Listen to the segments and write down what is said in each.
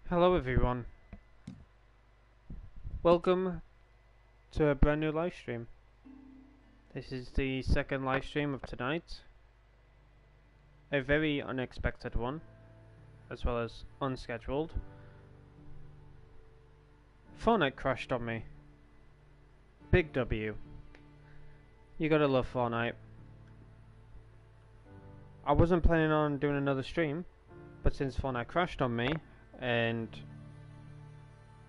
Hello everyone, welcome to a brand new live stream. This is the second live stream of tonight, a very unexpected one, as well as unscheduled. Fortnite crashed on me. Big W. You gotta love Fortnite. I wasn't planning on doing another stream, but since Fortnite crashed on me, and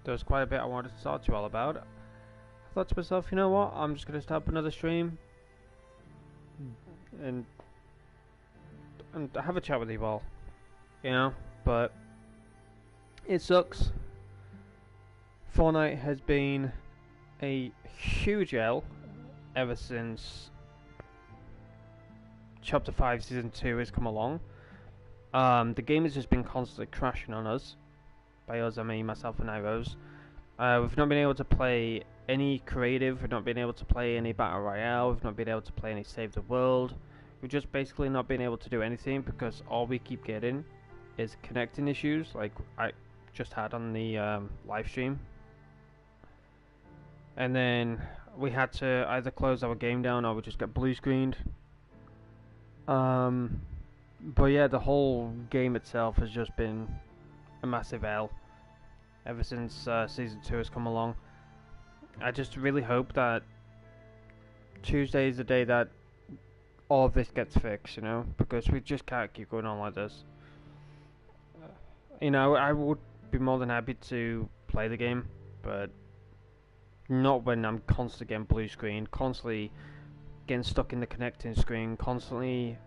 there was quite a bit I wanted to talk to you all about, I thought to myself, you know what, I'm just going to start up another stream and have a chat with you all, you know. But it sucks. Fortnite has been a huge L ever since Chapter 5 Season 2 has come along. The game has just been constantly crashing on us. By us, I mean myself and Iros. We've not been able to play any creative, we've not been able to play any Battle Royale, we've not been able to play any Save the World. We've just basically not been able to do anything because all we keep getting is connecting issues, like I just had on the live stream. And then we had to either close our game down or we just get blue screened. But yeah, the whole game itself has just been a massive L ever since Season 2 has come along. I just really hope that Tuesday is the day that all of this gets fixed, you know, because we just can't keep going on like this. You know, I would be more than happy to play the game, but not when I'm constantly getting blue screen, constantly getting stuck in the connecting screen, constantly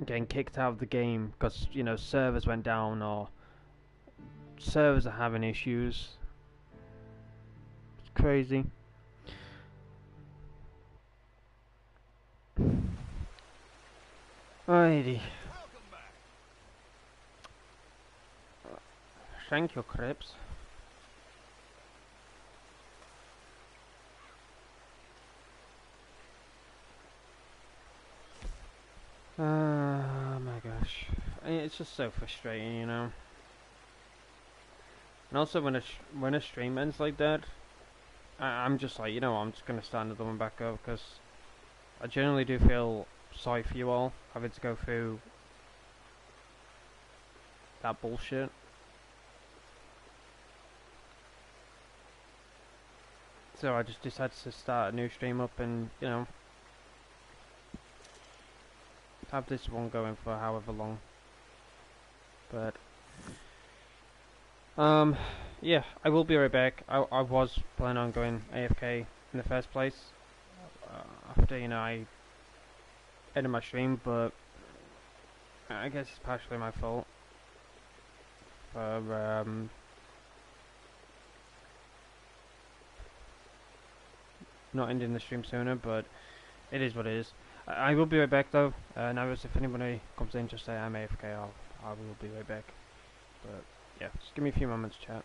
getting kicked out of the game because, you know, servers went down or servers are having issues. It's crazy. Alrighty. Thank you, Crips. Oh my gosh. It's just so frustrating, you know. And also when a stream ends like that, I'm just like, you know what, I'm just gonna start another one back up because I generally do feel sorry for you all having to go through that bullshit. So I just decided to start a new stream up and, you know, have this one going for however long. But yeah, I will be right back. I was planning on going AFK in the first place after, you know, I ended my stream, but I guess it's partially my fault for not ending the stream sooner, but it is what it is. I will be right back though. Now, if anybody comes in, just say I'm AFK. I will be right back. But yeah, just give me a few moments, chat.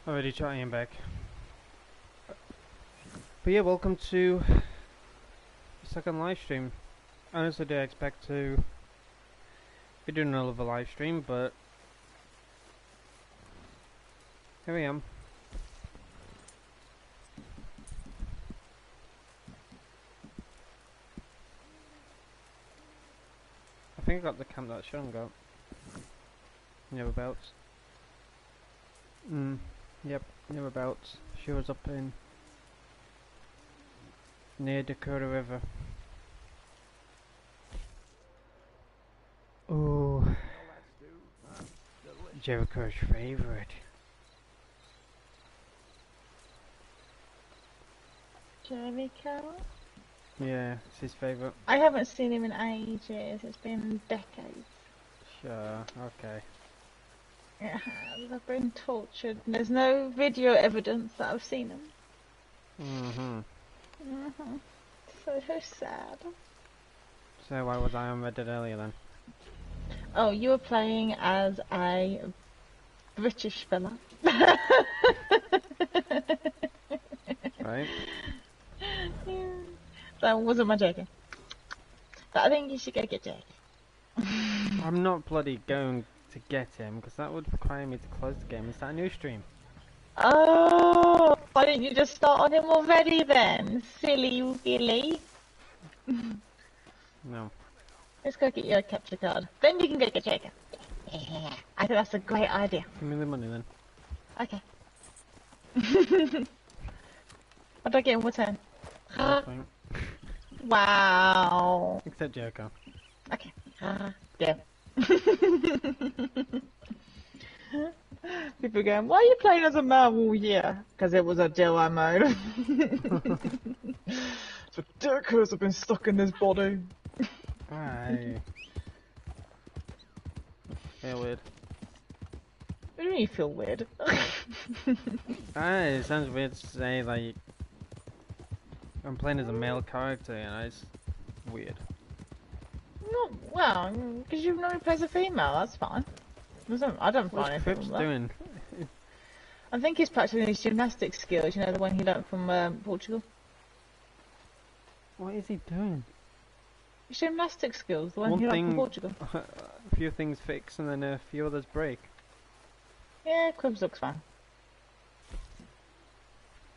Already trying back. But yeah, welcome to the second live stream. Honestly, did expect to be doing another live stream, but here I am. I think I got the camp that I shouldn't got. Nearabouts. Yep, nearabouts. She was up in near Dakota River. Ooh, Jericho's favorite. Jericho? Yeah, it's his favorite. I haven't seen him in ages. It's been decades. Sure, okay. It has. I've been tortured. There's no video evidence that I've seen him. So sad. So why was I on Reddit earlier then? Oh, you were playing as a British fella. Right? Yeah. That wasn't my joking. But I think you should go get Jake. I'm not bloody going to get him, because that would require me to close the game and start a new stream. Oh, why didn't you just start on him already then? Silly Billy. No. Let's go get your capture card. Then you can go get Jacob. Yeah, I think that's a great idea. Give me the money then. Okay. What do I get in return? Nothing. Wow. Except Jericho. Okay. Yeah. People going, why are you playing as a man all year? Because it was a duo mode. So Jerichos have been stuck in this body. Aye. Feel weird. What do you mean you feel weird? It sounds weird to say, like, I'm playing as a male character, and it's weird. No, well, because you've known me play as a female, that's fine. I don't find What's anything Cripps wrong with that. doing? I think he's practicing his gymnastics skills, you know, the one he learnt from Portugal. What is he doing? His gymnastics skills, the one One he learnt thing, from Portugal. a few things fix and then a few others break. Yeah, Cribs looks fine.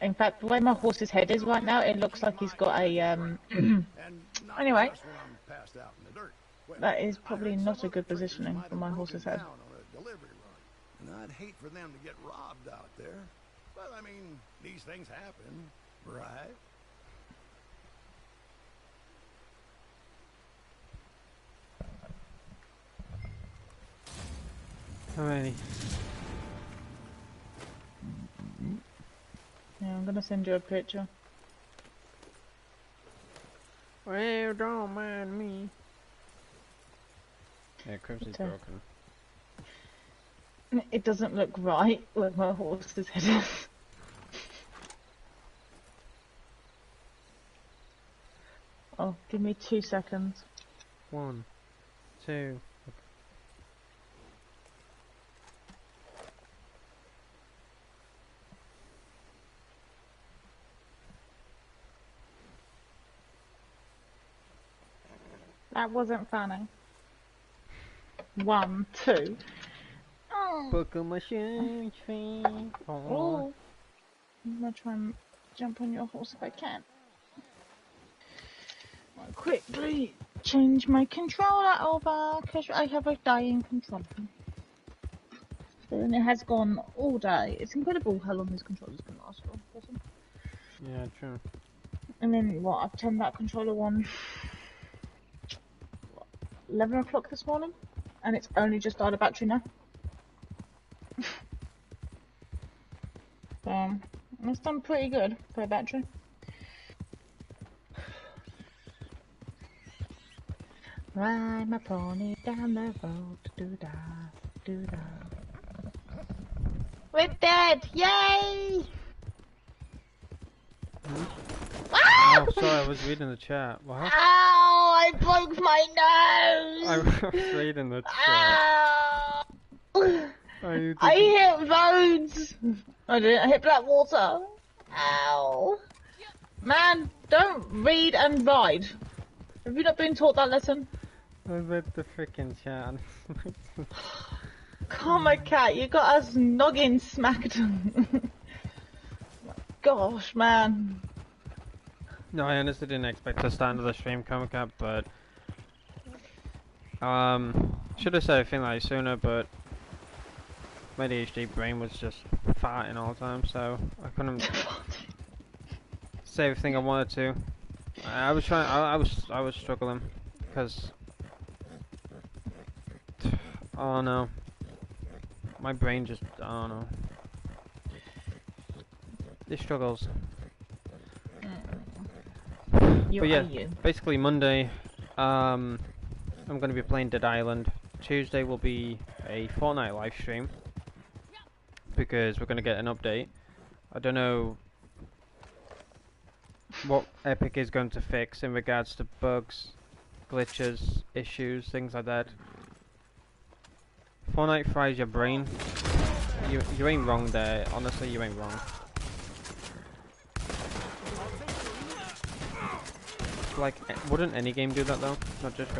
In fact, the way my horse's head is right now, it looks like he's got a, Anyway, that is probably not a good positioning for my horse's head. And I'd hate for them to get robbed out there. But I mean, these things happen, right? Alrighty. Yeah, I'm gonna send you a picture. Well, don't mind me. Yeah, Cribs is broken. It doesn't look right where my horse's head is. Oh, give me 2 seconds. 1, 2. That wasn't funny. 1, 2. Oh. Buckle my shoes, feet. Oh. I'm gonna try and jump on your horse if I can. I'll quickly change my controller over because I have a dying controller. And it has gone all day. It's incredible how long this controller's can last for. Awesome. Yeah, true. And then what? I've turned that controller on 11 o'clock this morning, and it's only just died of battery now. So it's done pretty good for a battery. Ride my pony down the road, do-da, do-da. We're dead! Yay! Oh, sorry, I was reading the chat. What? Ow! I broke my nose! I was reading the chat. Ow! I hit roads! I didn't hit black water. Ow. Man, don't read and ride. Have you not been taught that lesson? I read the frickin' chat. Come on, cat, you got us noggin smacked. Gosh, man. No, I honestly didn't expect to start another stream comic up, but should have said everything like sooner, but my ADHD brain was just farting all the time, so I couldn't say everything I wanted to. I was trying. I was struggling because oh no, my brain just I don't know. It struggles. You But yeah, are you. basically Monday, I'm going to be playing Dead Island. Tuesday will be a Fortnite live stream because we're going to get an update. I don't know what Epic is going to fix in regards to bugs, glitches, issues, things like that. Fortnite fries your brain. You ain't wrong there. Honestly, you ain't wrong. Like, wouldn't any game do that though? Not just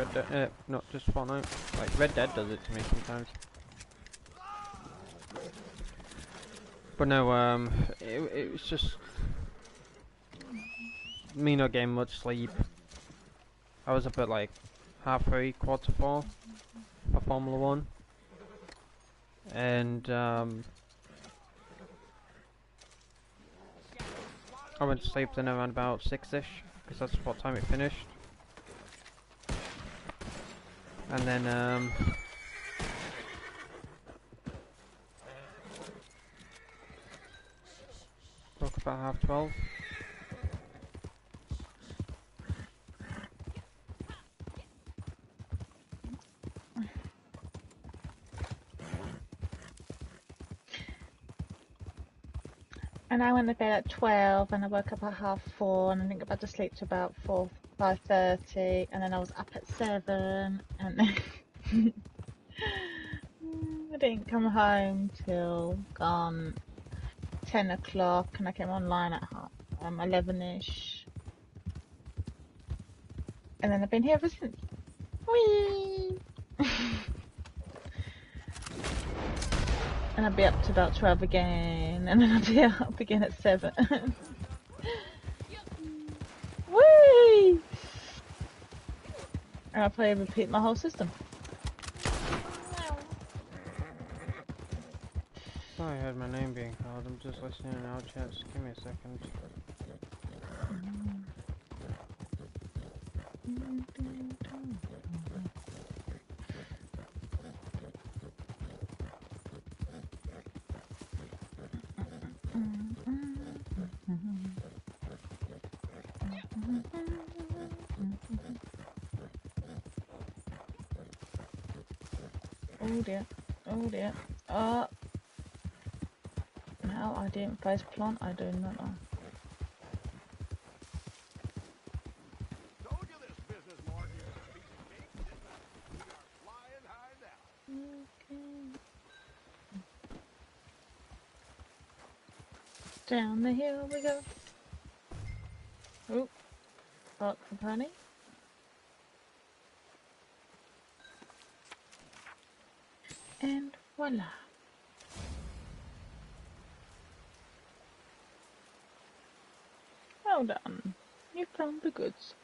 not just Fortnite. Like Red Dead does it to me sometimes. But no, it was just me not getting much sleep. I was up at like 3:30, 4:45 for Formula 1. And I went to sleep then around about 6ish, because that's what time it finished. And then woke up about 12:30. And I went to bed at 12 and I woke up at 4:30 and I didn't get back to sleep till about 5:30 and then I was up at 7 and then I didn't come home till 10 o'clock and I came online at 11ish. And then I've been here ever since. Whee! And I'll be up to about 12 again, and then I'll be up again at 7. Whee! And I'll probably repeat my whole system. Sorry, I heard my name being called. I'm just listening now, chat. Just give me a second. Oh dear, oh dear. No, I didn't face plant, I do not know. Told you this business market is a piece of cake. We are flying high now. Okay. Down the hill we go. Oh, park the pony. And voila. Well done. You found the goods.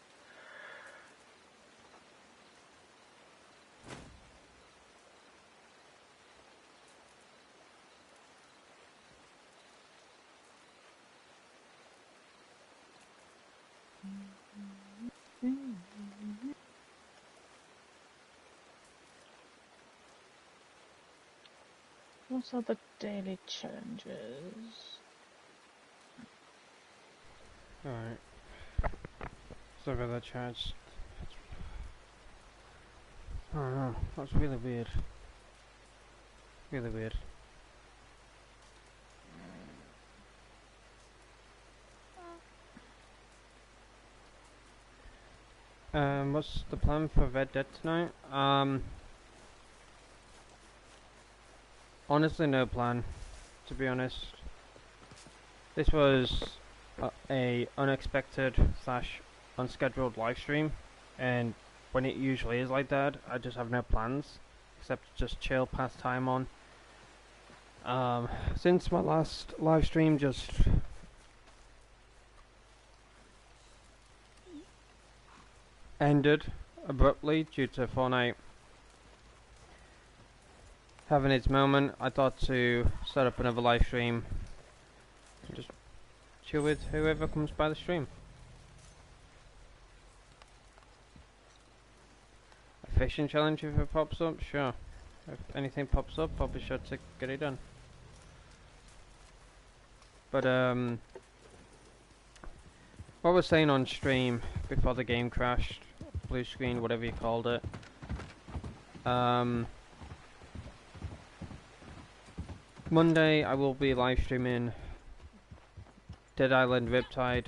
What are the daily challenges? Alright. Sorry about that, chat. I don't know. That's really weird. Really weird. What's the plan for Red Dead tonight? Honestly, no plan, to be honest. This was a unexpected slash unscheduled live stream, and when it usually is like that, I just have no plans except just chill, pass time on. Since my last live stream just ended abruptly due to Fortnite having its moment, I thought to set up another live stream and just chill with whoever comes by the stream. A fishing challenge if it pops up, sure. If anything pops up, I'll be sure to get it done. But what I was saying on stream before the game crashed, blue screen, whatever you called it. Monday I will be live streaming Dead Island Riptide.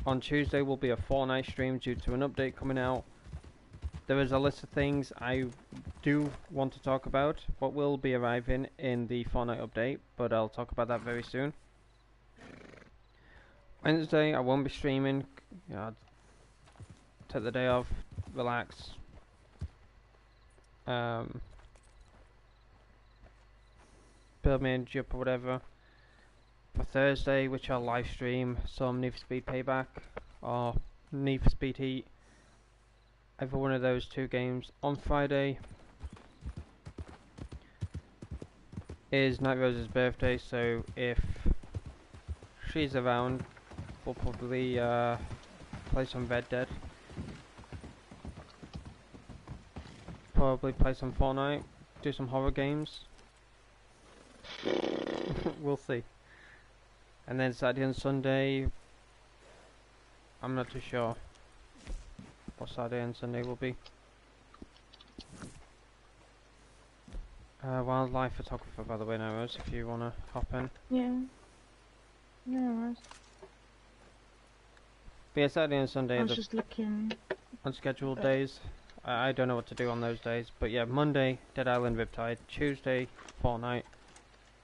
On Tuesday will be a Fortnite stream due to an update coming out. There is a list of things I do want to talk about, what will be arriving in the Fortnite update, but I'll talk about that very soon. Wednesday I won't be streaming, you know, take the day off, relax. Build my energy up or whatever. For Thursday, which I'll live stream some Need for Speed Payback or Need for Speed Heat. Either one of those two games. On Friday is Night Rose's birthday, so if she's around, we'll probably play some Red Dead. Probably play some Fortnite, do some horror games. We'll see. And then Saturday and Sunday, I'm not too sure what Saturday and Sunday will be. Wildlife photographer, by the way, now, Rose, if you want to hop in. Yeah. No worries. But yeah, Saturday and Sunday I are was the just looking. unscheduled days. I don't know what to do on those days. But yeah, Monday, Dead Island Riptide. Tuesday, Fortnite.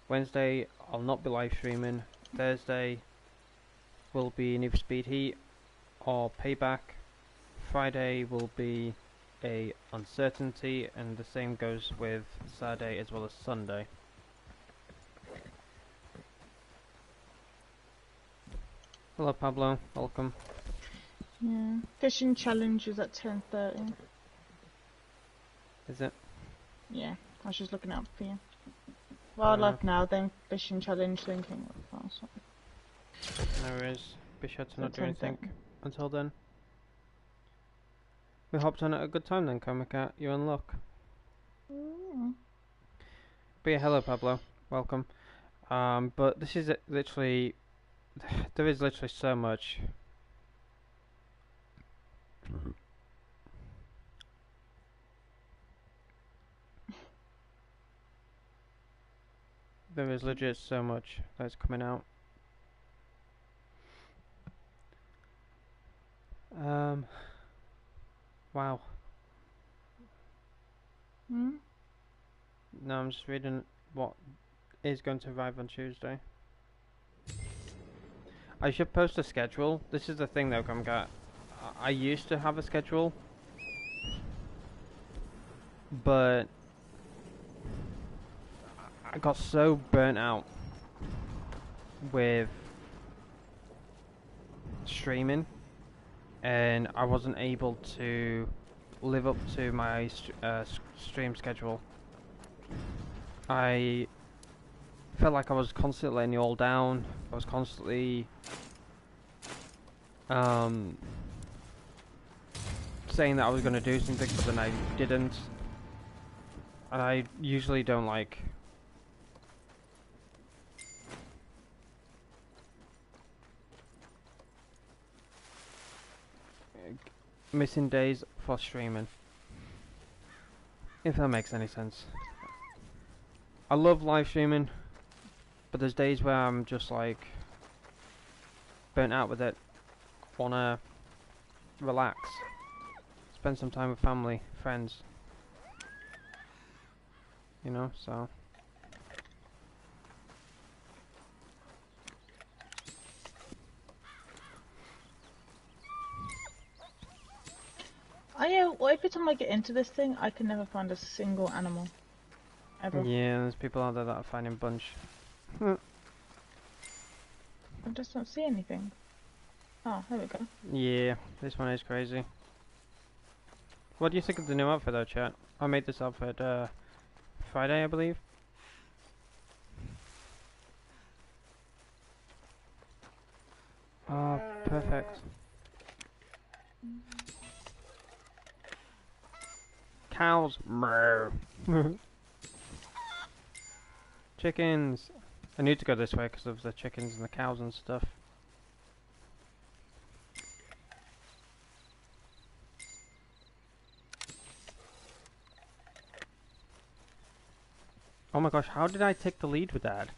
Wednesday, I'll not be live streaming. Thursday will be Need for Speed Heat or Payback. Friday will be a Uncertainty, and the same goes with Saturday as well as Sunday. Hello Pablo, welcome. Yeah. Fishing challenge is at 10:30. Is it? Yeah. I was just looking up for you. Wildlife now, then fishing challenge, then King of Castle. No worries. Be sure to not do 10:30. anything until then. We hopped on at a good time then, Comicat. You're in luck. Mm. But yeah, hello Pablo, welcome. But this is literally, there is literally so much. There is legit so much that's coming out. Wow. Hmm? No, I'm just reading what is going to arrive on Tuesday. I should post a schedule. This is the thing though, Comcat. I used to have a schedule, but I got so burnt out with streaming, and I wasn't able to live up to my stream schedule. I felt like I was constantly letting you all down. I was constantly saying that I was going to do something, but then I didn't. And I usually don't like missing days for streaming, if that makes any sense. I love live streaming, but there's days where I'm just like burnt out with it. Wanna relax, spend some time with family, friends, you know, so Oh yeah, well, every time I get into this thing, I can never find a single animal. Ever. Yeah, there's people out there that are finding bunch. I just don't see anything. Oh, there we go. Yeah, this one is crazy. What do you think of the new outfit though, chat? I made this outfit Friday, I believe. Oh, perfect. Cows. Chickens. I need to go this way because of the chickens and the cows and stuff. Oh my gosh, how did I take the lead with that?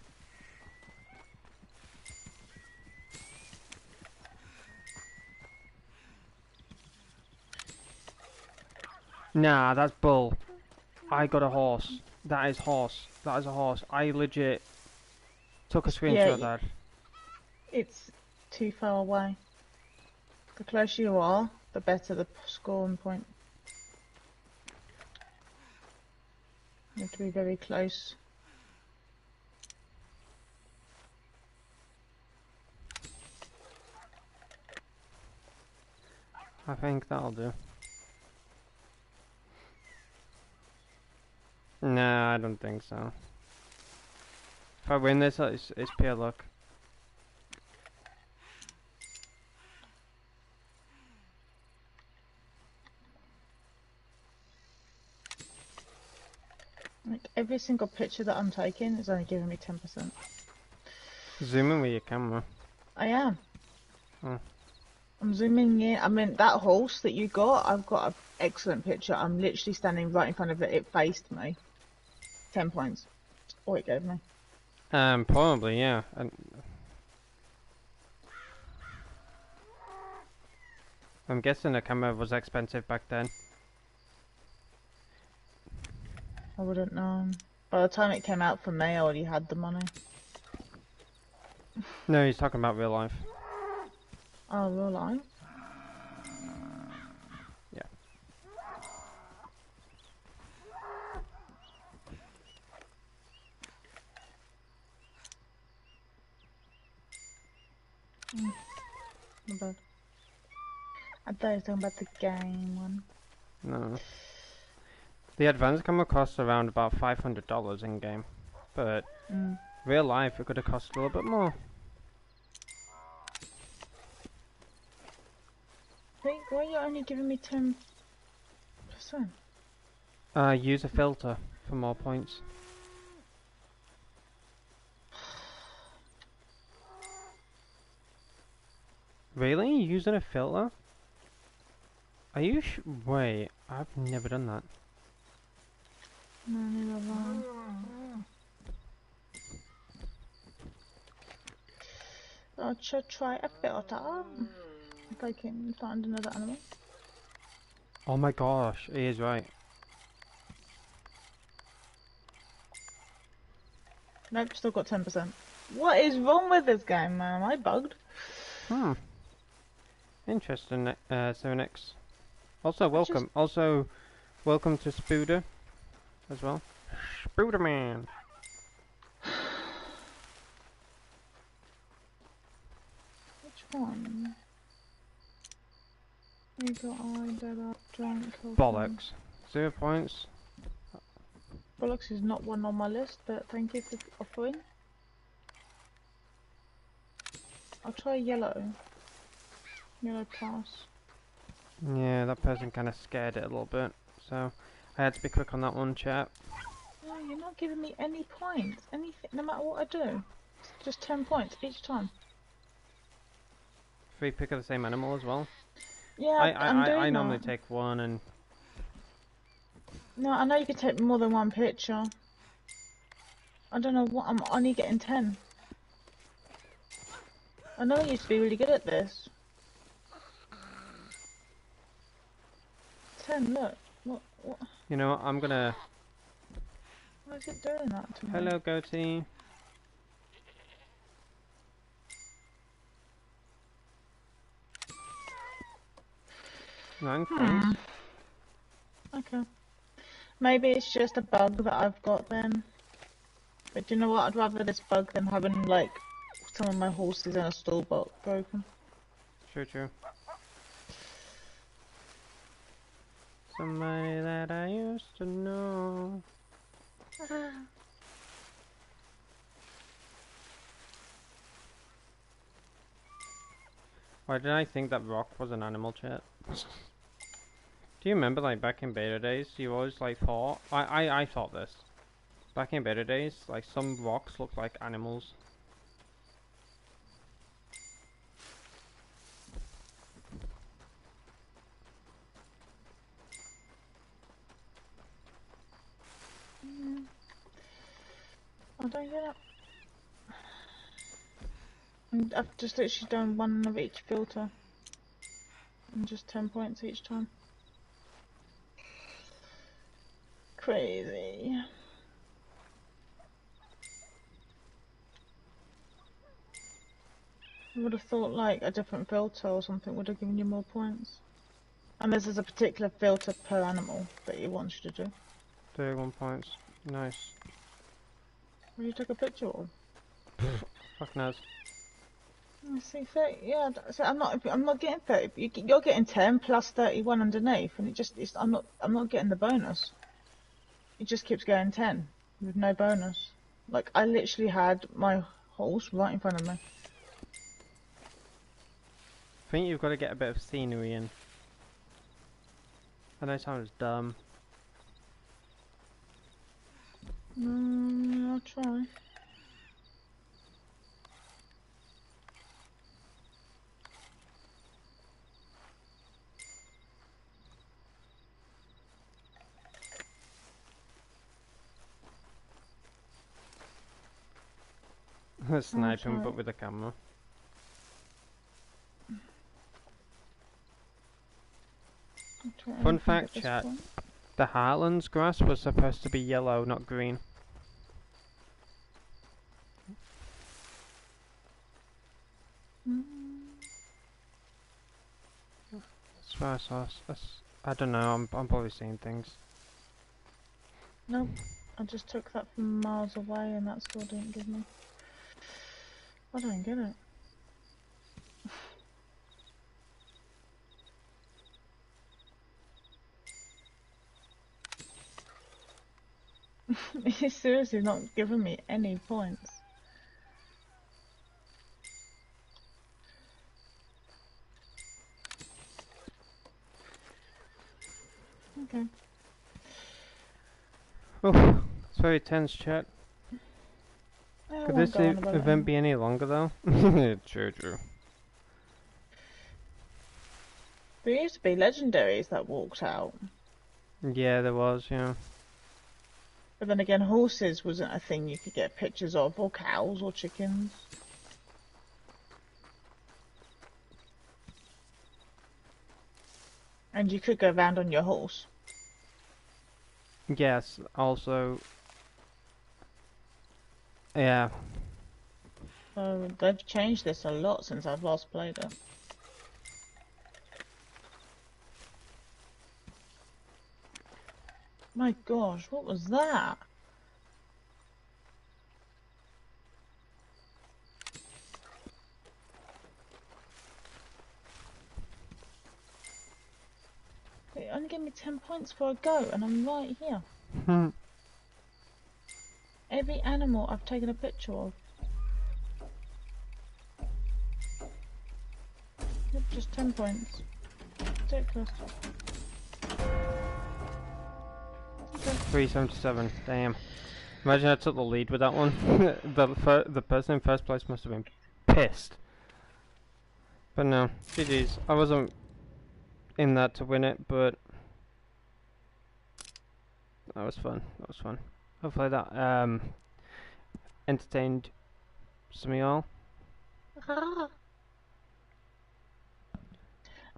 Nah, that's bull. I got a horse. That is horse. That is a horse. I legit took a screenshot of that. It's too far away. The closer you are, the better the scoring point. You have to be very close. I think that'll do. Nah, I don't think so. If I win this, it's pure luck. Like every single picture that I'm taking is only giving me 10%. Zoom in with your camera. I am. Oh. I'm zooming in. I mean, that horse that you got, I've got an excellent picture. I'm literally standing right in front of it. It faced me. 10 points. That's all it gave me. Probably, yeah. I'm guessing the camera was expensive back then. I wouldn't know. By the time it came out for me, I already had the money. No, he's talking about real life. Oh, real life? Yeah. Not bad. I thought you were talking about the game one. No. The advanced camera costs around about $500 in game, but real life it could have cost a little bit more. Wait, why are you only giving me 10%? Use a filter for more points. Really? Using a filter? Are you wait, I've never done that. No, neither have I. I should try a filter. If I can find another animal. Oh my gosh, he is right. Nope, still got 10%. What is wrong with this game, man? Am I bugged? Interesting, 7X. Also, welcome. Also, welcome to Spooder as well. Spooder man. Which one? We got Aidan, drunk. Bollocks. 0 points. Bollocks is not one on my list, but thank you for offering. I'll try yellow. Yellow pass. Yeah, that person kind of scared it a little bit, so I had to be quick on that one, chat. No, you're not giving me any points. Anything, no matter what I do. It's just 10 points each time. Free pick of the same animal as well. Yeah, I normally take one and... No, I know you can take more than one picture. I don't know what, I'm only getting 10. I know I used to be really good at this. 10, look. What? You know what, I'm gonna... Why is it doing that to me? Hello, goatee. Nine points. Okay. Maybe it's just a bug that I've got then. But do you know what? I'd rather this bug than having, like, some of my horses in a stall broken. True. Somebody that I used to know. Why did I think that rock was an animal, chat? Do you remember, like, back in beta days, you always, like, thought... I thought this. Back in beta days, like, some rocks looked like animals. I don't get it. And I've just literally done one of each filter. And just 10 points each time. Crazy. I would have thought like a different filter or something would have given you more points. And this is a particular filter per animal that he wants you to do. 31 points. Nice. Will you take a picture of? Fuck knows. I see 30, yeah, so I'm not getting 30. You're getting 10 plus 31 underneath, and I'm not getting the bonus. It just keeps going 10 with no bonus. Like I literally had my horse right in front of me. I think you've got to get a bit of scenery in. I know it sounds dumb. I'll try. Sniping, but with a camera. Fun fact, chat. The Heartlands grass was supposed to be yellow, not green. That's what I saw. I don't know. I'm probably seeing things. Nope. I just took that from miles away, and that still didn't give me. I don't get it. He's seriously not giving me any points. Okay. Oh, it's very tense, chat. Could this event event be any longer, though? True. There used to be legendaries that walked out. Yeah, there was, yeah. But then again, horses wasn't a thing you could get pictures of, or cows, or chickens. And you could go round on your horse. Yes, also... Yeah. So they've changed this a lot since I've last played it. My gosh, what was that? It only gave me 10 points for a go, and I'm right here. Every animal I've taken a picture of. Yep, just 10 points. Ridiculous. Okay. 377, damn. Imagine I took the lead with that one. the person in first place must have been pissed. But no, GG's. I wasn't in that to win it, but that was fun. Hopefully that entertained some of y'all.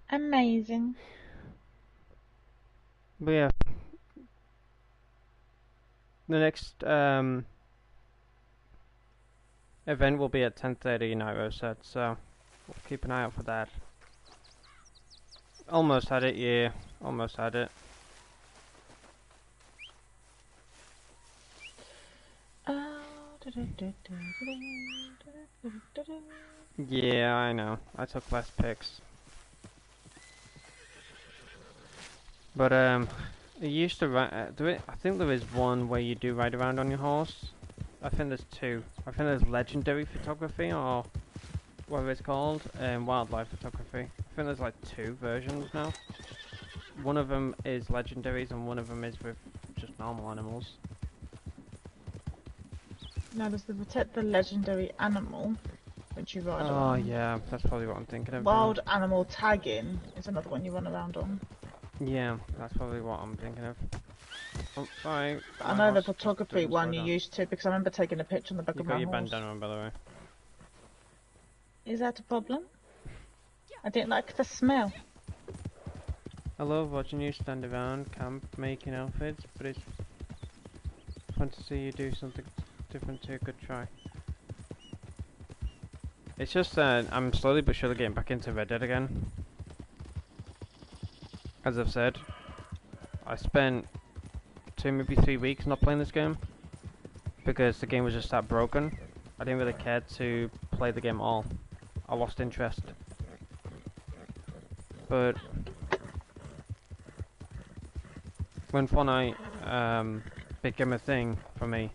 Amazing. But yeah, the next event will be at 10:30 Nairo said, so we'll keep an eye out for that. Almost had it, yeah. Almost had it. Yeah, I know. I took less pics. But it used to do it. I think there is one where you do ride around on your horse. I think there's two. I think there's legendary photography or whatever it's called, wildlife photography. I think there's like two versions now. One of them is legendaries and one of them is with just normal animals. Now there's the protect the legendary animal, which you ride Oh around. yeah, that's probably what I'm thinking of. Wild animal tagging is another one you run around on. Yeah, that's probably what I'm thinking of. Oh, sorry. I know the photography one you used to because I remember taking a picture on the back You of got my your horse. bandana on, by the way. Is that a problem? I didn't like the smell. I love watching you stand around camp making outfits, but it's fun to see you do something different too. Good try. It's just that I'm slowly but surely getting back into Red Dead again. As I've said, I spent 2, maybe 3 weeks not playing this game because the game was just that broken. I didn't really care to play the game at all. I lost interest. But when Fortnite became a thing for me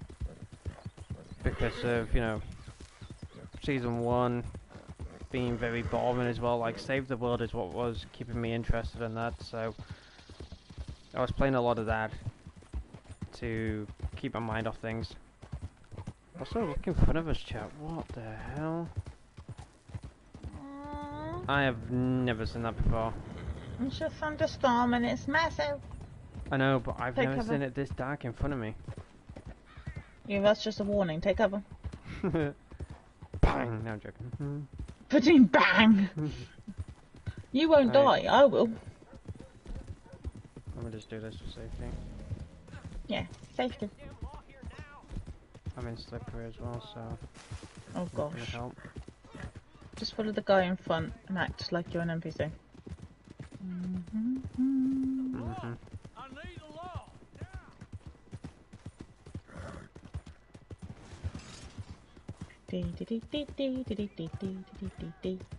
because of, you know, Season 1 being very boring as well, like Save the World is what was keeping me interested in that, so I was playing a lot of that to keep my mind off things. Also, look in front of us, chat. What the hell? I have never seen that before. It's a thunderstorm and it's massive. I know, but I've Take never cover. seen it this dark in front of me. Yeah, that's just a warning. Take cover. Bang! No, I'm joking. Putting bang! You won't Right. die, I will. Let me just do this for safety. Yeah, safety. I'm in slippery as well, so Oh it's gonna gosh. help. Just follow the guy in front and act like you're an NPC. Mm-hmm. I need a law.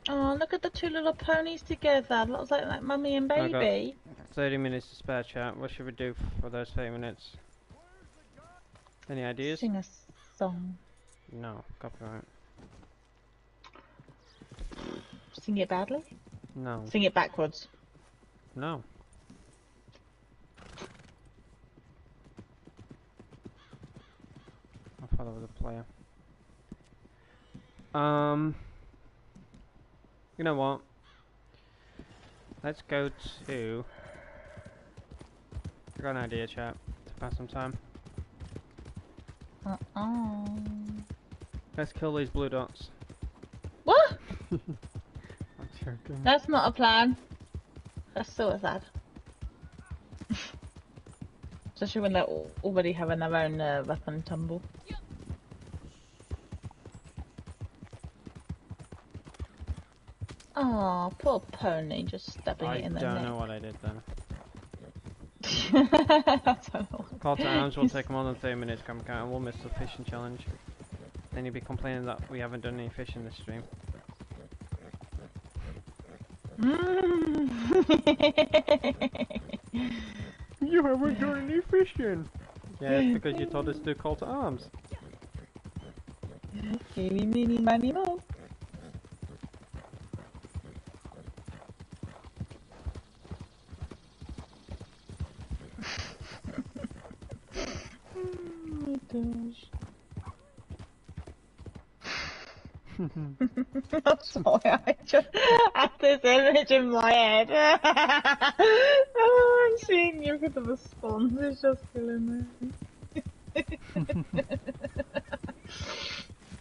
Oh, look at the two little ponies together. Looks like mummy and I got- baby. 30 minutes to spare, chat. What should we do for those 30 minutes? Any ideas? Sing a song. No, copyright. Sing it badly? No, Sing it backwards. no. I'll follow the player. You know what? Let's go to. I got an idea, chat. To pass some time. Let's kill these blue dots. What? I'm joking. That's not a plan. That's suicide. Especially when they're already having their own weapon tumble. Oh, poor pony, just stabbing I it in the don't neck. know what I did then. I don't know. Call to arms will take more than 30 minutes, come count, and we'll miss the fishing challenge. Then you'll be complaining that we haven't done any fishing this stream. You haven't done any fishing! Yeah, it's because you told us to do call to arms. Eeny, meeny, miny, mo. Oh my gosh. I'm sorry, I just had this image in my head. Oh, I'm seeing you with the response, it's just killing me.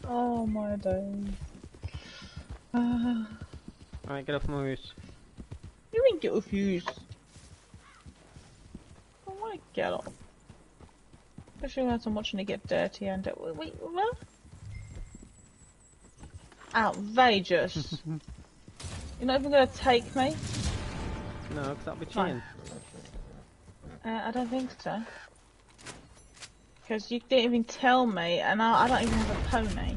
Oh my days. Alright, get off my moose. You ain't get refused. I want to get off. Especially when I'm watching it get dirty and wait, what? Outrageous. You're not even going to take me? No, because that'll be Fine. cheating. I don't think so. Because you didn't even tell me, and I don't even have a pony.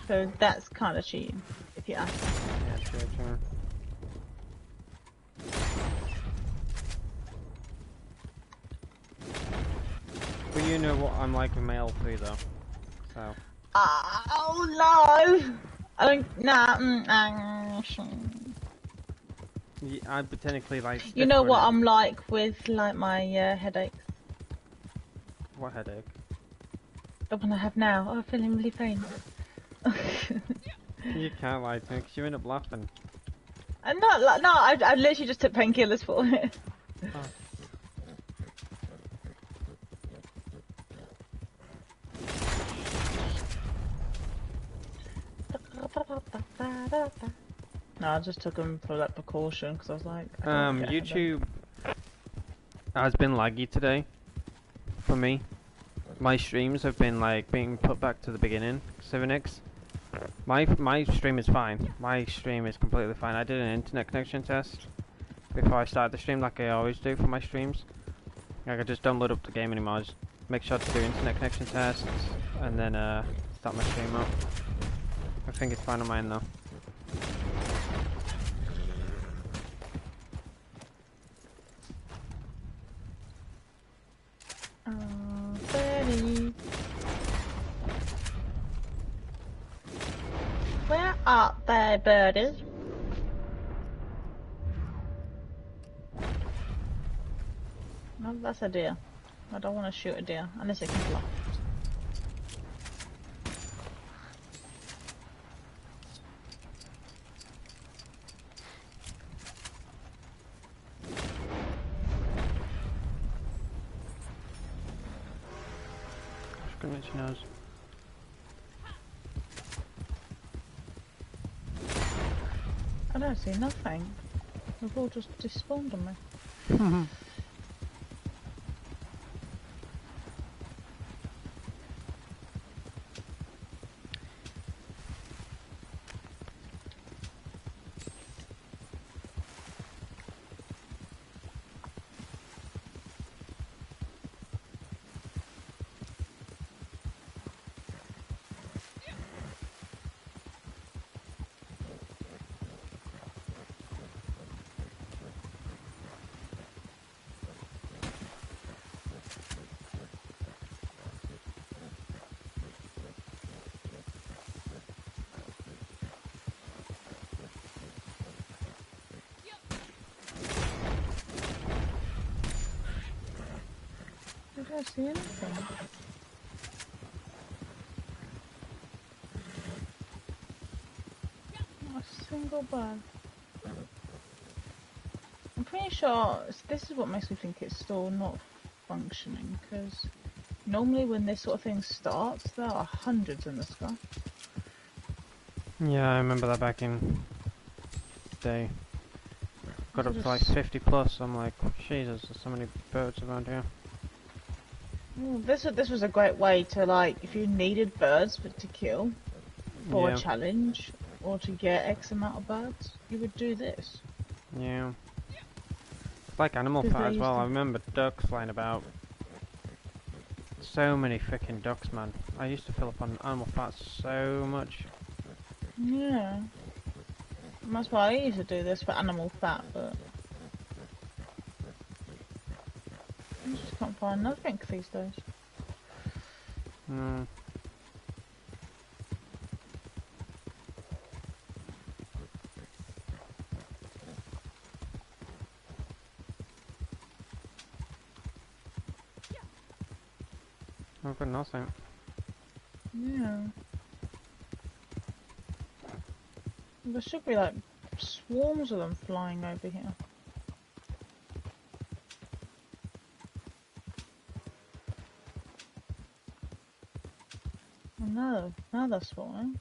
So that's kind of cheating, if you ask me. Yeah, true. But you know what I'm like with my L3 though, so. Oh no! I don't. Nah. Yeah, I'm technically like. You know what I'm like with like my headaches. What headache? The one I have now. Oh, I'm feeling really faint. You can't lie to me because you end up laughing. And not like no. I literally just took painkillers for it. Oh. No, I just took them for that precaution because I was like, I don't wanna get a headache. YouTube has been laggy today for me. My streams have been like being put back to the beginning. 7x. My stream is fine. My stream is completely fine. I did an internet connection test before I started the stream, like I always do for my streams. Like I just don't load up the game anymore. I just make sure to do internet connection tests and then start my stream up. I think it's fine on mine though. Betty. Where are they, birdies? No, that's a deer. I don't want to shoot a deer unless it can fly. Goodness knows. I don't see nothing. They've all just despawned on me. I don't see anything. Not a single bug. I'm pretty sure this is what makes me think it's still not functioning, because normally when this sort of thing starts, there are hundreds in the sky. Yeah, I remember that back in the day. Got up to like 50 plus. I'm like, Jesus, there's so many birds around here. This was a great way to, like, if you needed birds to kill for a challenge or to get X amount of birds, you would do this. Yeah. It's like animal fat as well. I remember ducks flying about. So many freaking ducks, man. I used to fill up on animal fat so much. Yeah. That's why I used to do this for animal fat, but I just can't find nothing these days. Hmm. I've got nothing. Yeah. There should be like swarms of them flying over here. Oh no, now they're spawning.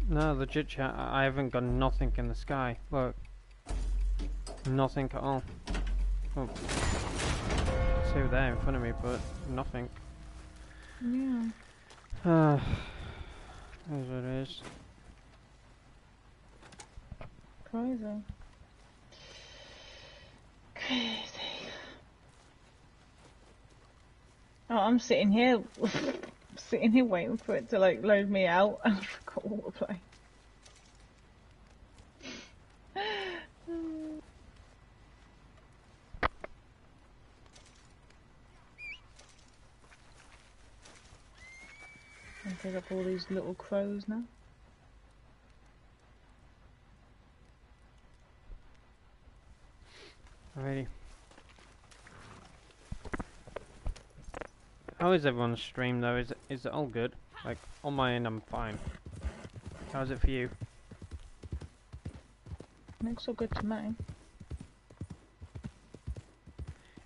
No, legit chat, I haven't got nothing in the sky. Look. Nothing at all. Oh. Two there in front of me, but nothing. Yeah. Is what it is. Crazy. Crazy. Oh, I'm sitting here, sitting here waiting for it to like load me out, and I forgot what to play. And pick up all these little crows now. Alrighty. How is everyone's stream though? Is it all good? Like on my end, I'm fine. How's it for you? Looks all good to me.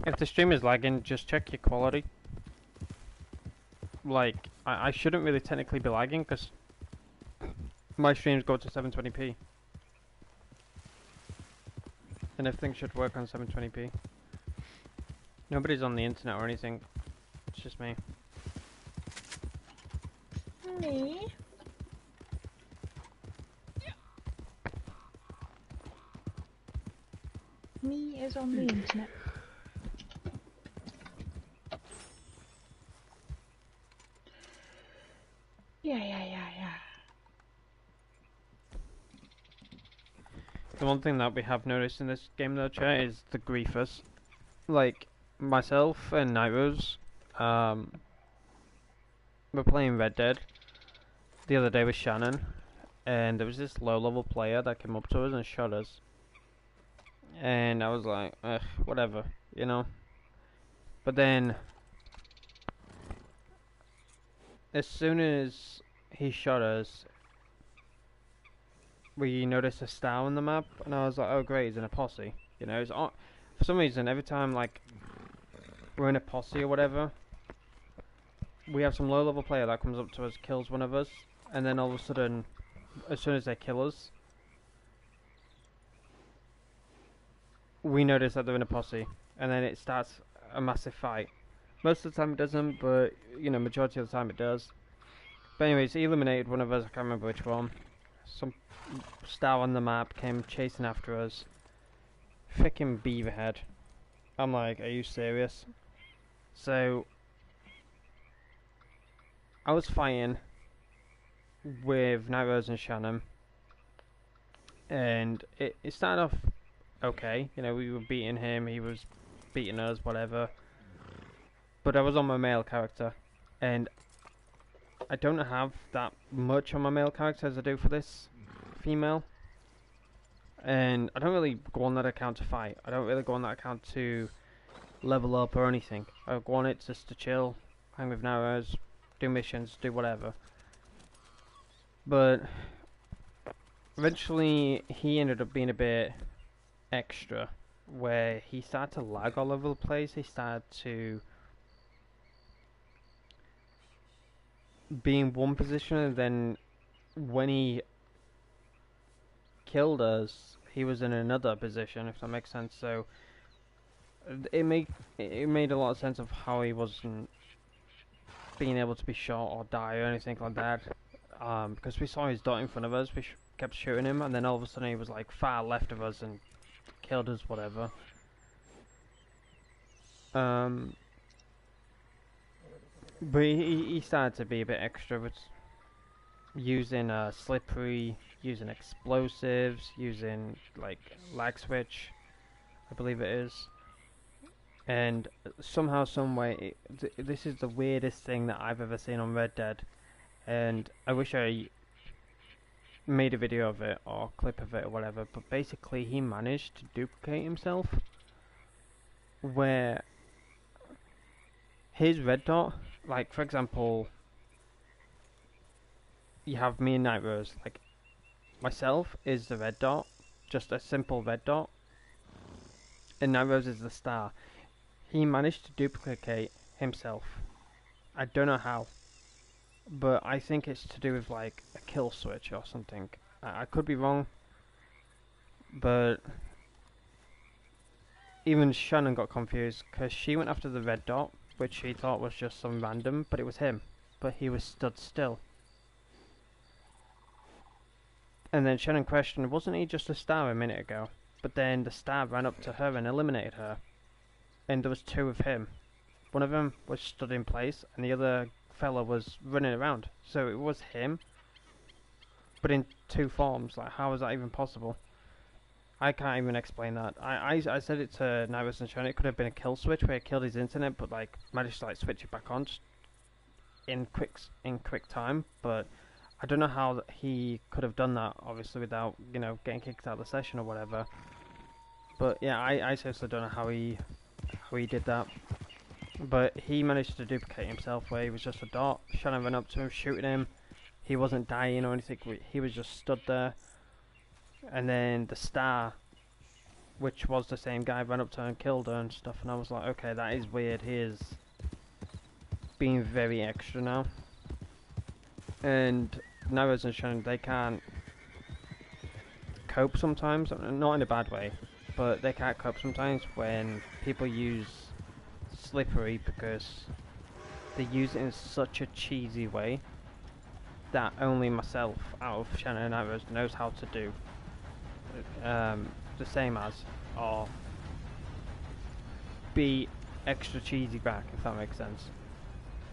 If the stream is lagging, just check your quality. Like, I shouldn't really technically be lagging because my streams go to 720p. And everything should work on 720p. Nobody's on the internet or anything. It's just me. Me? Me is on the internet. Yeah. The one thing that we have noticed in this game though, chat, is the griefers. Like, myself and Nairos, we're playing Red Dead the other day with Shannon, and there was this low-level player that came up to us and shot us. And I was like, ugh, whatever, you know? But then, as soon as he shot us, we noticed a star on the map, and I was like, oh great, he's in a posse. You know, it's for some reason, every time, like, we're in a posse or whatever, we have some low-level player that comes up to us, kills one of us, and then all of a sudden, as soon as they kill us, we notice that they're in a posse, and then it starts a massive fight. Most of the time it doesn't, but, you know, majority of the time it does. But anyways, he eliminated one of us, I can't remember which one. Some star on the map came chasing after us. Frickin' beaverhead. I'm like, are you serious? So, I was fighting with Nairos and Shannon, and it started off okay. You know, we were beating him, he was beating us, whatever. But I was on my male character, and I don't have that much on my male character as I do for this female. And I don't really go on that account to fight. I don't really go on that account to level up or anything. I go on it just to chill, hang with Nairos, do missions, do whatever. But eventually he ended up being a bit extra, where he started to lag all over the place. He started to be in one position, and then when he killed us, he was in another position, if that makes sense. So it made a lot of sense of how he wasn't being able to be shot or die or anything like that. Because we saw his dot in front of us, we kept shooting him, and then all of a sudden he was like far left of us and killed us, whatever. But he started to be a bit extra with using slippery, using explosives, using like lag switch, I believe it is. And somehow, someway, this is the weirdest thing that I've ever seen on Red Dead. And I wish I made a video of it or clip of it or whatever. But basically, he managed to duplicate himself, where his red dot, like for example, you have me and Nightmares, like myself is the red dot, just a simple red dot, and Nightmares is the star. He managed to duplicate himself. I don't know how, but I think it's to do with like a kill switch or something. I could be wrong, but even Shannon got confused because she went after the red dot, which she thought was just some random, but it was him. But he was stood still. And then Shannon questioned, wasn't he just a star a minute ago? But then the star ran up to her and eliminated her. And there was two of him. One of them was stood in place, and the other fella was running around. So it was him, but in two forms. Like, how is that even possible? I can't even explain that. I said it to Nairos and Shannon. It could have been a kill switch where he killed his internet, but like managed to like switch it back on just in quick time. But I don't know how he could have done that, obviously, without, you know, getting kicked out of the session or whatever. But yeah, I seriously don't know how he did that. But he managed to duplicate himself where he was just a dot. Shannon ran up to him, shooting him. He wasn't dying or anything, he was just stood there. And then the star, which was the same guy, ran up to her and killed her and stuff. And I was like, okay, that is weird. He is being very extra now. And Narrows and Shannon, they can't cope sometimes, not in a bad way, but they can't cope sometimes when people use Slippery, because they use it in such a cheesy way that only myself, out of Shannon and Narrows, knows how to do. The same as, or be extra cheesy back, if that makes sense.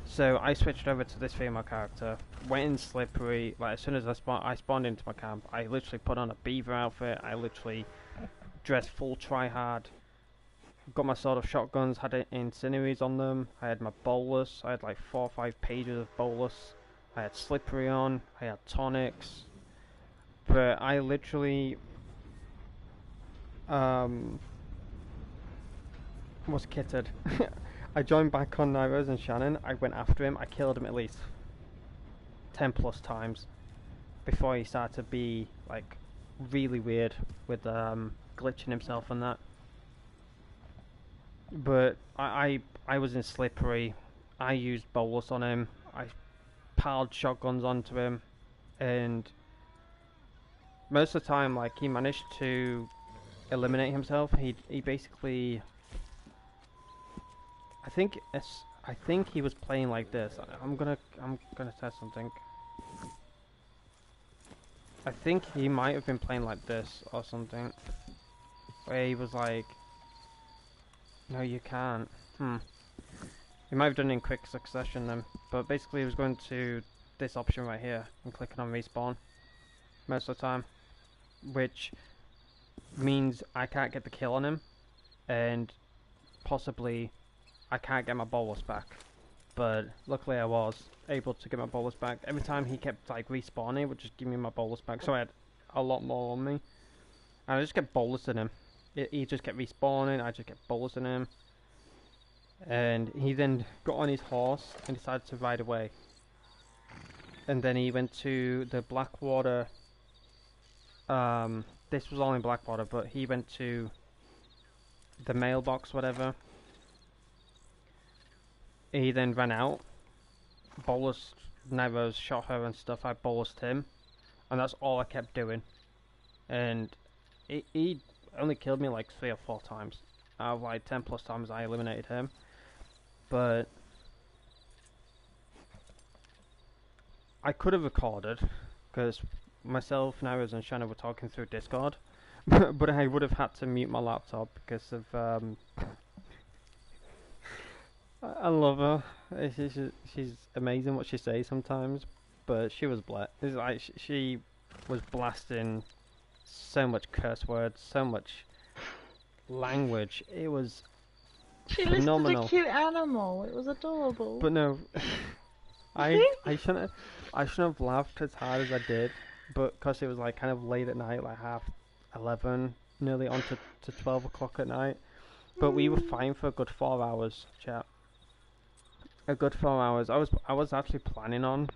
So I switched over to this female character, went in Slippery. Like, as soon as I spawned into my camp, I literally put on a beaver outfit. I literally dressed full tryhard, got my sort of shotguns, had incendiaries on them. I had my bolus. I had like 4 or 5 pages of bolus. I had Slippery on. I had tonics. But I literally was kitted. I joined back on Nairos and Shannon. I went after him. I killed him at least 10 plus times before he started to be like really weird with glitching himself and that. But I was in Slippery. I used bolus on him. I piled shotguns onto him, and most of the time, like, he managed to eliminate himself. He basically, I think he was playing like this. I'm gonna test something. I think he might have been playing like this or something, where he was like, no, you can't. He might have done it in quick succession then, but basically he was going to this option right here and clicking on respawn most of the time, which means I can't get the kill on him, and possibly I can't get my bolus back. But luckily I was able to get my bolus back. Every time he kept like respawning, it would just give me my bolus back, so I had a lot more on me. And I just kept bolusing him. He just kept respawning, I just kept bolusing him. And he then got on his horse and decided to ride away. And then he went to the Blackwater. This was all in Blackwater, but he went to the mailbox, whatever. He then ran out, bolused Narrows, shot her and stuff. I bolused him, and that's all I kept doing. And he only killed me like 3 or 4 times. Out of like 10 plus times I eliminated him. But I could have recorded, because myself, Narrows and Shannon were talking through Discord. But I would have had to mute my laptop because of I love her. She's amazing what she says sometimes, but she was like she was blasting so much curse words, so much language. It was phenomenal. She listed a cute animal. It was adorable. But no, I shouldn't have laughed as hard as I did, but because it was like kind of late at night, like 11:30, nearly on to 12 o'clock at night. But we were fine for a good 4 hours, chat. A good 4 hours. I was actually planning on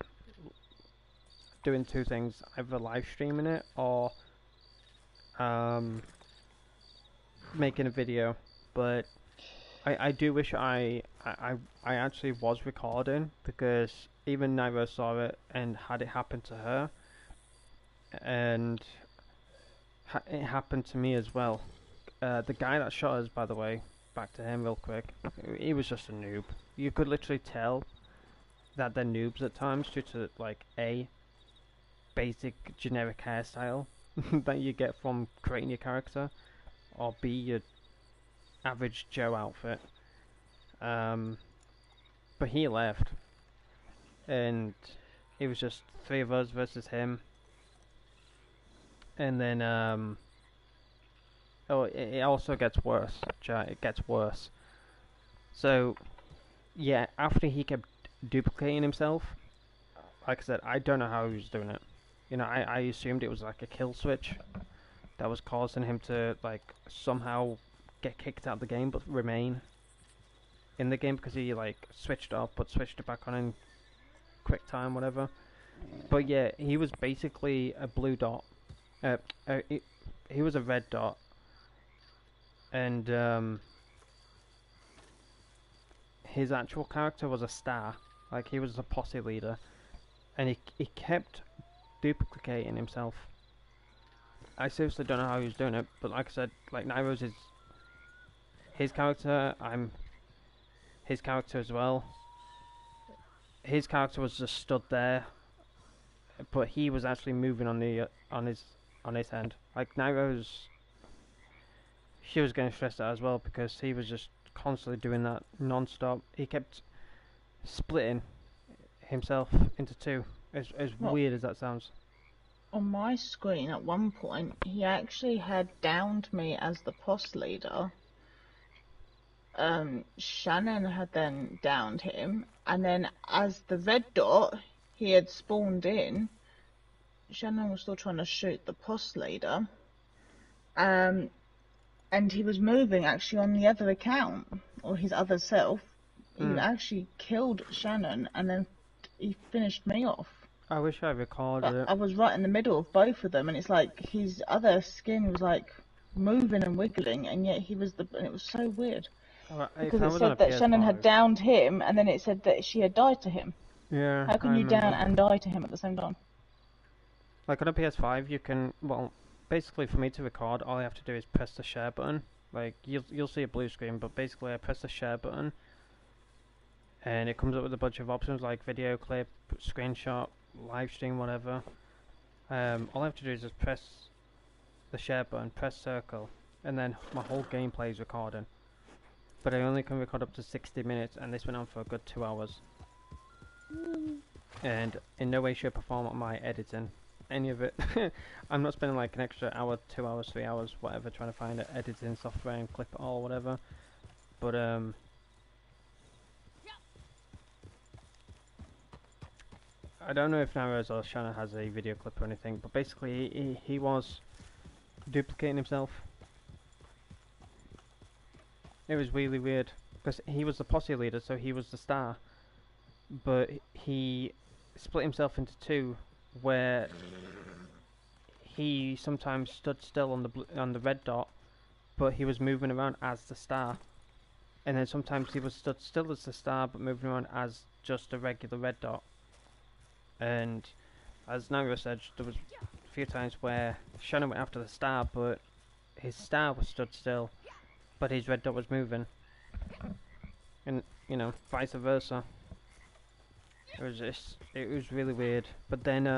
doing 2 things: either live streaming it or making a video. But I do wish I actually was recording, because even Naira saw it and had it happen to her, and it happened to me as well. The guy that shot us, by the way, back to him real quick, he was just a noob. You could literally tell that they're noobs at times due to like A, basic generic hairstyle that you get from creating your character, or B, your average Joe outfit. But he left, and it was just 3 of us versus him. And then, oh, it also gets worse, chat. It gets worse. So, yeah, after he kept duplicating himself, like I said, I don't know how he was doing it. You know, I assumed it was like a kill switch that was causing him to, like, somehow get kicked out of the game but remain in the game because he, like, switched off but switched it back on in quick time, whatever. But yeah, he was basically a blue dot. He was a red dot. And, his actual character was a star. Like, he was a posse leader. And he kept duplicating himself. I seriously don't know how he was doing it, but like I said, like, Nairo's is his character, I'm his character as well. His character was just stood there, but he was actually moving on the on his end. Like, Nairo's, she was getting stressed out as well because he was just constantly doing that non-stop. He kept splitting himself into 2. As weird as that sounds. On my screen, at one point, he actually had downed me as the post leader. Shannon had then downed him, and then as the red dot, he had spawned in. Shannon was still trying to shoot the post leader. And he was moving actually on the other account, or his other self. He actually killed Shannon, and then he finished me off. I wish I recorded it. I was right in the middle of both of them, and it's like his other skin was like moving and wiggling, and yet he was and it was so weird. Because it said that Shannon had downed him, and then it said that she had died to him. Yeah. How can you down and die to him at the same time? Like, on a PS5, you can, well, basically for me to record, all I have to do is press the share button. Like, you'll see a blue screen, but basically I press the share button, and it comes up with a bunch of options like video clip, screenshot, live stream, whatever. All I have to do is just press the share button, press circle, and then my whole gameplay is recording. But I only can record up to 60 minutes, and this went on for a good 2 hours. And in no way, shape or form am I editing any of it. I'm not spending like an extra hour, 2 hours, 3 hours, whatever, trying to find editing software and clip it all, whatever. But I don't know if Narrows or Shanna has a video clip or anything, but basically he was duplicating himself. It was really weird, because he was the posse leader, so he was the star. But he split himself into 2, where he sometimes stood still on the red dot, but he was moving around as the star. And then sometimes he was stood still as the star, but moving around as just a regular red dot. And as Nairo said, there was a few times where Shannon went after the star, but his star was stood still, but his red dot was moving. And, you know, vice versa. It was really weird. But then,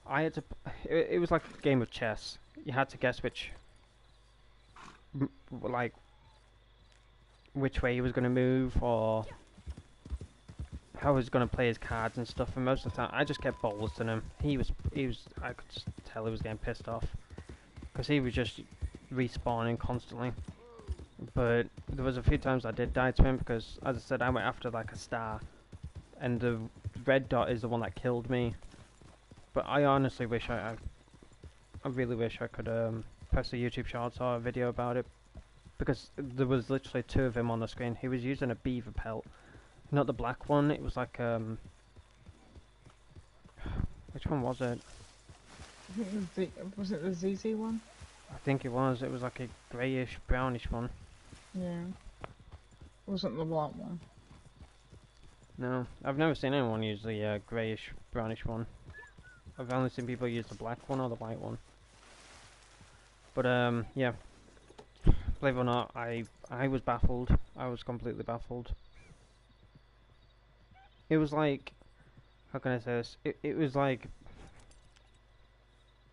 I had to, it was like a game of chess. You had to guess which way he was going to move, or how he was going to play his cards and stuff. And most of the time, I just kept bolusing him. He was, I could just tell he was getting pissed off, because he was just respawning constantly. But there was a few times I did die to him, because, as I said, I went after like a star, and the red dot is the one that killed me. But I honestly wish I really wish I could post a YouTube shorts or a video about it, because there was literally 2 of him on the screen. He was using a beaver pelt, not the black one. It was like which one was it? Was it the ZZ one? I think it was. It was like a greyish, brownish one. Yeah. It wasn't the black one. No, I've never seen anyone use the greyish, brownish one. I've only seen people use the black one or the white one. But yeah. Believe it or not, I was baffled. I was completely baffled. it was like, how can I say this? It was like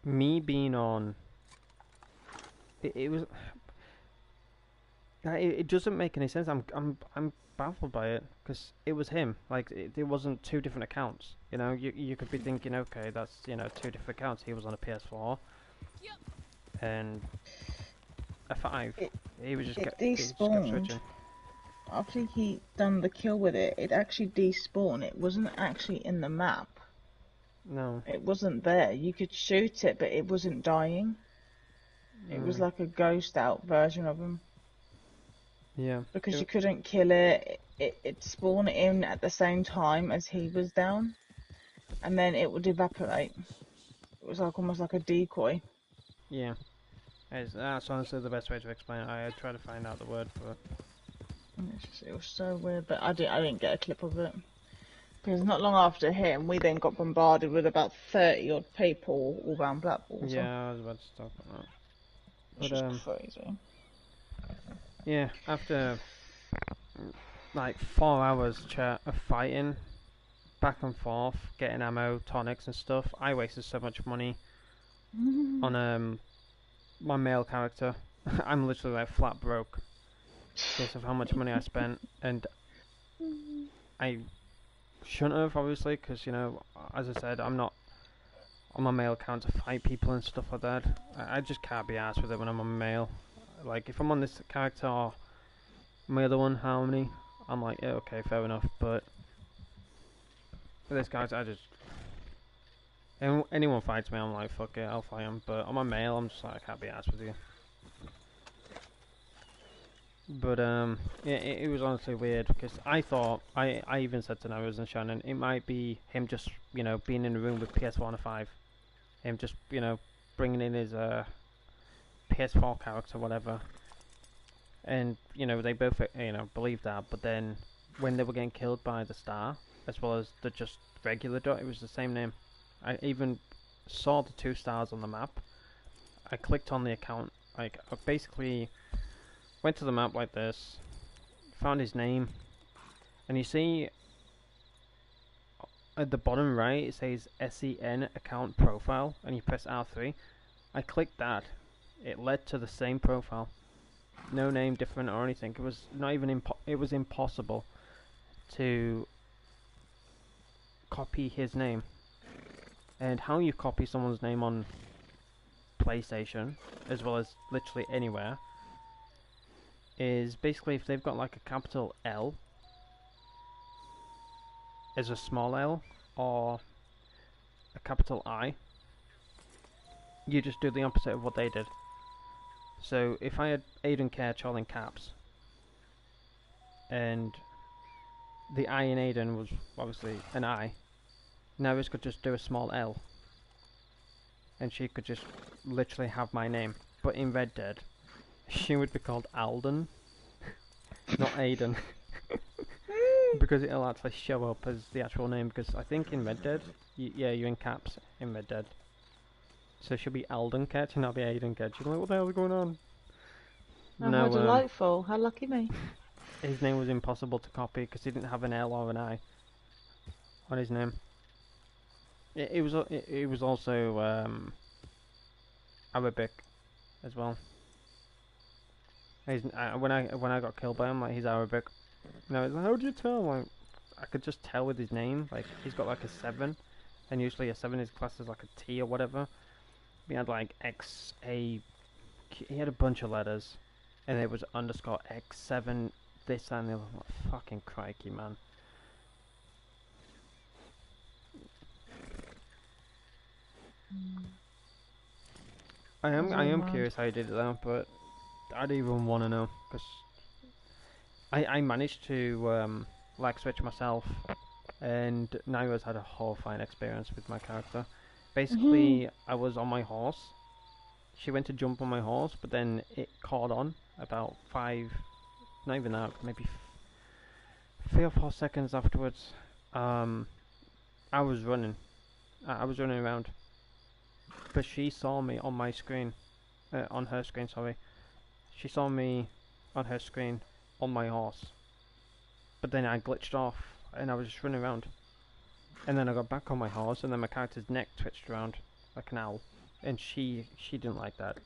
me being on. It was. It doesn't make any sense. I'm baffled by it because it was him. Like it wasn't two different accounts. You know, you could be thinking, okay, that's two different accounts. He was on a PS4 and a 5. It He was just it he just kept despawned switching. after he done the kill with it. It actually despawned. It wasn't actually in the map. No. It wasn't there. You could shoot it, but it wasn't dying. It was like a ghost out version of him. Yeah. Because you couldn't kill it. It spawned in at the same time as he was down, and then it would evaporate. It was like almost like a decoy. Yeah. That's honestly the best way to explain it. I tried to find out the word for it. It was so weird, but I didn't get a clip of it. Because not long after him, we then got bombarded with about 30 odd people all around Blackpool. Yeah, I was about to talk about that. Which was crazy. Yeah, after like 4 hours of fighting, back and forth, getting ammo, tonics and stuff, I wasted so much money on my male character. I'm literally like flat broke because of how much money I spent, and I shouldn't have, obviously, because as I said, I'm not on my male account to fight people and stuff like that. I just can't be arsed with it when I'm on male. Like if I'm on this character or my other one, Harmony, I'm like, yeah, okay, fair enough. But for this character, I just anyone fights me, I'm like, fuck it, I'll fight him. But on my male, I'm just like, I can't be arsed with you. But yeah, it was honestly weird because I thought I even said to Narrows and Shannon, it might be him just being in the room with PS4 and a 5, him just bringing in his PS4 character, whatever. And they both believed that. But then when they were getting killed by the star, as well as the just regular dot, it was the same name. I even saw the 2 stars on the map. I clicked on the account, like I basically went to the map like this, found his name, and you see at the bottom right it says SEN account profile, and you press R3. I clicked that. It led to the same profile. No name different or anything. It was not even it was impossible to copy his name. And how you copy someone's name on PlayStation, as well as literally anywhere, is basically if they've got like a capital L as a small l or a capital I, you just do the opposite of what they did. So if I had Aidan Ketch all in caps, and the I in Aidan was obviously an I, Nevis could just do a small L, and she could just literally have my name. But in Red Dead, she would be called Alden, not Aidan. Because it'll actually show up as the actual name, because I think in Red Dead, yeah, you're in caps in Red Dead. So she'll be Alden Ketch and I'll be Aidan Ketch. You're like, what the hell is going on? Oh, no, how delightful. How lucky me. His name was impossible to copy because he didn't have an L or an I on his name. It was also Arabic as well. When I got killed by him, like, he's Arabic. No, like, how do you tell? Like, I could just tell with his name. Like, he's got like a 7, and usually a 7 is classed as like a T or whatever. He had like XA. He had a bunch of letters, and it was underscore X7. This and the other. Like, fucking crikey, man. I am curious how he did it though, but I don't even want to know because I managed to like switch myself, and Naira's had a horrifying experience with my character. Basically, I was on my horse. She went to jump on my horse, but then it caught on about 5, not even that, maybe 3 or 4 seconds afterwards. I was running. I was running around, but she saw me on my screen, on her screen. Sorry, she saw me on her screen on my horse. But then I glitched off and I was just running around. And then I got back on my horse, and then my character's neck twitched around like an owl, and she didn't like that.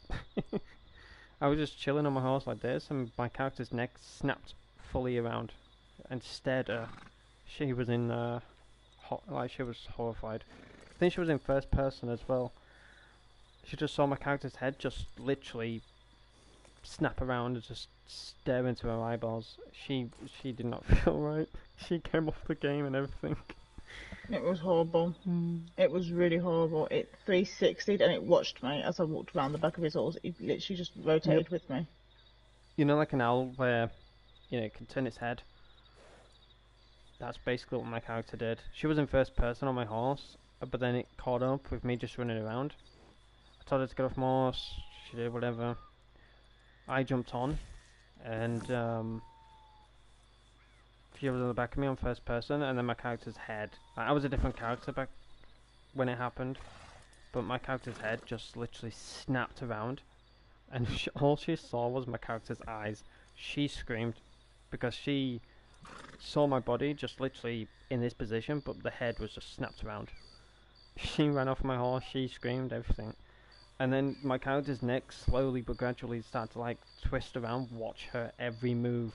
I was just chilling on my horse like this, and my character's neck snapped fully around, and stared at her. She was in like she was horrified. I think she was in first person as well. She just saw my character's head just literally snap around and just stare into her eyeballs. She did not feel right. She came off the game and everything. It was horrible. It was really horrible. It 360'd and it watched me as I walked around the back of his horse. It literally just rotated with me. You know, like an owl where, you know, it can turn its head? That's basically what my character did. She was in first person on my horse, but then it caught up with me just running around. I told her to get off my horse, she did whatever. I jumped on, and she was on the back of me on first person, and then my character's head. I was a different character back when it happened, but my character's head just literally snapped around, and all she saw was my character's eyes. She screamed because she saw my body just literally in this position, but the head was just snapped around. She ran off my horse, she screamed, everything. And then my character's neck slowly but gradually started to like twist around, watch her every move.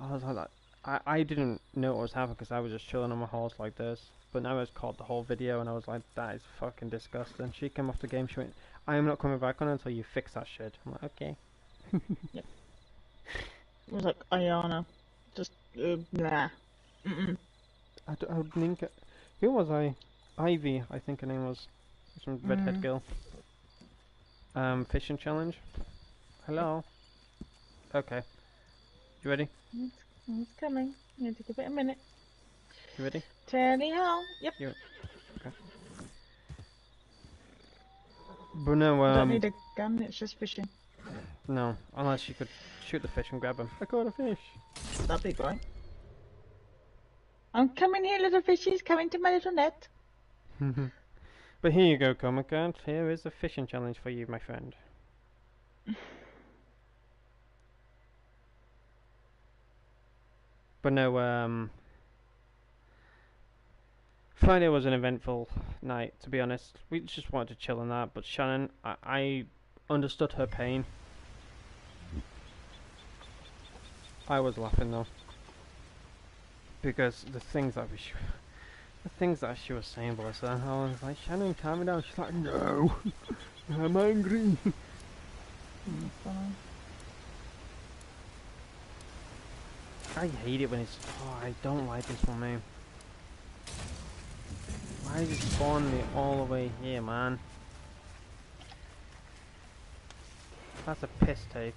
I was like, I didn't know what was happening because I was just chilling on my horse like this. But now I just caught the whole video and I was like, that is fucking disgusting. She came off the game, she went, I am not coming back on until you fix that shit. I'm like, okay. Yep. It was like Ayana. Just, nah. I think, who was I? Ivy, I think her name was. Some redhead girl. Fishing challenge. Hello. Okay. You ready? It's coming. You need to give it a minute. You ready? Tally ho. Yep. Okay. But no, I don't need a gun, it's just fishing. No, unless you could shoot the fish and grab him. I caught a fish. That'd be great. I'm coming here, little fishies. Coming to my little net. But here you go, Comic Card. Here is a fishing challenge for you, my friend. But no, Friday was an eventful night, to be honest. We just wanted to chill on that, but Shannon, I understood her pain. I was laughing though. Because the things that she was saying, bless her, I was like, Shannon, calm me down. She's like, no, I'm angry. I hate it when it's. Oh, I don't like this one, man. Why did it spawn me all the way here, man? That's a piss take.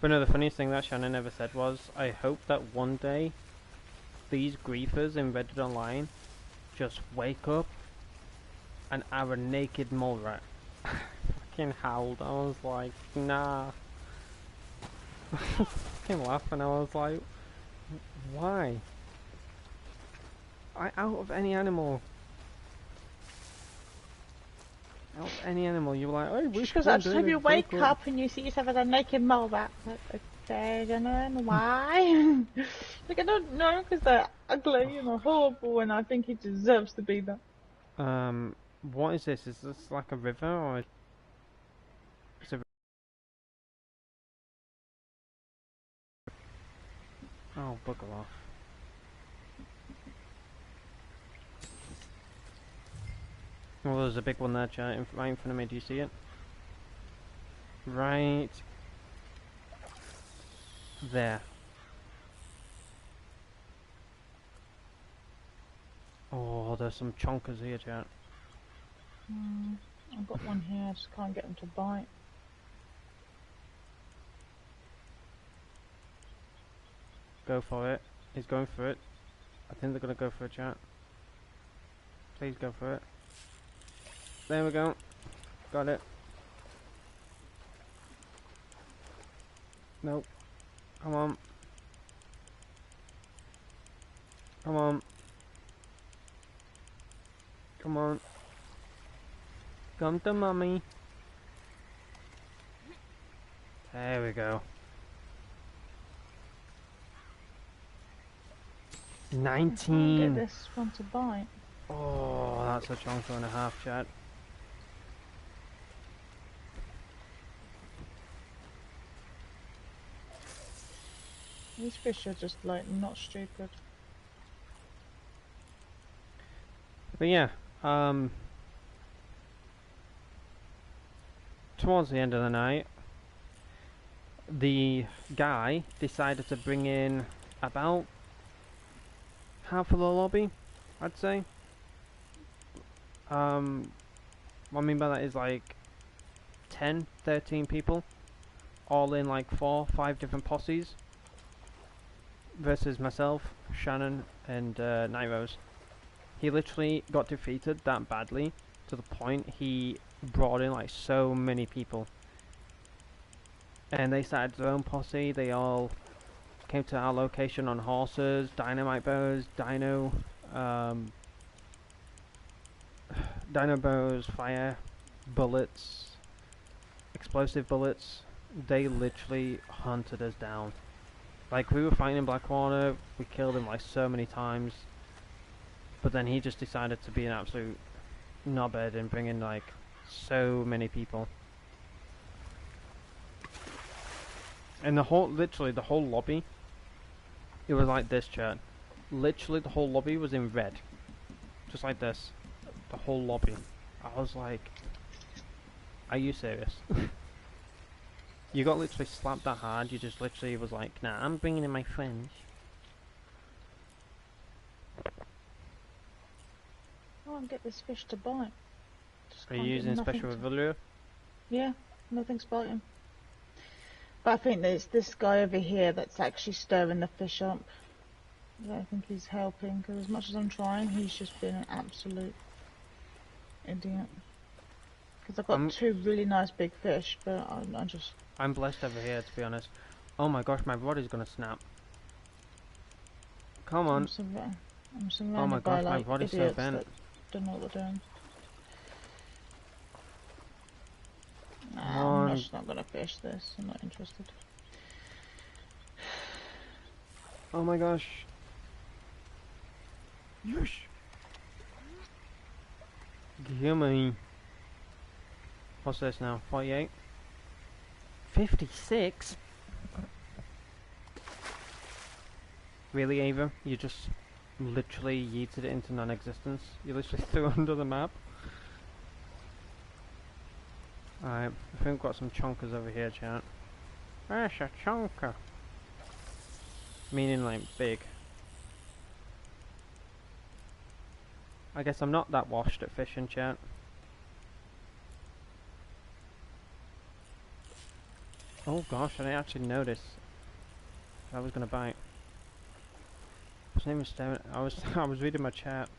But no, the funniest thing that Shannon ever said was, I hope that one day these griefers in Reddit Online just wake up and are a naked mole rat. Fucking howled. I was like, nah. I fucking laughing. I was like, why? Out of any animal, you're like, I wish. Because I just hope you wake up and you see yourself as a naked mole rat. Okay, then why? Like, I don't know, because they're ugly and they're horrible, and I think he deserves to be that. What is this? Is this like a river or? It's a. Oh, bugger off. Well, there's a big one there, chat, right in front of me. Do you see it? Right there. Oh, there's some chonkers here, chat. I've got one here, I just can't get them to bite. Go for it. He's going for it. I think they're gonna go for a chat. Please go for it. There we go. Got it. Nope. Come on. Come on. Come on. Come to mummy. There we go. I can't get 19! this one to bite. Oh, that's a chonker and a half, chat. These fish are just like not stupid. But yeah, towards the end of the night, the guy decided to bring in about half of the lobby, I'd say. What I mean by that is like 10, 13 people, all in like 4, 5 different posses, versus myself, Shannon, and Nairos. He literally got defeated that badly to the point he brought in like so many people. And they started their own posse, they all came to our location on horses, dynamite bows, dino bows, fire, bullets, explosive bullets. They literally hunted us down. Like, we were fighting in Blackwater, we killed him like so many times, but then he just decided to be an absolute knobhead and bring in like so many people. And literally the whole lobby, it was like this, chat. Literally the whole lobby was in red. Just like this. The whole lobby. I was like, are you serious? You got literally slapped that hard, you just literally was like, nah, I'm bringing in my friends. I can't get this fish to bite. Are you using special revolver? Yeah, nothing's biting. But I think there's this guy over here that's actually stirring the fish up. I don't think he's helping, because as much as I'm trying, he's just been an absolute idiot. Because I've got two really nice big fish, but I'm blessed over here, to be honest. Oh my gosh, my rod is gonna snap. Come on. I'm surrounded oh my by gosh, like my rod is so idiots bent. that don't know what they're doing. Come Nah, on. I'm just not gonna fish this. I'm not interested. Oh my gosh. Yes. Gimme. What's this now? 48? 56? Really, Ava? You just literally yeeted it into non-existence? You literally threw it under the map? Alright, I think we've got some chonkers over here, chat. There's a chonker. Meaning like big. I guess I'm not that washed at fishing, chat. Oh gosh, I didn't actually notice I was gonna bite. I wasn't even staring. I was reading my chat.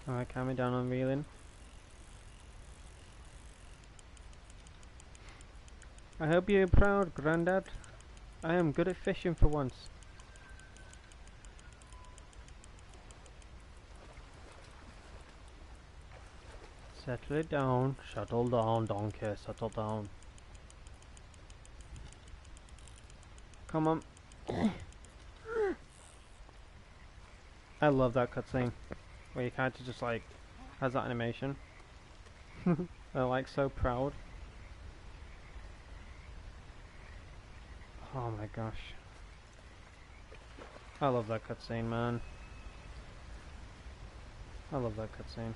Alright, calm me down on reeling. I hope you're proud, Grandad. I am good at fishing for once. Settle it down, settle down, donkey, settle down. Come on. I love that cutscene where your character just like has that animation. They're like so proud. Oh my gosh. I love that cutscene, man. I love that cutscene.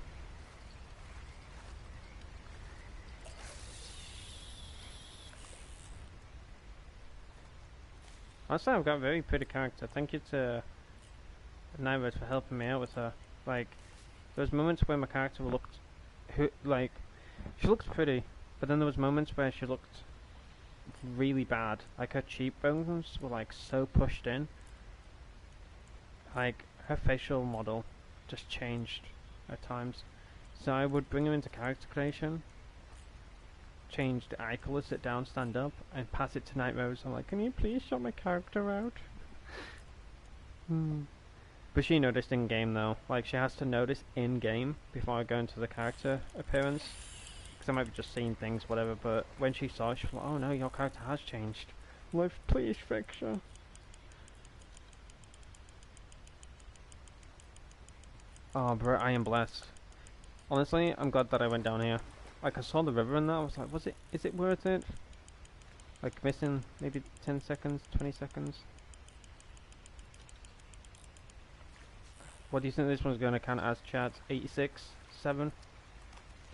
Honestly, I've got a very pretty character. Thank you to Naivas for helping me out with her. Like, there was moments where my character looked, she looked pretty, but then there was moments where she looked really bad. Like, her cheekbones were like so pushed in. Like, her facial model just changed at times. So I would bring her into character creation, change the eye colour, sit down, stand up, and pass it to Night Rose. I'm like, can you please show my character out? But she noticed in game though. Like, she has to notice in game before I go into the character appearance. because I might be just seeing things, whatever. But when she saw it, she was like, "Oh no, your character has changed." I'm like, please fix her. Oh, bro, I am blessed. Honestly, I'm glad that I went down here. Like, I saw the river and that, I was like, is it worth it? Like, missing maybe 10 seconds, 20 seconds. What do you think this one's going to count as, chat? 86? 7?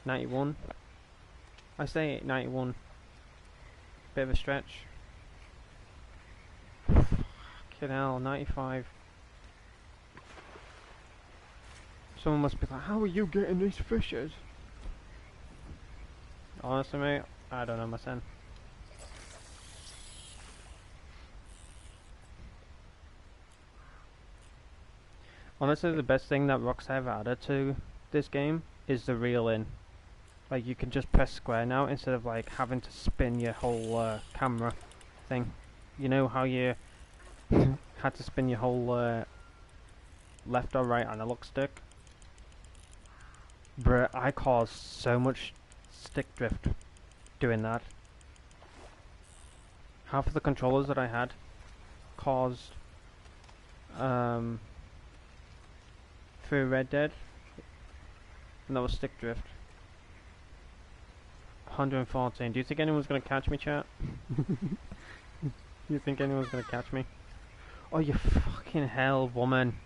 91? I say 91. Bit of a stretch. Fucking hell, 95. Someone must be like, how are you getting these fishes? Honestly, mate, I don't know, my son. Honestly, the best thing that Rockstar have added to this game is the reel in. Like, you can just press square now instead of like having to spin your whole camera thing. You know how you had to spin your whole left or right analog stick? Bruh, I caused so much stick drift doing that. Half of the controllers that I had caused through Red Dead, and that was stick drift. 114. Do you think anyone's gonna catch me, chat? You think anyone's gonna catch me? Oh, you fucking hell, woman.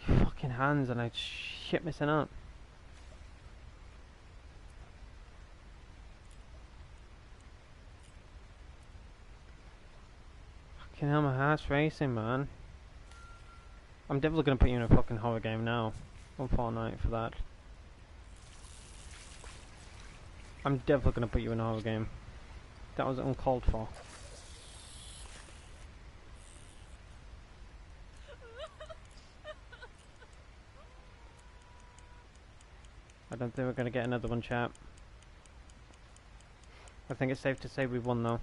Fucking hands, and I shit missing out. Fucking hell, my heart's racing, man. I'm definitely gonna put you in a fucking horror game now. On Fortnite for that. I'm definitely gonna put you in a horror game. That was uncalled for. I don't think we're gonna get another one, chat. I think it's safe to say we won though.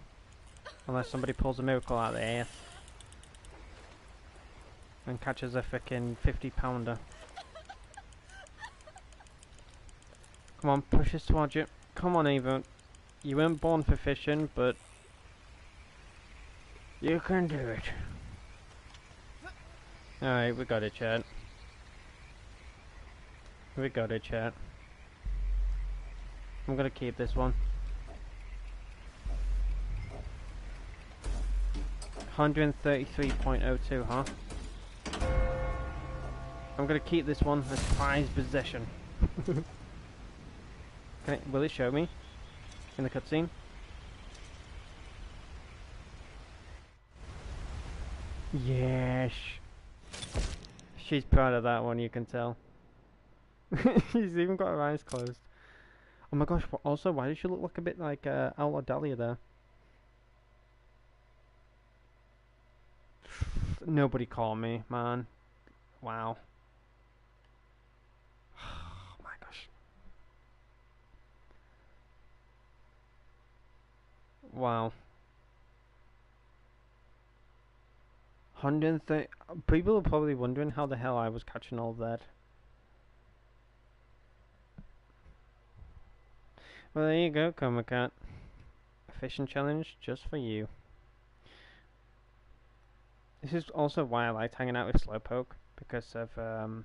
Unless somebody pulls a miracle out of the ass. And catches a frickin' 50-pounder. Come on, push us towards you. Come on, Aidan. You weren't born for fishing, but you can do it. Alright, we got it, chat. We got it, chat. I'm gonna keep this one. 133.02, huh? I'm gonna keep this one as prized possession. Will it show me in the cutscene? Yes. She's proud of that one, you can tell. She's even got her eyes closed. Oh my gosh, also, why does she look like a bit like Outlaw Dahlia there? Nobody call me, man. Wow. Oh my gosh. Wow. 130. People are probably wondering how the hell I was catching all of that. Well, there you go, Coma Cat. A fishing challenge just for you. This is also why I liked hanging out with Slowpoke, because of a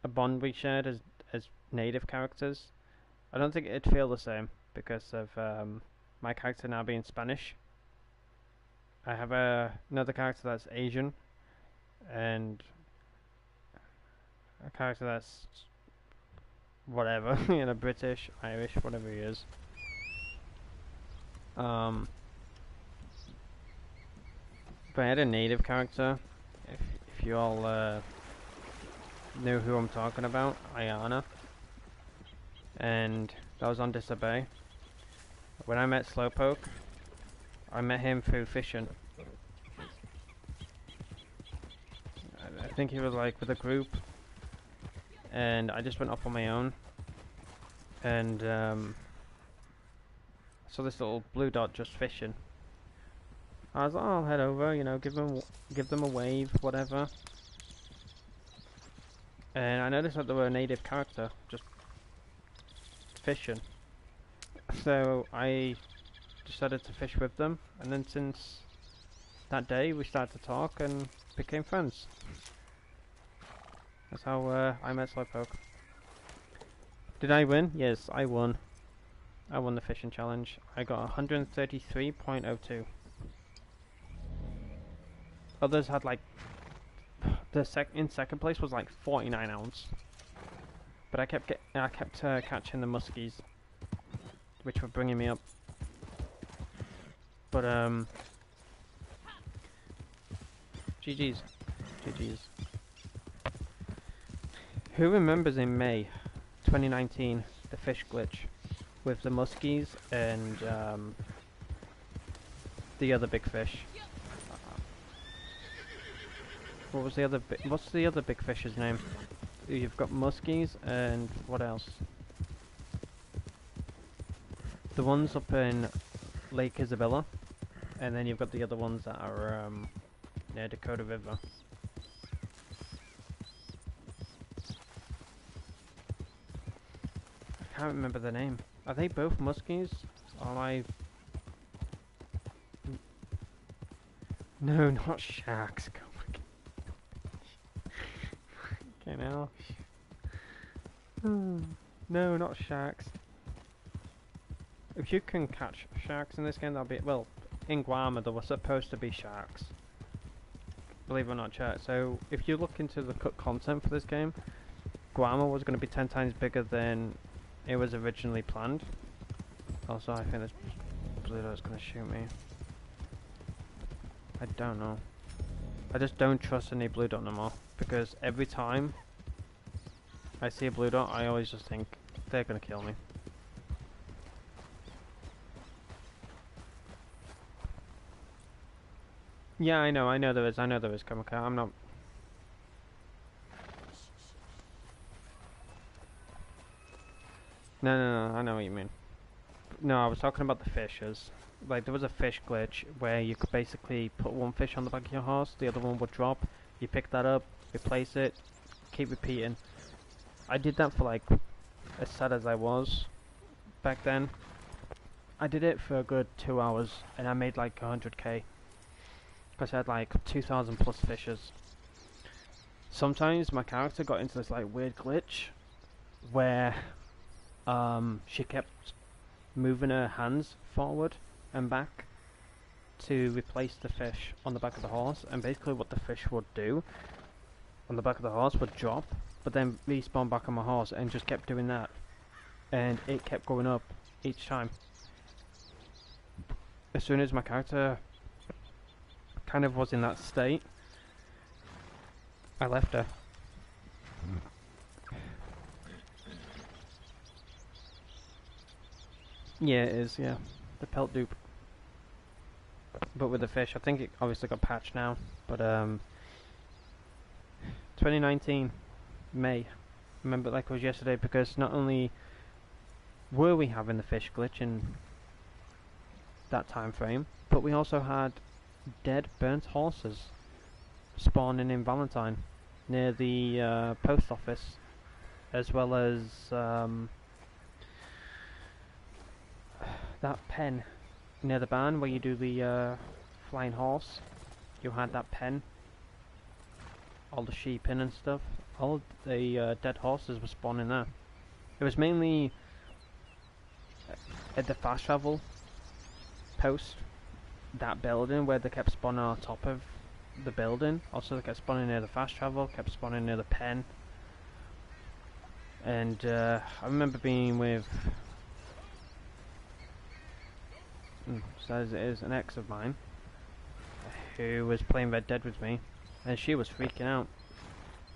bond we shared as native characters. I don't think it'd feel the same because of my character now being Spanish. I have another character that's Asian, and a character that's whatever, you know, British, Irish, whatever he is. But I had a native character, if you all know who I'm talking about, Ayana. And that was on Disobey. When I met Slowpoke, I met him through fishing. I think he was like with a group, and I just went off on my own. And saw this little blue dot just fishing. I was like, oh, I'll head over, you know, give them a wave, whatever. And I noticed that there were a native character just fishing. So I decided to fish with them, and then since that day we started to talk and became friends. That's how I met Slowpoke. Did I win? Yes, I won. I won the fishing challenge. I got 133.02. Others had like in second place was like 49 ounce. But I kept catching the muskies, which were bringing me up. But GG's. Who remembers in May 2019 the fish glitch with the muskies and the other big fish? What was the other? What's the other big fish's name? You've got muskies and what else? The ones up in Lake Isabella, and then you've got the other ones that are near Dakota River. I can't remember the name. Are they both muskies? Or am I? No, not sharks. Okay, now. No, not sharks. If you can catch sharks in this game, that'll be... Well, in Guam there were supposed to be sharks. Believe it or not, chat. So, if you look into the cut content for this game, Guam was going to be 10 times bigger than it was originally planned. Also, I think this blue dot's going to shoot me. I don't know. I just don't trust any blue dot no more. Because every time I see a blue dot, I always just think they're going to kill me. Yeah, I know there is, Kamaka, I'm not... No, I know what you mean. No, I was talking about the fishes. Like, there was a fish glitch where you could basically put one fish on the back of your horse, the other one would drop, you pick that up, replace it, keep repeating. I did that for like, as sad as I was back then. I did it for a good 2 hours, and I made like 100k. Because I had like 2,000 plus fishes. Sometimes my character got into this like weird glitch where she kept moving her hands forward and back to replace the fish on the back of the horse, and basically what the fish would do on the back of the horse would drop but then respawn back on my horse, and just kept doing that, and it kept going up each time. As soon as my character kind of was in that state, I left her. Yeah, it is, yeah. The pelt dupe. But with the fish, I think it obviously got patched now. But 2019 May, remember it like it was yesterday, because not only were we having the fish glitch in that time frame, but we also had dead burnt horses spawning in Valentine near the post office, as well as that pen near the barn where you do the flying horse. You had that pen, all the sheep in and stuff. All the dead horses were spawning there. It was mainly at the fast travel post, that building where they kept spawning on top of the building. Also they kept spawning near the fast travel, kept spawning near the pen. And I remember being with, sad as it is, an ex of mine who was playing Red Dead with me, and she was freaking out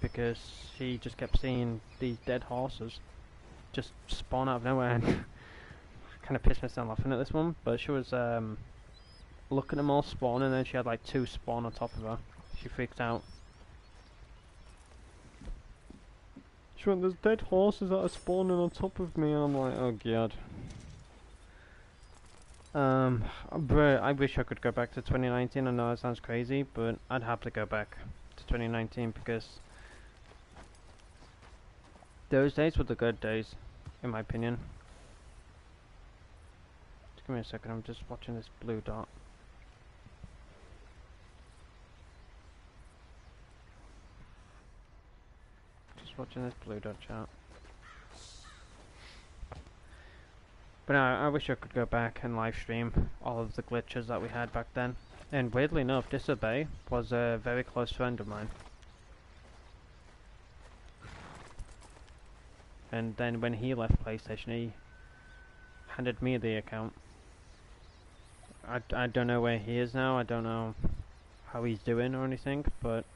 because she just kept seeing these dead horses just spawn out of nowhere, and kind of pissed myself laughing at this one. But she was looking at them all spawn, and then she had like 2 spawn on top of her. She freaked out. She went, "There's dead horses that are spawning on top of me," and I'm like, oh god. Um, but I wish I could go back to 2019. I know that sounds crazy, but I'd have to go back to 2019 because those days were the good days, in my opinion. Just give me a second, I'm just watching this blue dot. Just watching this blue dot chat. But no, I wish I could go back and live stream all of the glitches that we had back then. And weirdly enough, Disobey was a very close friend of mine. And then when he left PlayStation, he handed me the account. I don't know where he is now, I don't know how he's doing or anything, but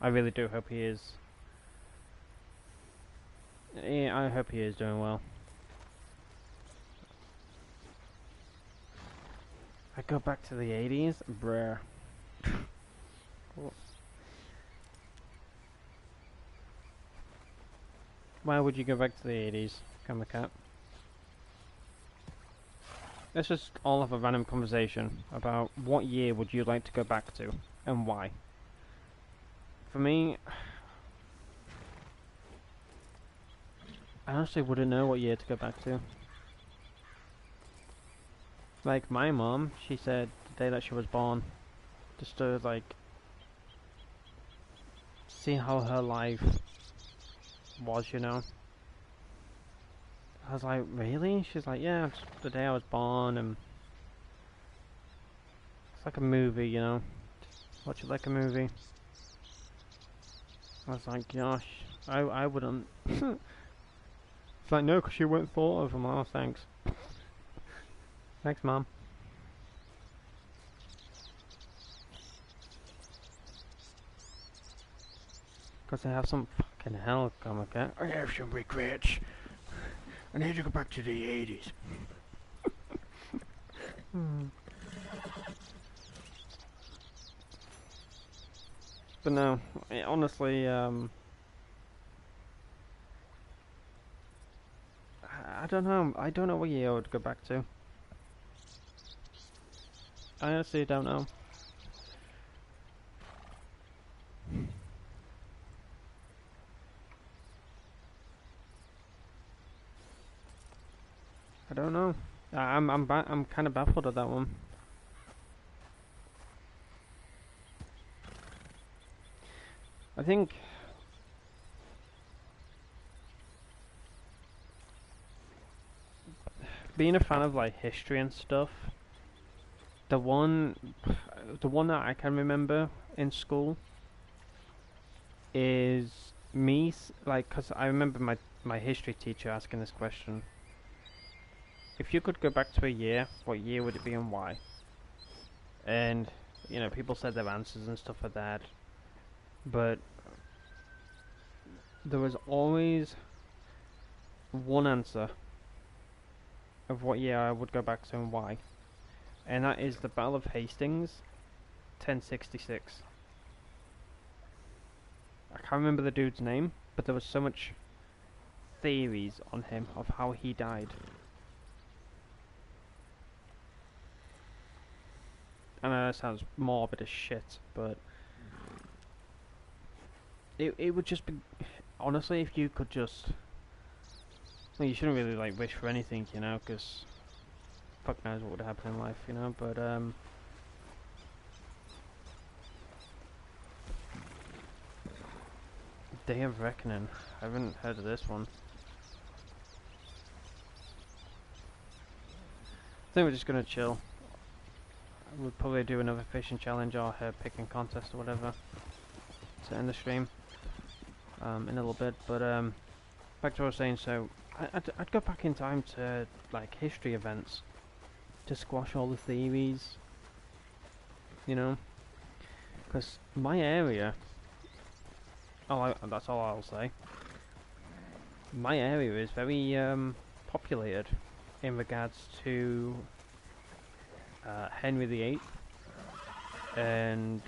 I really do hope he is. Yeah, I hope he is doing well. I go back to the 80s? Bruh. Why would you go back to the 80s, Kamakat? Let's just all have a random conversation about what year would you like to go back to, and why. For me, I honestly wouldn't know what year to go back to. Like, my mom, she said the day that she was born, just to, like, see how her life was, you know. I was like, really? She's like, yeah, it's the day I was born, and it's like a movie, you know. Watch it like a movie. I was like, gosh, I wouldn't. It's like, no, because you weren't thought of. I'm like, oh, thanks. Thanks, Mom. Because I have some fucking hell, comic. I have some regrets. I need to go back to the 80s. But no, honestly, I don't know. I don't know what year I would go back to. I honestly don't know. I don't know. I'm kind of baffled at that one. I think being a fan of like history and stuff, the one that I can remember in school is me, like, cause I remember my history teacher asking this question. If you could go back to a year, what year would it be and why? And, you know, people said their answers and stuff like that. But there was always one answer of what year I would go back to and why. And that is the Battle of Hastings, 1066. I can't remember the dude's name, but there was so much theories on him of how he died. I know that sounds morbid as shit, but it would just be, honestly, if you could just, well, you shouldn't really like wish for anything, you know, because fuck knows what would happen in life, you know. But Day of Reckoning, I haven't heard of this one. I think we're just gonna chill. We'll probably do another fishing challenge or a picking contest or whatever to end the stream in a little bit. But back to what I was saying, so I'd go back in time to like history events to squash all the theories, you know, because my area, that's all I'll say, my area is very populated in regards to Henry VIII, and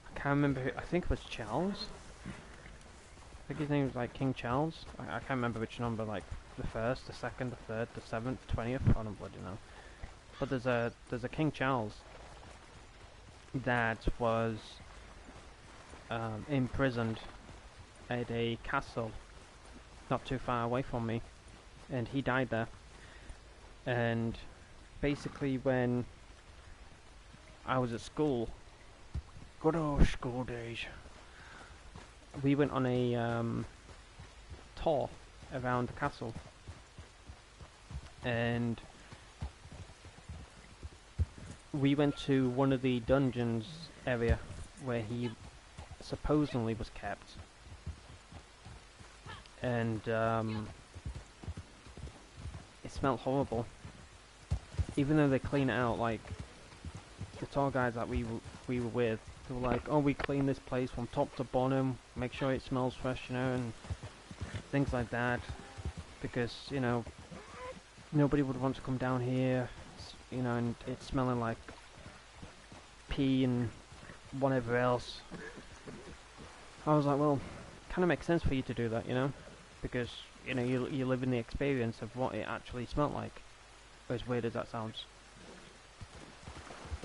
I can't remember who, I think it was Charles. I think his name was like King Charles. I can't remember which number, like the first, the second, the third, the 7th, 20th. I don't bloody know. but there's a King Charles that was imprisoned at a castle not too far away from me, and he died there. And basically, when I was at school, good old school days, we went on a tour around the castle, and we went to one of the dungeons area where he supposedly was kept, and it smelled horrible. Even though they clean it out, like the tour guides that we were with, they were like, "Oh, we clean this place from top to bottom, make sure it smells fresh, you know, and things like that, because you know nobody would want to come down here, you know, and it's smelling like pee and whatever else." I was like, well, kind of makes sense for you to do that, you know, because you know you live in the experience of what it actually smelled like. As weird as that sounds,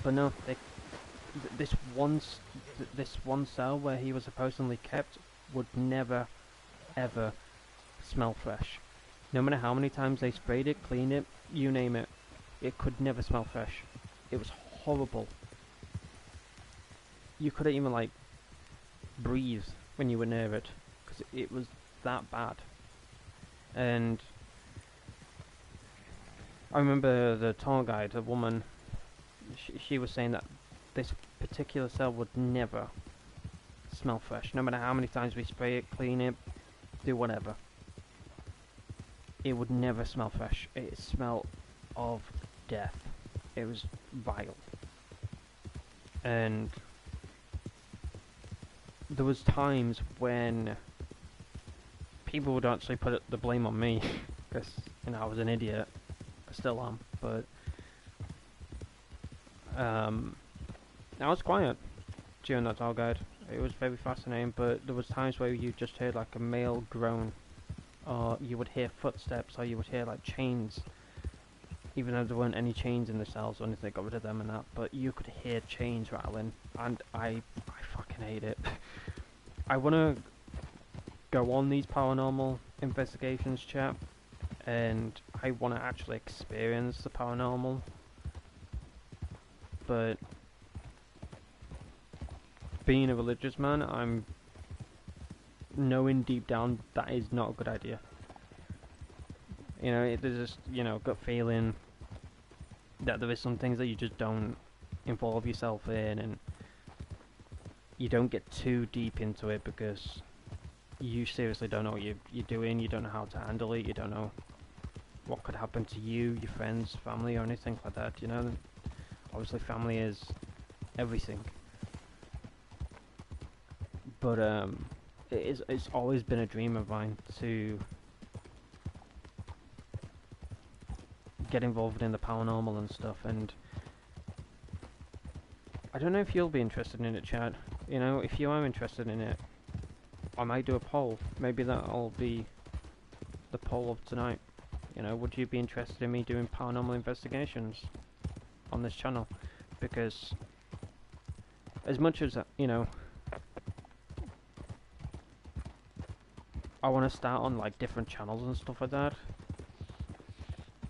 but no, this one cell where he was supposedly kept would never, ever smell fresh. No matter how many times they sprayed it, cleaned it, you name it, it could never smell fresh. It was horrible. You couldn't even like breathe when you were near it, because it was that bad. And I remember the tour guide, a woman, she was saying that this particular cell would never smell fresh, no matter how many times we spray it, clean it, do whatever. It would never smell fresh. It smelled of death. It was vile. And there was times when people would actually put the blame on me, because you know I was an idiot. I still am, but I was quiet during that tour guide. It was very fascinating, but there was times where you just heard like a male groan, or you would hear footsteps, or you would hear like chains, even though there weren't any chains in the cells or anything. They got rid of them and that, but you could hear chains rattling, and I fucking hate it. I want to go on these paranormal investigations, chat, and I want to actually experience the paranormal, but being a religious man, I'm knowing deep down that is not a good idea. You know, there's just, you know, gut feeling that there is some things that you just don't involve yourself in, and you don't get too deep into it because you seriously don't know what you're doing, you don't know how to handle it, you don't know what could happen to you, your friends, family, or anything like that, you know. Obviously family is everything. But it's always been a dream of mine to get involved in the paranormal and stuff, and I don't know if you'll be interested in it, chat. You know, if you are interested in it, I might do a poll. Maybe that'll be the poll of tonight. You know, would you be interested in me doing paranormal investigations on this channel? Because as much as, you know, I want to start on like different channels and stuff like that,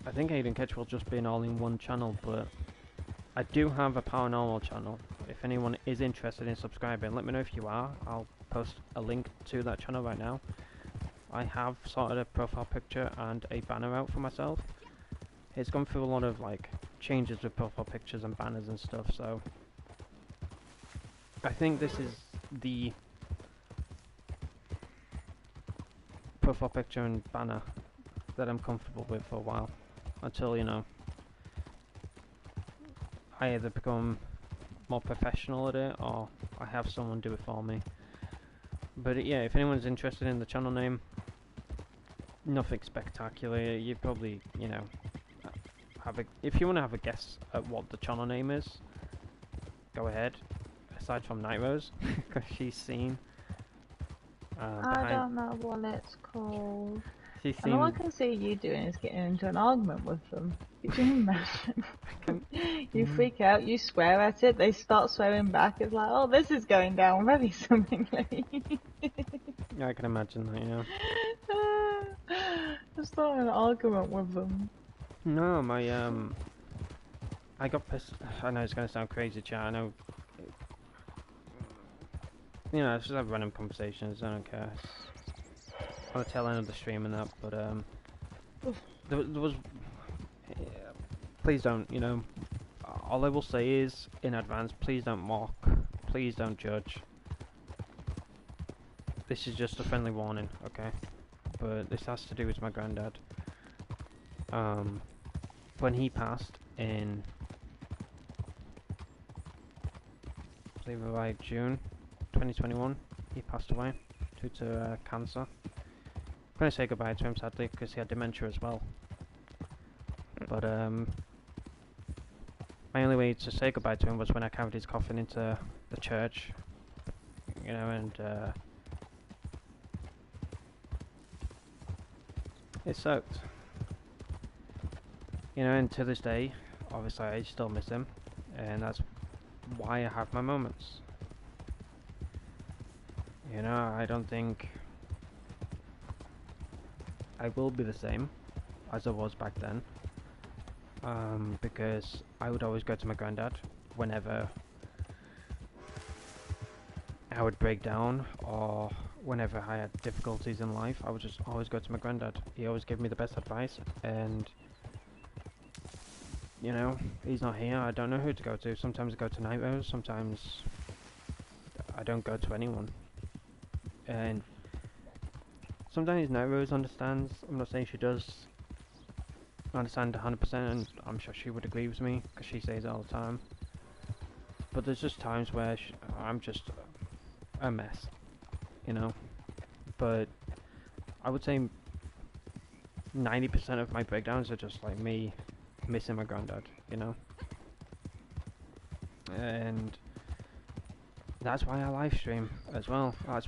I think Aidan Ketch will just be an all-in-one channel, but I do have a paranormal channel. If anyone is interested in subscribing, let me know if you are. I'll post a link to that channel right now. I have sorted a profile picture and a banner out for myself. It's gone through a lot of like changes with profile pictures and banners and stuff, so I think this is the profile picture and banner that I'm comfortable with for a while, until, you know, I either become more professional at it or I have someone do it for me. But yeah, if anyone's interested in the channel name, nothing spectacular. You probably, you know, have a, if you want to have a guess at what the channel name is, go ahead. Aside from Night Rose, because she's seen I don't know what it's called. She And all I seemed. can see you doing is getting into an argument with them. Could you imagine? You freak out, you swear at it, they start swearing back. It's like, oh, this is going down very swimmingly. Yeah, I can imagine that. Yeah. Just start an argument with them. No, I got pissed. I know it's gonna sound crazy, chat. I know. You know, it's just have random conversations. I don't care. On the tail end of the stream and that, but there was. Please don't. You know, all I will say is in advance. Please don't mock. Please don't judge. This is just a friendly warning, okay? But this has to do with my granddad. When he passed in, I believe by June 2021, he passed away due to cancer. I'm gonna say goodbye to him sadly because he had dementia as well. But my only way to say goodbye to him was when I carried his coffin into the church, you know, and it sucked. You know, and to this day, obviously I still miss him, and that's why I have my moments. You know, I don't think I will be the same as I was back then, because I would always go to my granddad whenever I would break down or whenever I had difficulties in life. I would just always go to my granddad. He always gave me the best advice, and you know, he's not here, I don't know who to go to. Sometimes I go to Night Rose, sometimes I don't go to anyone. And sometimes Night Rose understands. I'm not saying she does understand 100%, and I'm sure she would agree with me, because she says it all the time. But there's just times where I'm just a mess, you know. But I would say 90% of my breakdowns are just like me missing my granddad, you know. And that's why I live stream as well. That's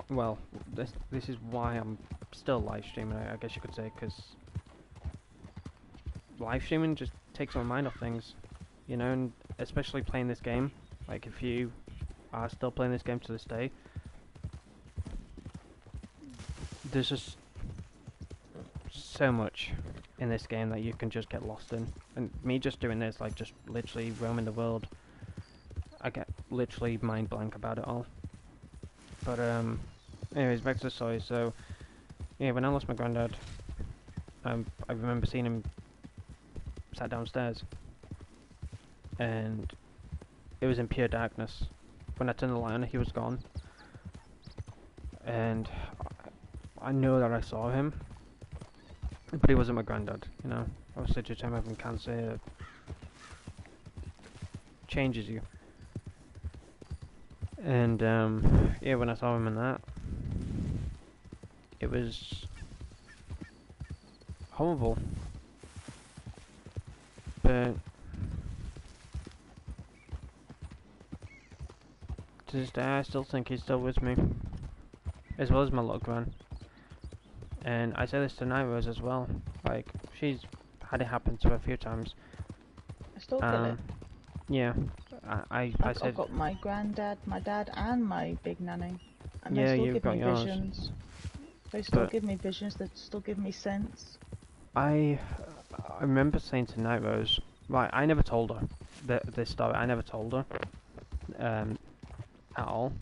well, this is why I'm still live streaming, I guess you could say, because live streaming just takes my mind off things, you know, and especially playing this game. Like, if you are still playing this game to this day, there's just so much in this game that you can just get lost in. And me just doing this, like just literally roaming the world, I get literally mind blank about it all. But anyways, back to the story. So yeah, when I lost my granddad, I remember seeing him sat downstairs, and it was in pure darkness. When I turned the light on, he was gone, and I know that I saw him, but he wasn't my granddad, you know. Obviously, due to him having cancer, it changes you. And yeah, when I saw him in that, it was horrible. But to this day, I still think he's still with me, as well as my little gran. And I say this to Night Rose as well. Like, she's had it happen to her a few times. I still get it. Yeah, I said. I've got my granddad, my dad, and my big nanny, and Yeah, they still you've give got me yours. visions. They still But give me visions. They still give me sense. I remember saying to Night Rose, right, I never told her this story. I never told her at all.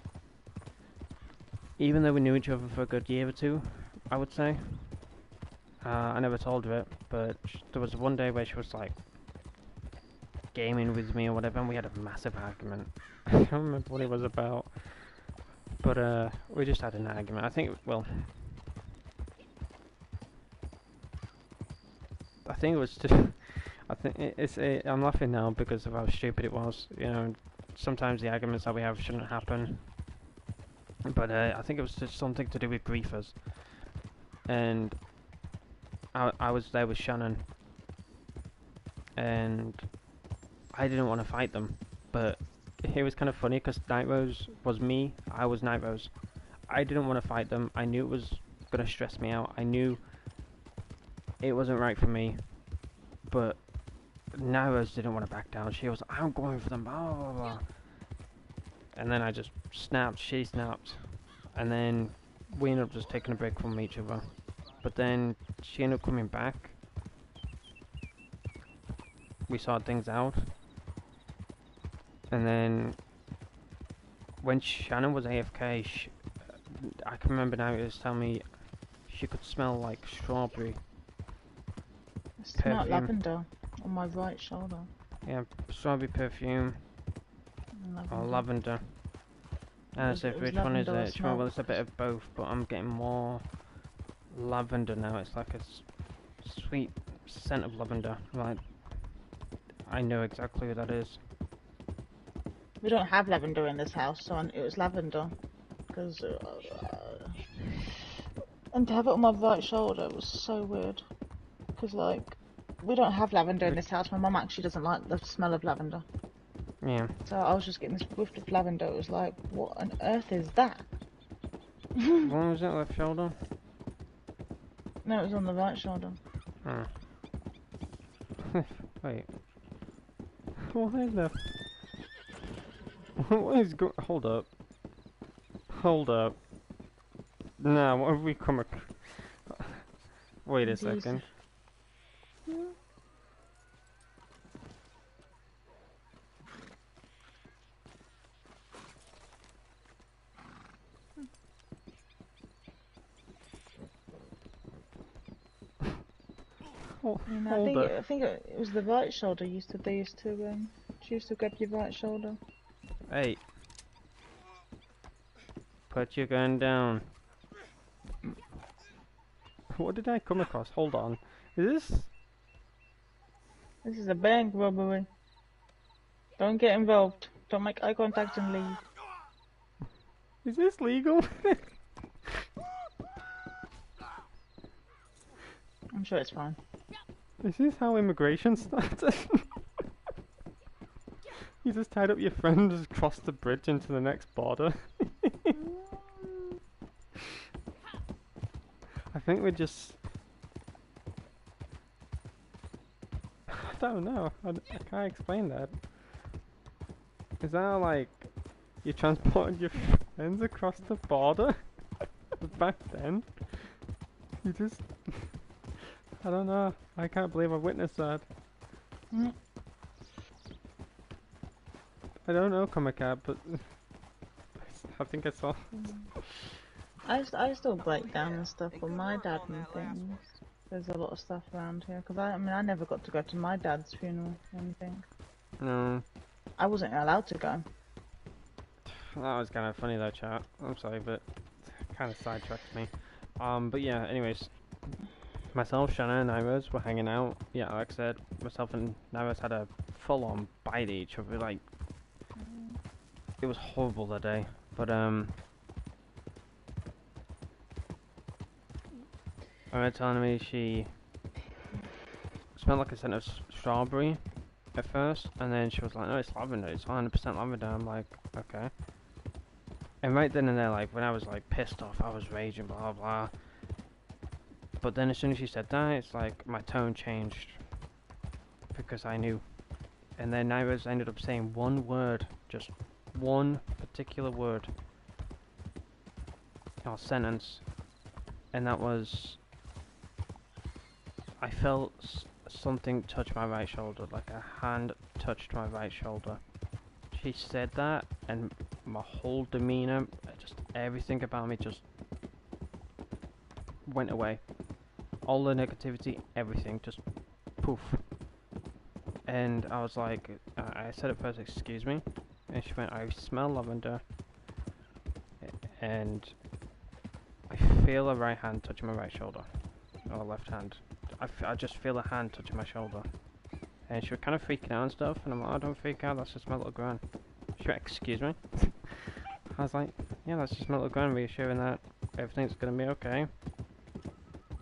Even though we knew each other for a good year or two, I would say. I never told her it, but there was one day where she was like gaming with me or whatever, and we had a massive argument. I don't remember what it was about, but we just had an argument. I think, well, I think it was just, I think I'm laughing now because of how stupid it was. You know, sometimes the arguments that we have shouldn't happen. But I think it was just something to do with griefers. And I was there with Shannon. And I didn't want to fight them. But it was kind of funny because Night Rose was me, I was Night Rose. I didn't want to fight them. I knew it was gonna stress me out. I knew it wasn't right for me, but Naros didn't want to back down. She was like, I'm going for them, blah, blah, blah. And then I just snapped, she snapped, and then we ended up just taking a break from each other. But then she ended up coming back. We sorted things out. And then when Shannon was AFK, I can remember now, it was telling me she could smell like strawberry. I smell Perfume. lavender on my right shoulder. Yeah, strawberry perfume And or lavender. And I said, which one is lavender I it? Well, it's a bit smelled. of both, but I'm getting more lavender now. It's like a sweet scent of lavender. Like, I know exactly what that is. We don't have lavender in this house, so it was lavender. Because, and to have it on my right shoulder was so weird. Because, like, we don't have lavender in this house. My mum actually doesn't like the smell of lavender. Yeah. So I was just getting this whiff of lavender. It was like, what on earth is that? When was it, left shoulder? No, it was on the right shoulder. Oh. Wait. What is that? What is hold up. Hold up. Nah, what have we come across? Wait a second. Hold up. I think it was the right shoulder. She used to grab your right shoulder. Hey. Put your gun down. What did I come across? Hold on. Is this... This is a bank robbery. Don't get involved. Don't make eye contact and leave. Is this legal? I'm sure it's fine. Is this how immigration started? You just tied up your friend and just crossed the bridge into the next border? I think we're just... I don't know. I can't explain that. Is that how, like, you transported your friends across the border? Back then? You just... I don't know. I can't believe I witnessed that. Mm. I don't know, Comic Cat, but... I think I saw... I still break down and stuff for my dad and things. There's a lot of stuff around here. Because I never got to go to my dad's funeral or anything. No. I wasn't allowed to go. That was kind of funny though, chat. I'm sorry, but kind of sidetracked me. But yeah, anyways. Myself, Shannon, and Iris were hanging out. Yeah, like I said, myself and Iris had a full-on bite at each other. Like, it was horrible that day. But, I remember telling me she smelled like a scent of strawberry at first, and then she was like, no, it's lavender, it's 100% lavender. I'm like, okay. And right then and there, like, when I was, like, pissed off, I was raging, blah, blah. But then as soon as she said that, it's like, my tone changed. Because I knew. And then Iris ended up saying one word, just one particular word. Or sentence. And that was... I felt something touch my right shoulder, like a hand touched my right shoulder. She said that, and my whole demeanor, just everything about me just went away. All the negativity, everything, just poof. And I was like, I said at first, excuse me, and she went, I smell lavender, and I feel a right hand touching my right shoulder, or left hand. I just feel a hand touching my shoulder. And she was kind of freaking out and stuff, and I'm like, oh, don't freak out, that's just my little gran. She went, excuse me? I was like, yeah, that's just my little gran, reassuring that everything's gonna be okay.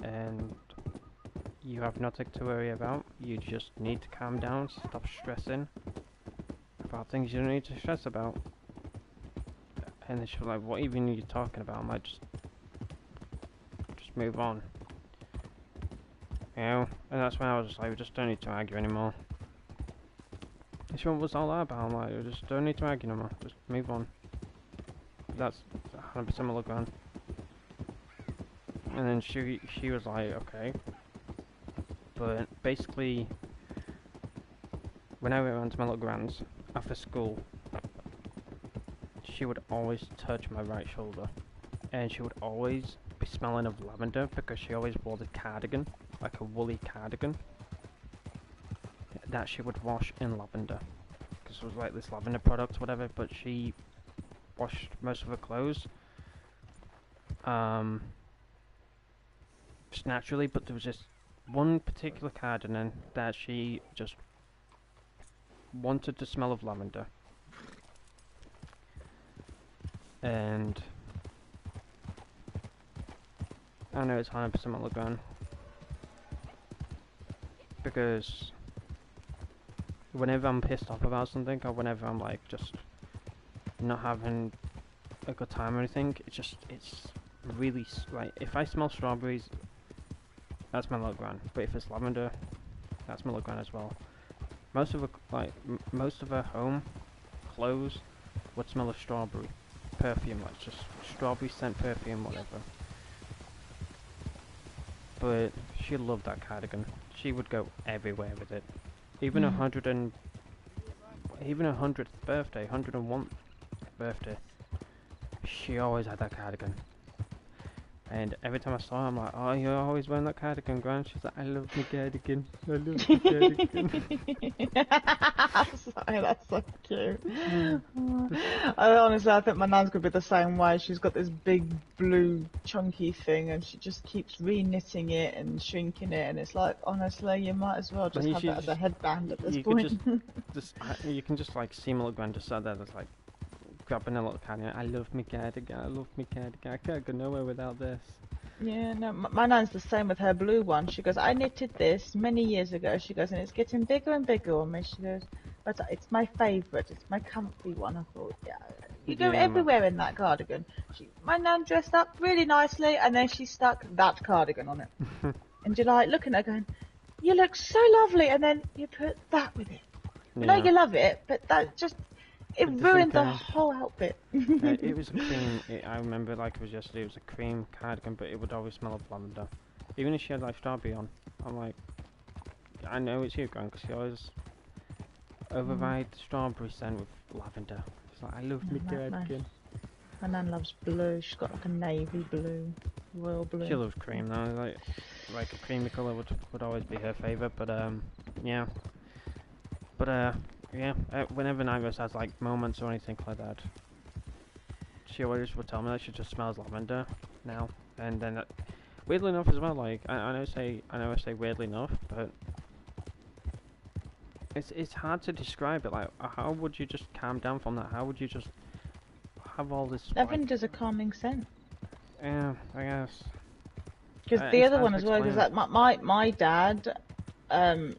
And you have nothing to worry about, you just need to calm down, stop stressing about things you don't need to stress about. And then she was like, what even are you talking about? I'm like, just just move on. You know? And that's when I was just like, we just don't need to argue anymore. This one was all that about. I'm like, we just don't need to argue no more. Just move on. That's 100% my look on. And then she was like, okay. But basically, when I went around to my little grand's after school, she would always touch my right shoulder. And she would always be smelling of lavender because she always wore the cardigan, like a woolly cardigan, that she would wash in lavender. Because it was like this lavender product or whatever, but she washed most of her clothes just naturally, but there was just one particular cardigan that she just wanted the smell of lavender. And I know it's 100% my look on, because whenever I'm pissed off about something, or whenever I'm like just not having a good time or anything, it's really like, if I smell strawberries, that's my look on. But if it's lavender, that's my look on as well. Most of her home clothes would smell of strawberry perfume, like just strawberry scent perfume, whatever. But she loved that cardigan. She would go everywhere with it. Even her 100th birthday, 101th birthday, she always had that cardigan. And every time I saw her, I'm like, oh, you're always wearing that cardigan, Gran. She's like, I love my cardigan. I love my cardigan. Sorry, that's so cute. Honestly, I think my nan's gonna be the same way. She's got this big blue chunky thing, and she just keeps re-knitting it and shrinking it. And it's like, honestly, you might as well just have it as a headband at this point. You can just like see my little Gran just sat there, that's like grabbing a little cardigan. I love my cardigan. I love my cardigan. I can't go nowhere without this. Yeah, no, my nan's the same with her blue one. She goes, I knitted this many years ago. She goes, and it's getting bigger and bigger on me. She goes, but it's my favourite. It's my comfy one. I thought, yeah, you go everywhere in that cardigan. My nan dressed up really nicely, and then she stuck that cardigan on it. And you're like looking at her going, you look so lovely, and then you put that with it. Yeah. No, you love it, but that just... It ruined the whole outfit. It was a cream. I remember like it was yesterday. It was a cream cardigan, but it would always smell of lavender. Even if she had like strawberry on, I'm like, I know it's you, Gran, because she always override the strawberry scent with lavender. It's like, I love my cardigan. My nan loves blue. She's got like a navy blue, royal blue. She loves cream though. Like a creamy colour would always be her favourite. But yeah. But yeah, whenever Nigos has like moments or anything like that, she always would tell me that she just smells lavender now. And then, weirdly enough as well, like I know I say weirdly enough, but it's hard to describe it. Like, how would you just calm down from that? How would you just have all this? Lavender's a calming scent. Yeah, I guess. Because the other one as well is that my dad.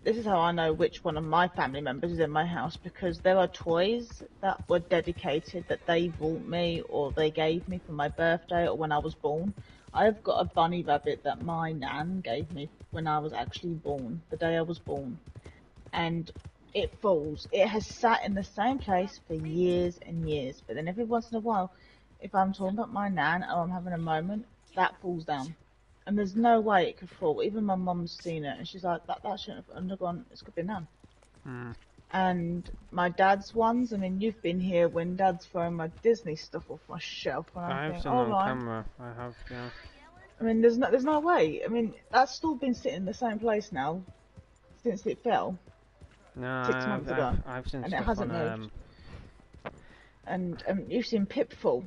This is how I know which one of my family members is in my house, because there are toys that were dedicated that they bought me or they gave me for my birthday or when I was born. I've got a bunny rabbit that my nan gave me when I was actually born, the day I was born. And it falls. It has sat in the same place for years and years. But then every once in a while, if I'm talking about my nan or I'm having a moment, that falls down. And there's no way it could fall. Even my mum's seen it, and she's like, that shouldn't have undergone. It's could be none. And my dad's ones. I mean, you've been here when Dad's throwing my Disney stuff off my shelf, and I have seen on camera. I have, yeah. I mean, there's no way. I mean, that's still been sitting in the same place now since it fell. No, 6 months ago, I've seen and stuff it hasn't on, moved. And you've seen Pip fall.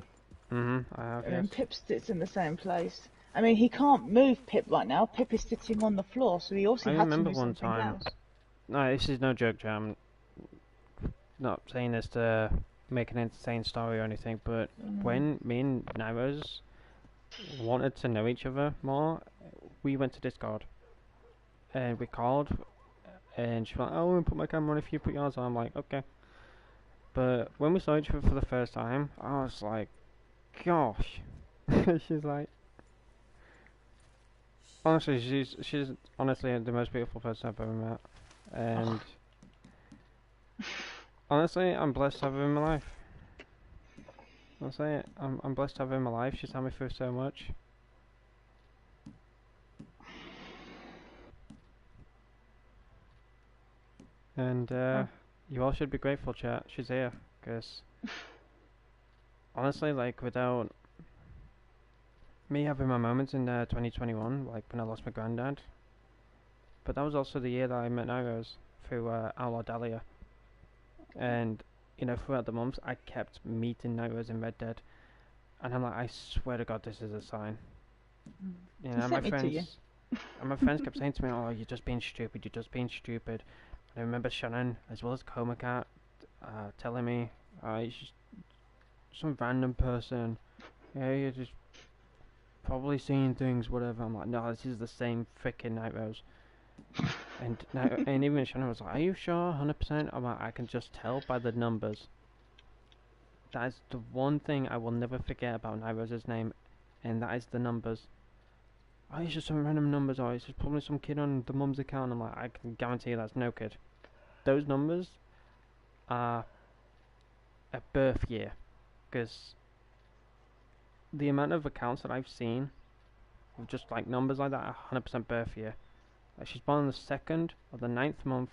I have. And Yes. Pip sits in the same place. I mean, he can't move Pip right now. Pip is sitting on the floor, so he also had to do something else. No, this is no joke, Jam. Not saying this to make an insane story or anything, but when me and Nairos wanted to know each other more, we went to Discord. And we called, and she was like, oh, I'm going to put my camera on if you put yours on. I'm like, okay. But when we saw each other for the first time, I was like, gosh. She's like, Honestly, she's honestly the most beautiful person I've ever met, and honestly, I'm blessed to have her in my life. I'll say it. I'm blessed to have her in my life. She's helped me through so much. And you all should be grateful, chat. She's here, because honestly, like without me having my moments in 2021, like when I lost my granddad, but that was also the year that I met Naros through Outlaw Dahlia, and you know throughout the months I kept meeting Naros in Red Dead, and I'm like, I swear to God, this is a sign. You know, my friends, and my friends kept saying to me, "Oh, you're just being stupid. You're just being stupid." And I remember Shannon, as well as Coma Cat, telling me, "It's just some random person. Yeah, you're just probably seeing things, whatever." I'm like, "No, this is the same freaking Night Rose." And even Shannon was like, "Are you sure, 100%?" I'm like, "I can just tell by the numbers." That is the one thing I will never forget about Night Rose's name, and that is the numbers. Oh, it's just some random numbers, or it's just probably some kid on the mum's account. I'm like, I can guarantee you that's no kid. Those numbers are a birth year, because the amount of accounts that I've seen with just like numbers like that are 100% birth year. Like she's born on the 2nd of the 9th month,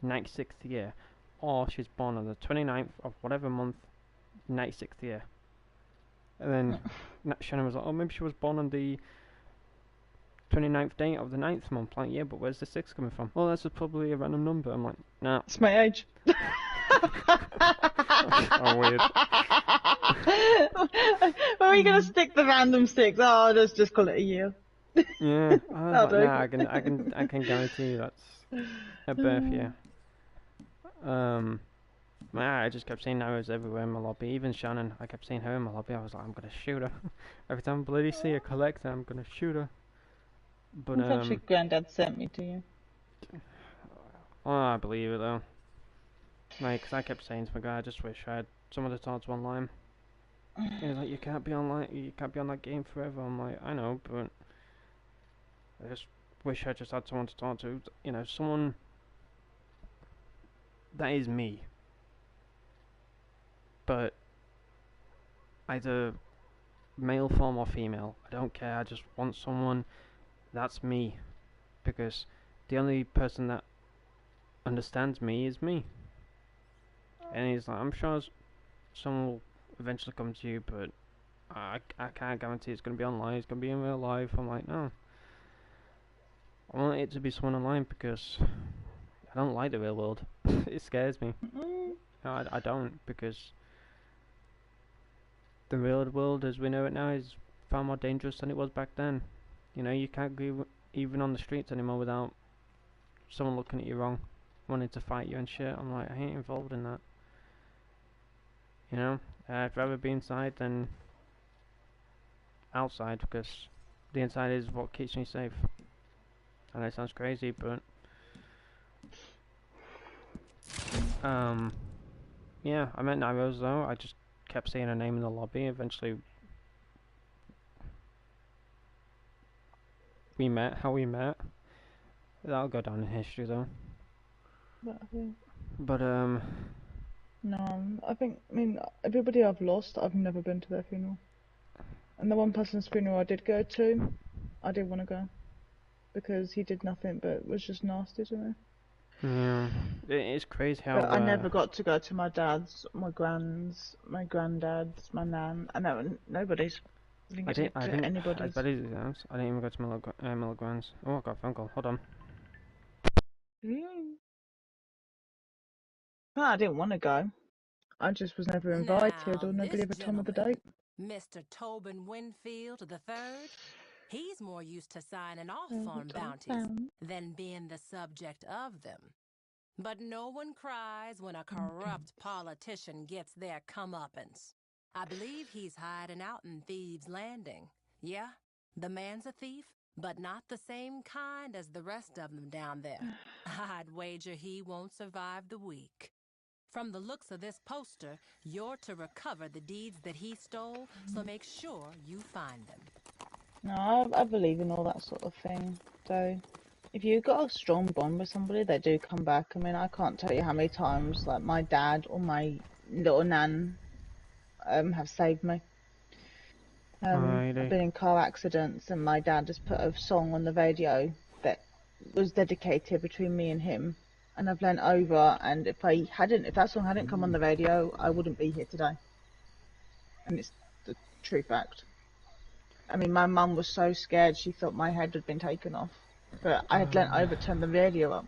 96th year, or she's born on the 29th of whatever month, 96th year. And then Shannon was like, oh, maybe she was born on the 29th day of the 9th month. Like, yeah, but where's the 6 coming from? Well, that's probably a random number. I'm like, nah. It's my age. Oh, weird. Where are you gonna stick the random 6? Oh, let's just call it a year. Yeah, I was like, do. nah, I can guarantee you that's a birth year. I just kept seeing Naros everywhere in my lobby. Even Shannon, I kept seeing her in my lobby. I was like, I'm gonna shoot her. Every time I bloody see a collector, I'm gonna shoot her. But Actually, Granddad sent me to you. Oh, I believe it though. Like, 'cause I kept saying to my guy, I just wish I had someone to talk to online. He was like, you can't be online, you can't be on that game forever. I'm like, I know, but I just wish I just had someone to talk to. You know, someone that is me. But either male form or female, I don't care. I just want someone that's me, because the only person that understands me is me. And he's like, I'm sure someone will eventually come to you, but I can't guarantee it's going to be online, it's going to be in real life. I'm like, no. I want it to be someone online because I don't like the real world. It scares me. No, I don't, because the real world as we know it now is far more dangerous than it was back then. You know, you can't go even on the streets anymore without someone looking at you wrong, wanting to fight you and shit. I'm like, I ain't involved in that. You know, I'd rather be inside than outside, because the inside is what keeps me safe. I know it sounds crazy, but yeah, I met Naros though. I just kept saying her name in the lobby. Eventually, we met. How we met, that'll go down in history though. But No, I mean, everybody I've lost, I've never been to their funeral. And the one person's funeral I did go to, I didn't want to go. Because he did nothing but was just nasty to me. yeah, it's crazy how. But I never got to go to my dad's, my grand's, my granddad's, my nan. I know nobody's. I didn't anybody's. I didn't even go to Milligrands. Oh, I got a phone call. Hold on. No, I didn't want to go. I just was never invited, or nobody ever told me the date. Mr. Tobin Winfield III, he's more used to signing off on bounties than being the subject of them. But no one cries when a corrupt politician gets their comeuppance. I believe he's hiding out in Thieves' Landing. Yeah, the man's a thief, but not the same kind as the rest of them down there. I'd wager he won't survive the week. From the looks of this poster, you're to recover the deeds that he stole, so make sure you find them. No, I believe in all that sort of thing. So, if you've got a strong bond with somebody, they do come back. I mean, I can't tell you how many times, like, my dad or my little nan have saved me. I've Alrighty. been in car accidents, and my dad just put a song on the radio that was dedicated between me and him. And I've leant over, and if that song hadn't come on the radio, I wouldn't be here today. And it's the true fact. I mean, my mum was so scared she thought my head had been taken off. But I had leant over, turned the radio up,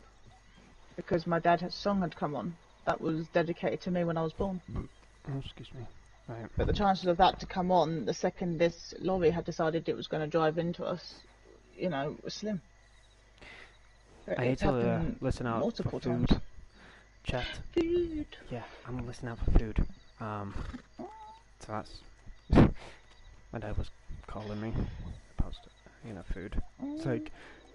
because my dad's song had come on. That was dedicated to me when I was born. Oh, excuse me. Right. But the chances of that to come on the second this lorry had decided it was going to drive into us, you know, was slim. But I need it's to happened listen out for multiple food. times. Chat. Food. Yeah, I'm listening out for food. So that's... My dad was calling me about, food. It's like,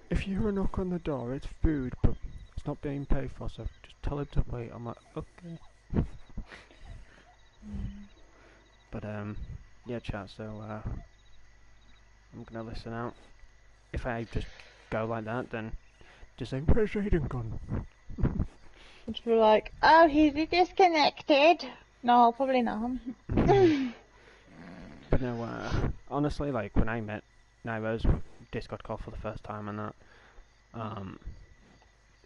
if you hear a knock on the door, it's food, but it's not being paid for, so just tell him to wait. I'm like, okay. But, yeah, chat, so, I'm gonna listen out. If I just go like that, then just say, where's Aidan gone? Just be like, oh, he's disconnected. No, probably not. But no, honestly, like, when I met Nairo's Discord call for the first time and that,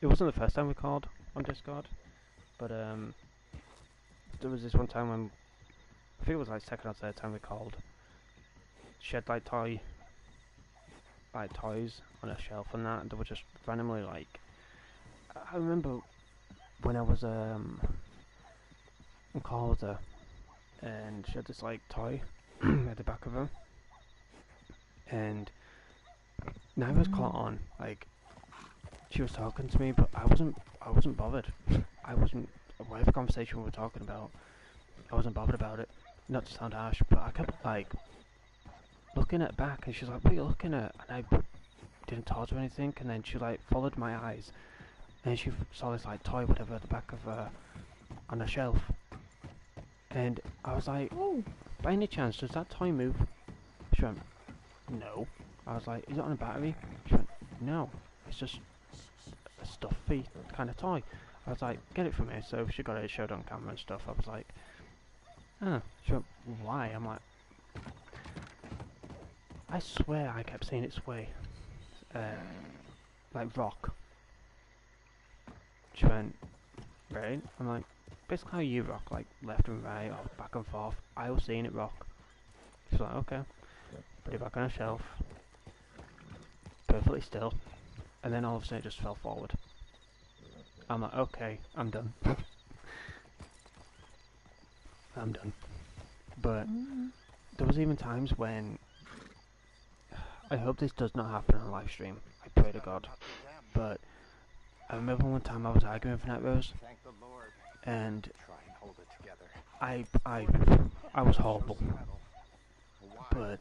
it wasn't the first time we called on Discord, but, there was this one time when, I think it was like second or third time we called, she had like toys on a shelf and that, and they were just randomly like, I remember when I was, on call with her, and she had this like toy at the back of her, and Nairo's caught on, like, she was talking to me, but I wasn't bothered. Whatever conversation we were talking about, I wasn't bothered about it. Not to sound harsh, but I kept, like, looking at back, and she's like, what are you looking at? And I didn't talk to her anything, and then she, like, followed my eyes, and she saw this, like, toy, whatever, at the back of her, on a shelf. And I was like, oh, by any chance, does that toy move? She went, no. I was like, is it on a battery? She went, no, it's just a stuffy kind of toy. I was like, get it from me. So she got it showed on camera and stuff. I was like, oh. She went, why? I'm like, I swear I kept saying it sway. Like rock. She went, right? I'm like, basically how you rock, like left and right or back and forth. I was seeing it rock. She's like, okay. Put it back on a shelf. Perfectly still. And then all of a sudden it just fell forward. I'm like, okay, I'm done. I'm done. But there was even times when, I hope this does not happen on a live stream, I pray to God, but I remember one time I was arguing with Night Rose, and I was horrible, but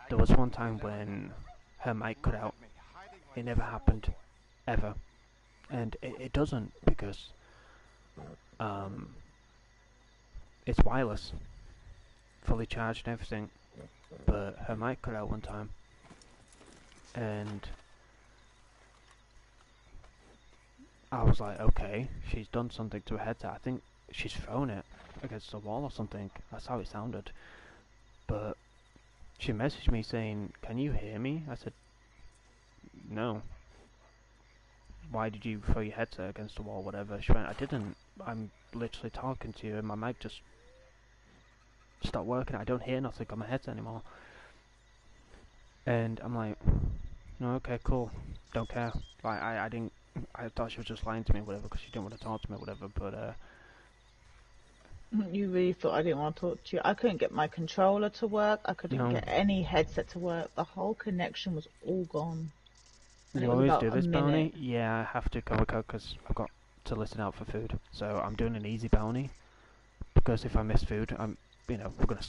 there was one time when her mic cut out. It never happened, ever, and it doesn't, because it's wireless, fully charged and everything, but her mic cut out one time, and I was like, okay, she's done something to her headset. I think she's thrown it against the wall or something. That's how it sounded. But she messaged me saying, can you hear me? I said, no. Why did you throw your headset against the wall, whatever? She went, I didn't. I'm literally talking to you and my mic just stopped working. I don't hear nothing on my headset anymore. And I'm like, no, okay, cool. Don't care. Like, I thought she was just lying to me, whatever, because she didn't want to talk to me, whatever, but, You really thought I didn't want to talk to you? I couldn't get my controller to work. I couldn't get any headset to work. The whole connection was all gone. And you always do this, Bounty? Yeah, I have to go because I've got to listen out for food. So I'm doing an easy bounty, because if I miss food, we're gonna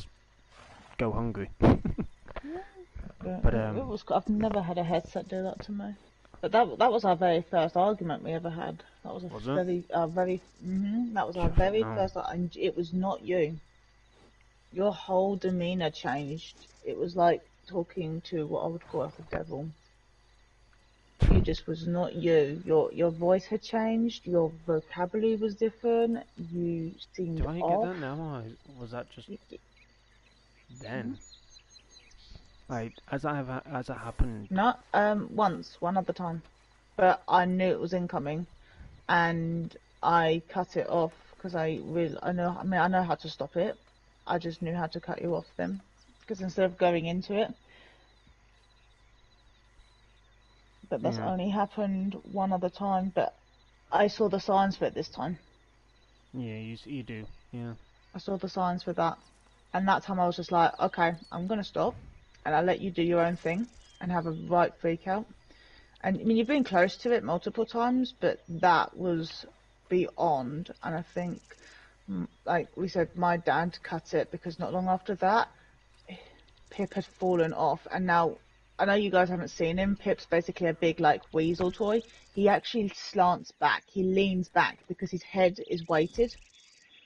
go hungry. But I've never had a headset do that to me. But that was our very first argument we ever had. That was that was our very first. And it was not you. your whole demeanor changed. It was like talking to what I would call like a devil. You just was not you. Your voice had changed. Your vocabulary was different. You seemed Do I get off. that now, or was that just then? Like, as it happened. Not one other time, but I knew it was incoming, and I cut it off because I know how to stop it. I just knew how to cut you off then, because instead of going into it, but that's only happened one other time. But I saw the signs for it this time. Yeah, you do. Yeah. I saw the signs for that, and that time I was just like, okay, I'm gonna stop, and I'll let you do your own thing and have a right freak out. And I mean, you've been close to it multiple times, but that was beyond. And I think, like we said, my dad cut it because not long after that, Pip had fallen off. And now, I know you guys haven't seen him. Pip's basically a big, like, weasel toy. He actually slants back. He leans back because his head is weighted.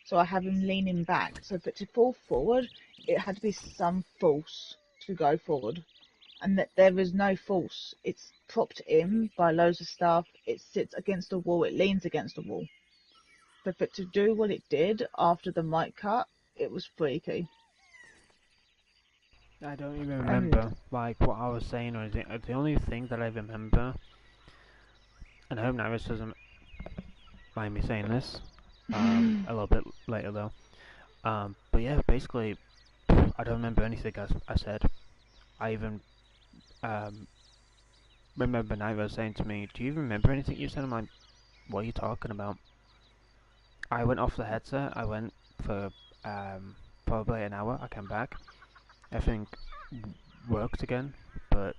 So I have him leaning back. So for it to fall forward, it had to be some force to go forward. And that there is no force. It's propped in by loads of stuff. It sits against the wall. It leans against the wall. But for it to do what it did after the mic cut, it was freaky. I don't even remember like what I was saying or anything. The only thing that I remember, and I hope Naris doesn't mind me saying this, a little bit later though. But yeah, basically, I don't remember anything I said. I even remember Naira saying to me, "Do you remember anything you said?" I'm like, "What are you talking about?" I went off the headset. I went for probably an hour. I came back. Everything worked again, but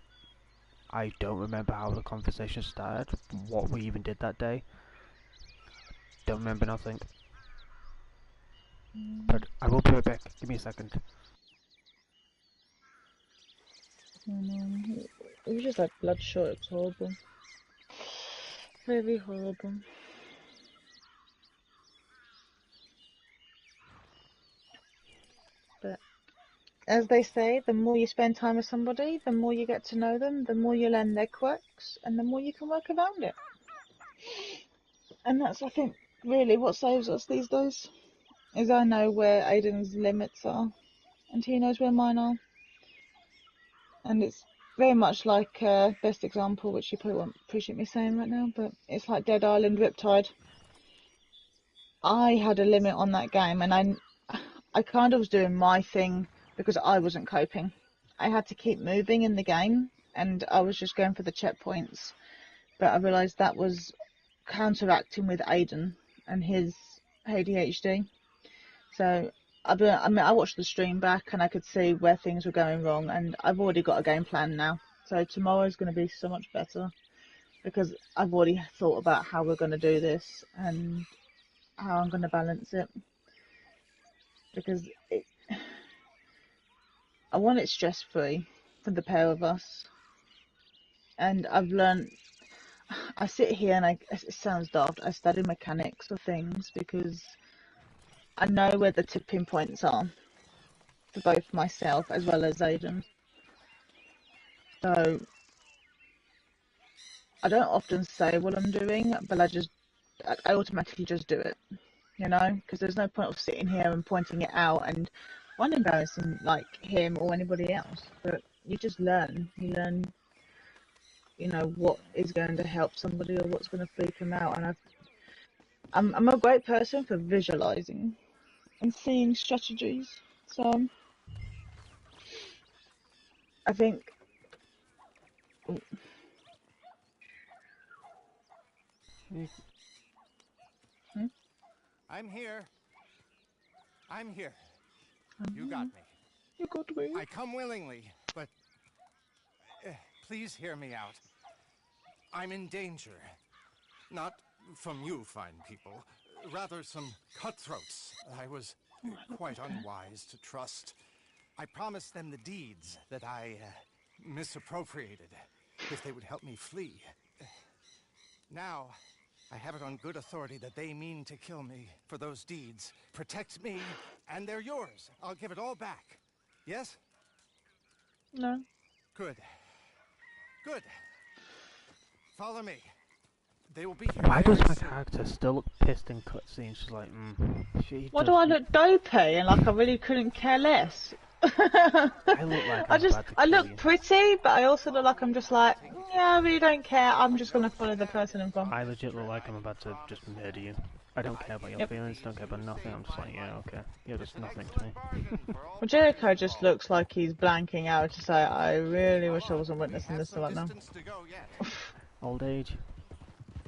I don't remember how the conversation started, what we even did that day. Don't remember nothing. But I will be right back. Give me a second. It was just like bloodshot. It was horrible. Very horrible. But as they say, the more you spend time with somebody, the more you get to know them, the more you learn their quirks, and the more you can work around it. And that's, I think, really what saves us these days. Is I know where Aidan's limits are, and he knows where mine are. And it's very much like best example, which you probably won't appreciate me saying right now, but it's like Dead Island Riptide. I had a limit on that game, and I kind of was doing my thing because I wasn't coping. I had to keep moving in the game, and I was just going for the checkpoints. But I realised that was counteracting with Aidan and his ADHD. So I watched the stream back, and I could see where things were going wrong, and I've already got a game plan now. So tomorrow's going to be so much better because I've already thought about how we're going to do this and how I'm going to balance it. Because I want it stress-free for the pair of us. And I've learned, I sit here and it sounds daft, I study mechanics of things because I know where the tipping points are for both myself as well as Aidan. So I don't often say what I'm doing, but I automatically just do it, you know, because there's no point of sitting here and pointing it out and one embarrassing like him or anybody else. But you just learn. You learn, you know, what is going to help somebody or what's going to freak them out. And I'm a great person for visualizing and seeing strategies. So I think. I'm here. I'm here. You got me. You got me. I come willingly, but please hear me out. I'm in danger. Not from you, fine people. Rather some cutthroats I was quite unwise to trust. I promised them the deeds that I misappropriated if they would help me flee. Now, I have it on good authority that they mean to kill me for those deeds. Protect me, and they're yours. I'll give it all back. Yes? No. Good. Good. Follow me. They will be here Why does very my soon. character still look pissed in cutscenes? She's like, Why do I look dopey and like I really couldn't care less? I look like I'm about to I kill look you. pretty, but I also look like I'm just like, yeah, I really don't care. I'm just gonna follow the person in front. I legit look like I'm about to just murder you. I don't care about your Yep. feelings, don't care about nothing. I'm just like, yeah, okay. You're just nothing to me. Well, Jericho just looks like he's blanking out to say, I really wish I wasn't witnessing this right now. Old age.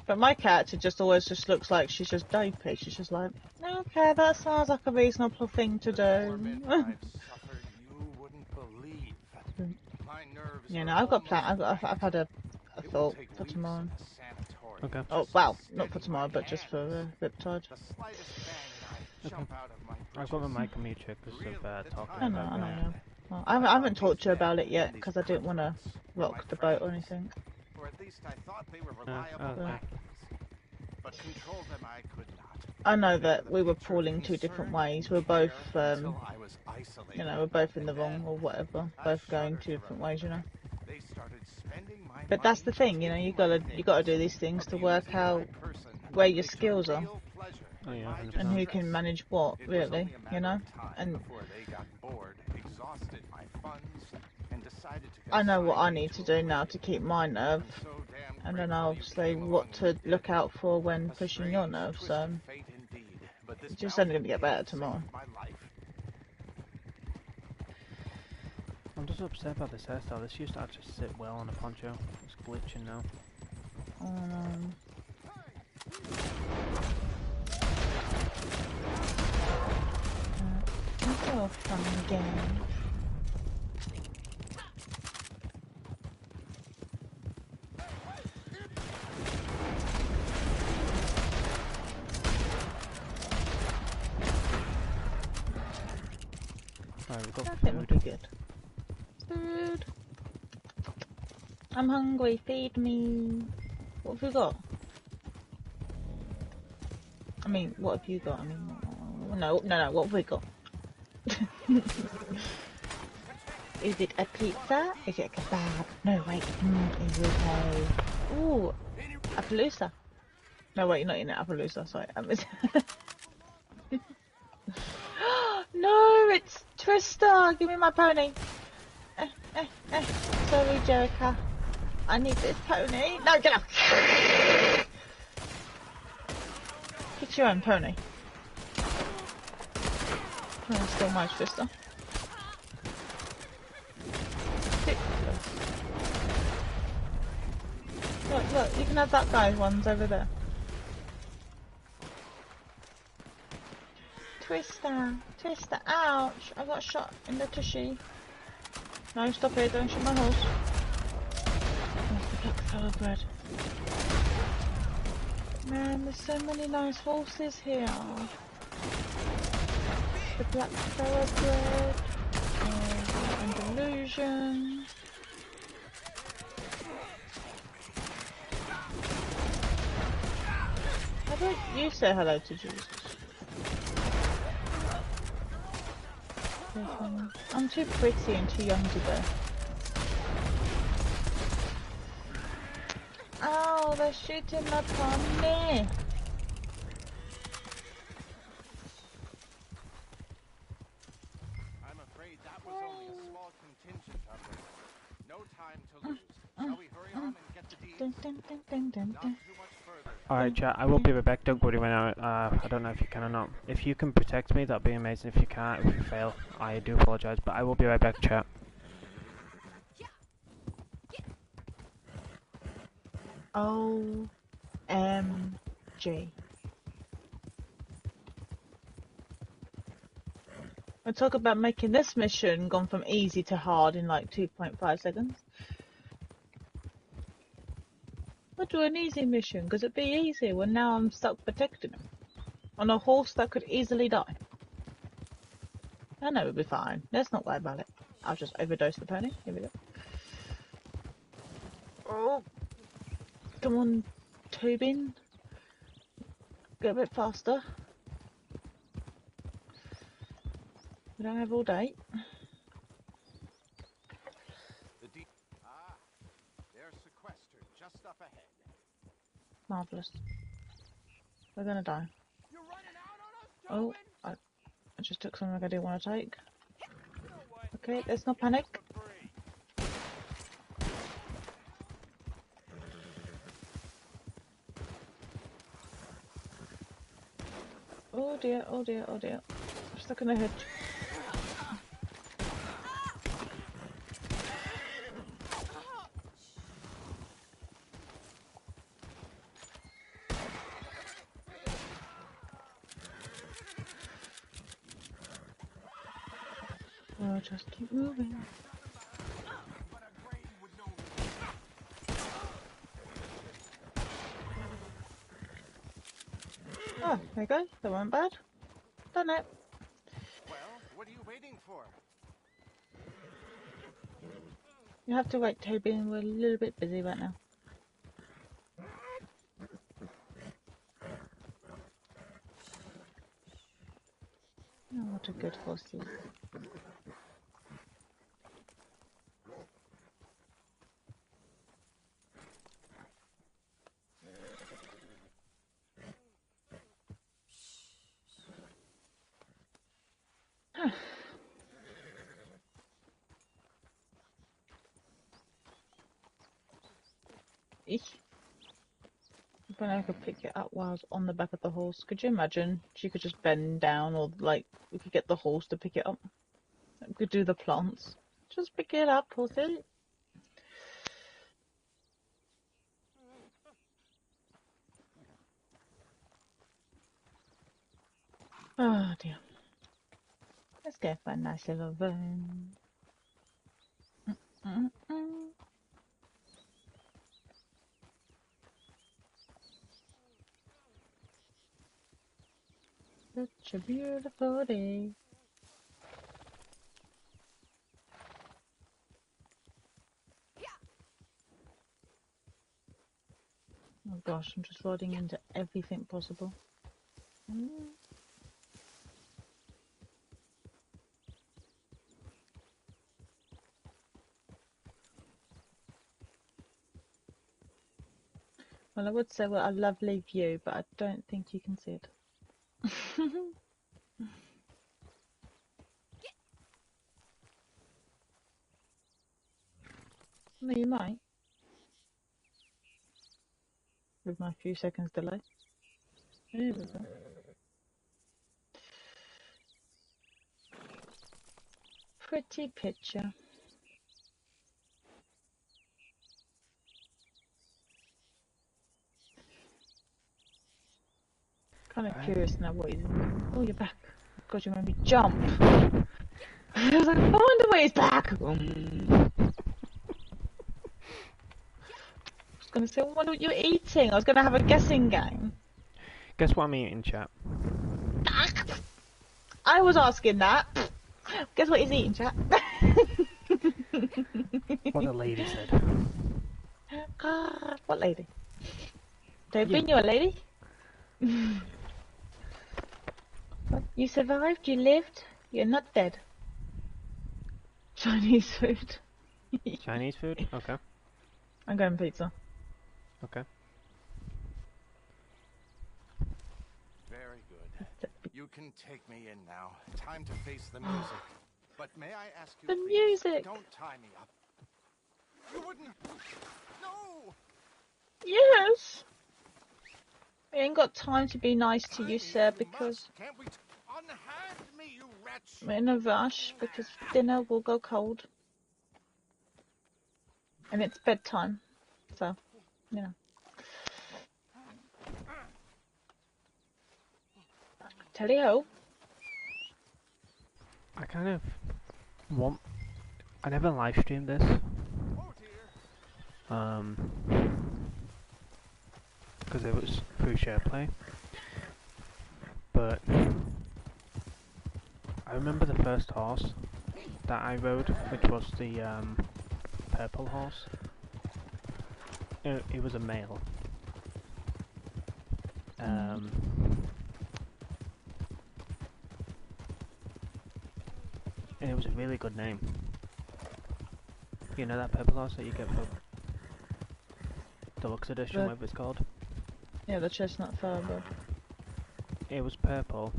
But my character just always just looks like she's just dopey. She's just like, okay, that sounds like a reasonable thing to do. You know, I've got plan. I've had a thought for tomorrow. Okay. Oh, well, not for tomorrow, but just for Riptide. Okay. I've got my mic on mute check because of talking I know, about I know. that. Yeah. Well, I haven't talked to you about it yet because I didn't want to rock the boat or anything. Or at least I thought they were okay. reliable. But control them I could not. I know that we were pulling two different ways. We're both, you know, we're both in the wrong or whatever. Both going two different ways, you know. But that's the thing, you know. You gotta do these things to work out where your skills are Oh yeah, and who can manage what, really, you know. And I know what I need to do now to keep my nerve, and then obviously what to look out for when pushing your nerve. So it's just only gonna get better tomorrow. I'm just upset about this hairstyle. This used to actually sit well on a poncho. It's glitching now. It's all fun and games. Alright, we've got I think we'll be food. good. Food. I'm hungry. Feed me. What have we got? I mean, what have you got? I mean, no. What have we got? Is it a pizza? Is it a kebab? No, wait. Is it a... Ooh, Appaloosa. No, wait, you're not in it. Appaloosa. Sorry. No, it's Trista. Give me my pony. Sorry, Jericho. I need this pony. No, get off. Get your own pony. Oh, still my Trista. Look, you can have that guy's ones over there. Twister, ouch! I got shot in the tushy. No, stop it, don't shoot my horse. Oh, the black thoroughbred. Man, there's so many nice horses here. The black thoroughbred, Andalusian. How about you say hello to Jesus? I'm too pretty and too young to go. Ow, they're shooting upon me. I'm afraid that was only a small contingent of them. No time to lose. Shall we hurry on and get the deeds? Dun, dun, dun, dun, dun, Not dun. too much further. Alright, chat, I will be right back. Don't worry when I don't know if you can or not. If you can protect me, that'd be amazing. If you can't, if you fail, I do apologise, but I will be right back, chat. OMG. I talk about making this mission gone from easy to hard in like 2.5 seconds. I'll do an easy mission because it'd be easy when now I'm stuck protecting him on a horse that could easily die. I know it'll be fine. Let's not worry about it. I'll just overdose the pony. Here we go. Oh, come on, Tobin. Go a bit faster. We don't have all day. They're sequestered just up ahead. Marvellous. We're gonna die. You're running out on us, Oh, I just took something I didn't want to take. Okay, there's no panic. Oh dear, oh dear, oh dear. I'm stuck in a hedge. Oh, just keep moving. Oh, there you go. That weren't bad. Done it. Well, what are you waiting for? You have to wait, Toby, and we're a little bit busy right now. Oh, what a good horse he is. Eek. If I could pick it up while I was on the back of the horse. Could you imagine? She could just bend down, or like we could get the horse to pick it up. We could do the plants. Just pick it up, horsey. Oh dear. Let's go for a nice little run. Such a beautiful day. Oh gosh, I'm just riding into everything possible. Well, I would say a lovely view, but I don't think you can see it. No, you might. With my few seconds delay. There we go. Pretty picture. Kind of curious now what he's in. Oh, you're back. God, you made me jump. I was like, I wonder why he's back. I was going to say, I wonder what you're eating. I was going to have a guessing game. Guess what I'm eating, chat? I was asking that. Guess what he's eating, chat? What the lady said. What lady? Don't bring you a lady. You survived, you lived, you're not dead. Chinese food. Chinese food? Okay. I'm going pizza. Okay. Very good. You can take me in now. Time to face the music. But may I ask you, The please, music. don't tie me up. You wouldn't. No. Yes. We ain't got time to be nice to you, sir, because Can't we unhand me, you wretch? we're in a rush, because dinner will go cold. And it's bedtime, so, you know. Tally-ho. I kind of want... I never live streamed this. Because it was through SharePlay. But I remember the first horse that I rode, which was the purple horse. It was a male. And it was a really good name. You know that purple horse that you get for deluxe edition, The- whatever it's called? Yeah, the chestnut fibre. It was purple,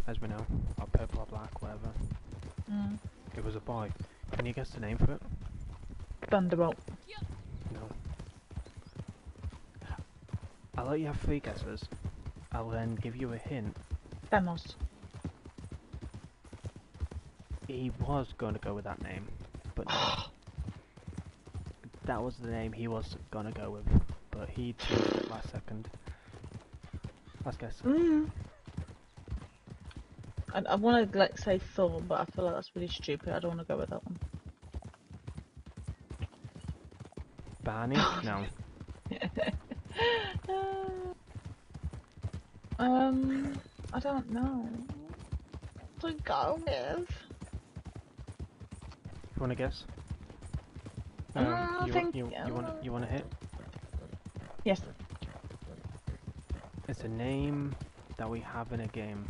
as we know, or purple or black, whatever. Mm. It was a boy. Can you guess the name for it? Thunderbolt. No. I'll let you have 3 guesses. I'll then give you a hint. Thanos. He was going to go with that name, but no. That was the name he was going to go with, but he changed it last second. Last guess. I want to like say Thor, but I feel like that's really stupid. I don't want to go with that one. Barney? No. I don't know. To go with. You want to guess? I think you want to hit? Yes. It's a name that we have in a game.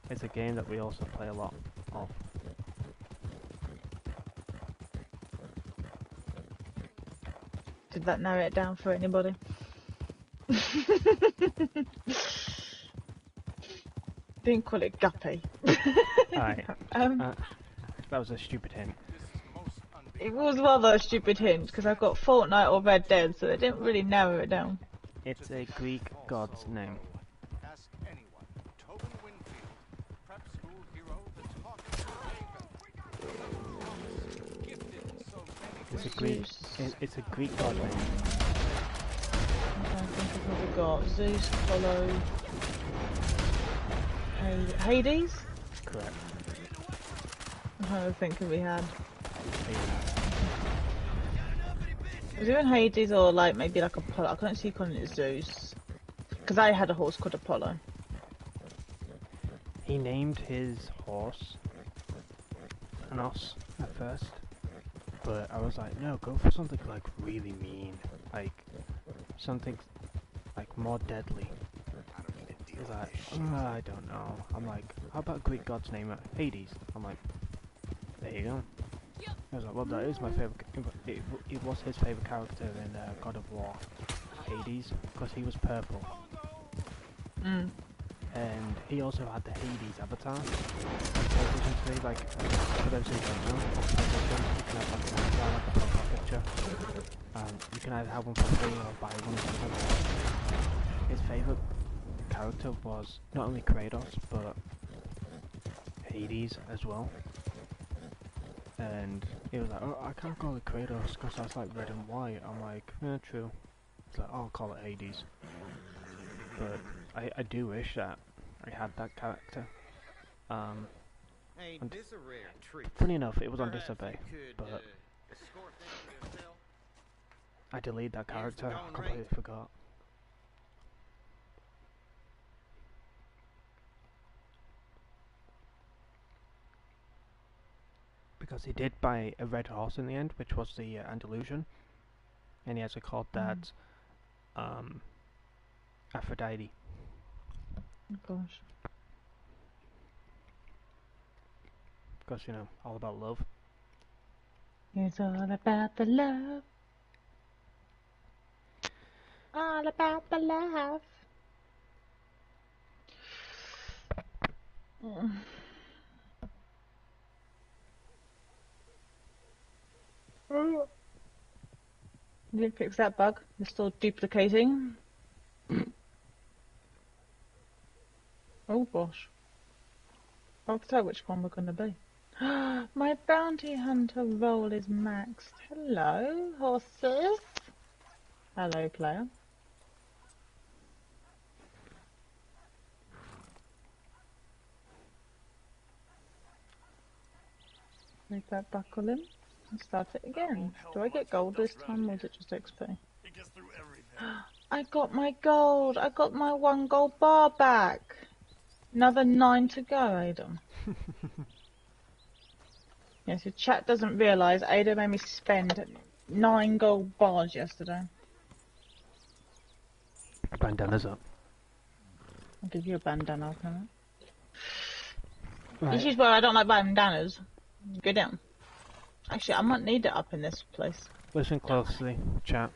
It's a game that we also play a lot of. Did that narrow it down for anybody? Didn't call it Guppy. Alright. That was a stupid hint. It was rather a stupid hint because I've got Fortnite or Red Dead, so they didn't really narrow it down. It's a Greek god's name. Ask anyone. Tobin Winfield, prep school hero, the talking raven. Gifted in so many It's a Greek. It's a Greek god name. I think I've probably got Zeus, Apollo, Hades. Correct. I don't think we had. Aidan. Was it even Hades or like maybe like Apollo? I couldn't see calling it Zeus because I had a horse called Apollo. He named his horse Anos at first, but I was like, no, go for something like really mean, like something like more deadly. He's like, I don't know. I'm like, how about Greek god's name? Hades. I'm like, there you go. I was like, well, that is my favourite. It was his favourite character in God of War, Hades, because he was purple. Mm. And he also had the Hades avatar. On PlayStation 3, like, for those who don't know, on PlayStation, you can have like an avatar, like a profile picture. You can either have one for free or buy one for something. His favourite character was not only Kratos, but Hades as well. And he was like, oh, I can't call it Kratos because that's like red and white. I'm like, yeah, true. It's like, oh, I'll call it Hades. But I do wish that I had that character. Hey, this a rare treat. Funny enough, it was on Perhaps Disobey, you could, but escort them to their cell? I deleted that character. I completely forgot. Because he did buy a red horse in the end, which was the Andalusian, and he actually called that Aphrodite. Oh gosh. Because, you know, all about love. It's all about the love. All about the love. You didn't fix that bug. You're still duplicating. Oh gosh. I'll tell which one we're going to be. My bounty hunter role is maxed. Hello, horses. Hello, player. Make that buckle in and start it again. Do I get gold this time or is it just XP? I got my gold. I got my 1 gold bar back. Another 9 to go, Aidan. Yes, your chat doesn't realise Aidan made me spend 9 gold bars yesterday. Bandana's up. I'll give you a bandana, can This Right, is where I don't like buying bananas. Go down. Actually, I might need it up in this place. listen closely, chat.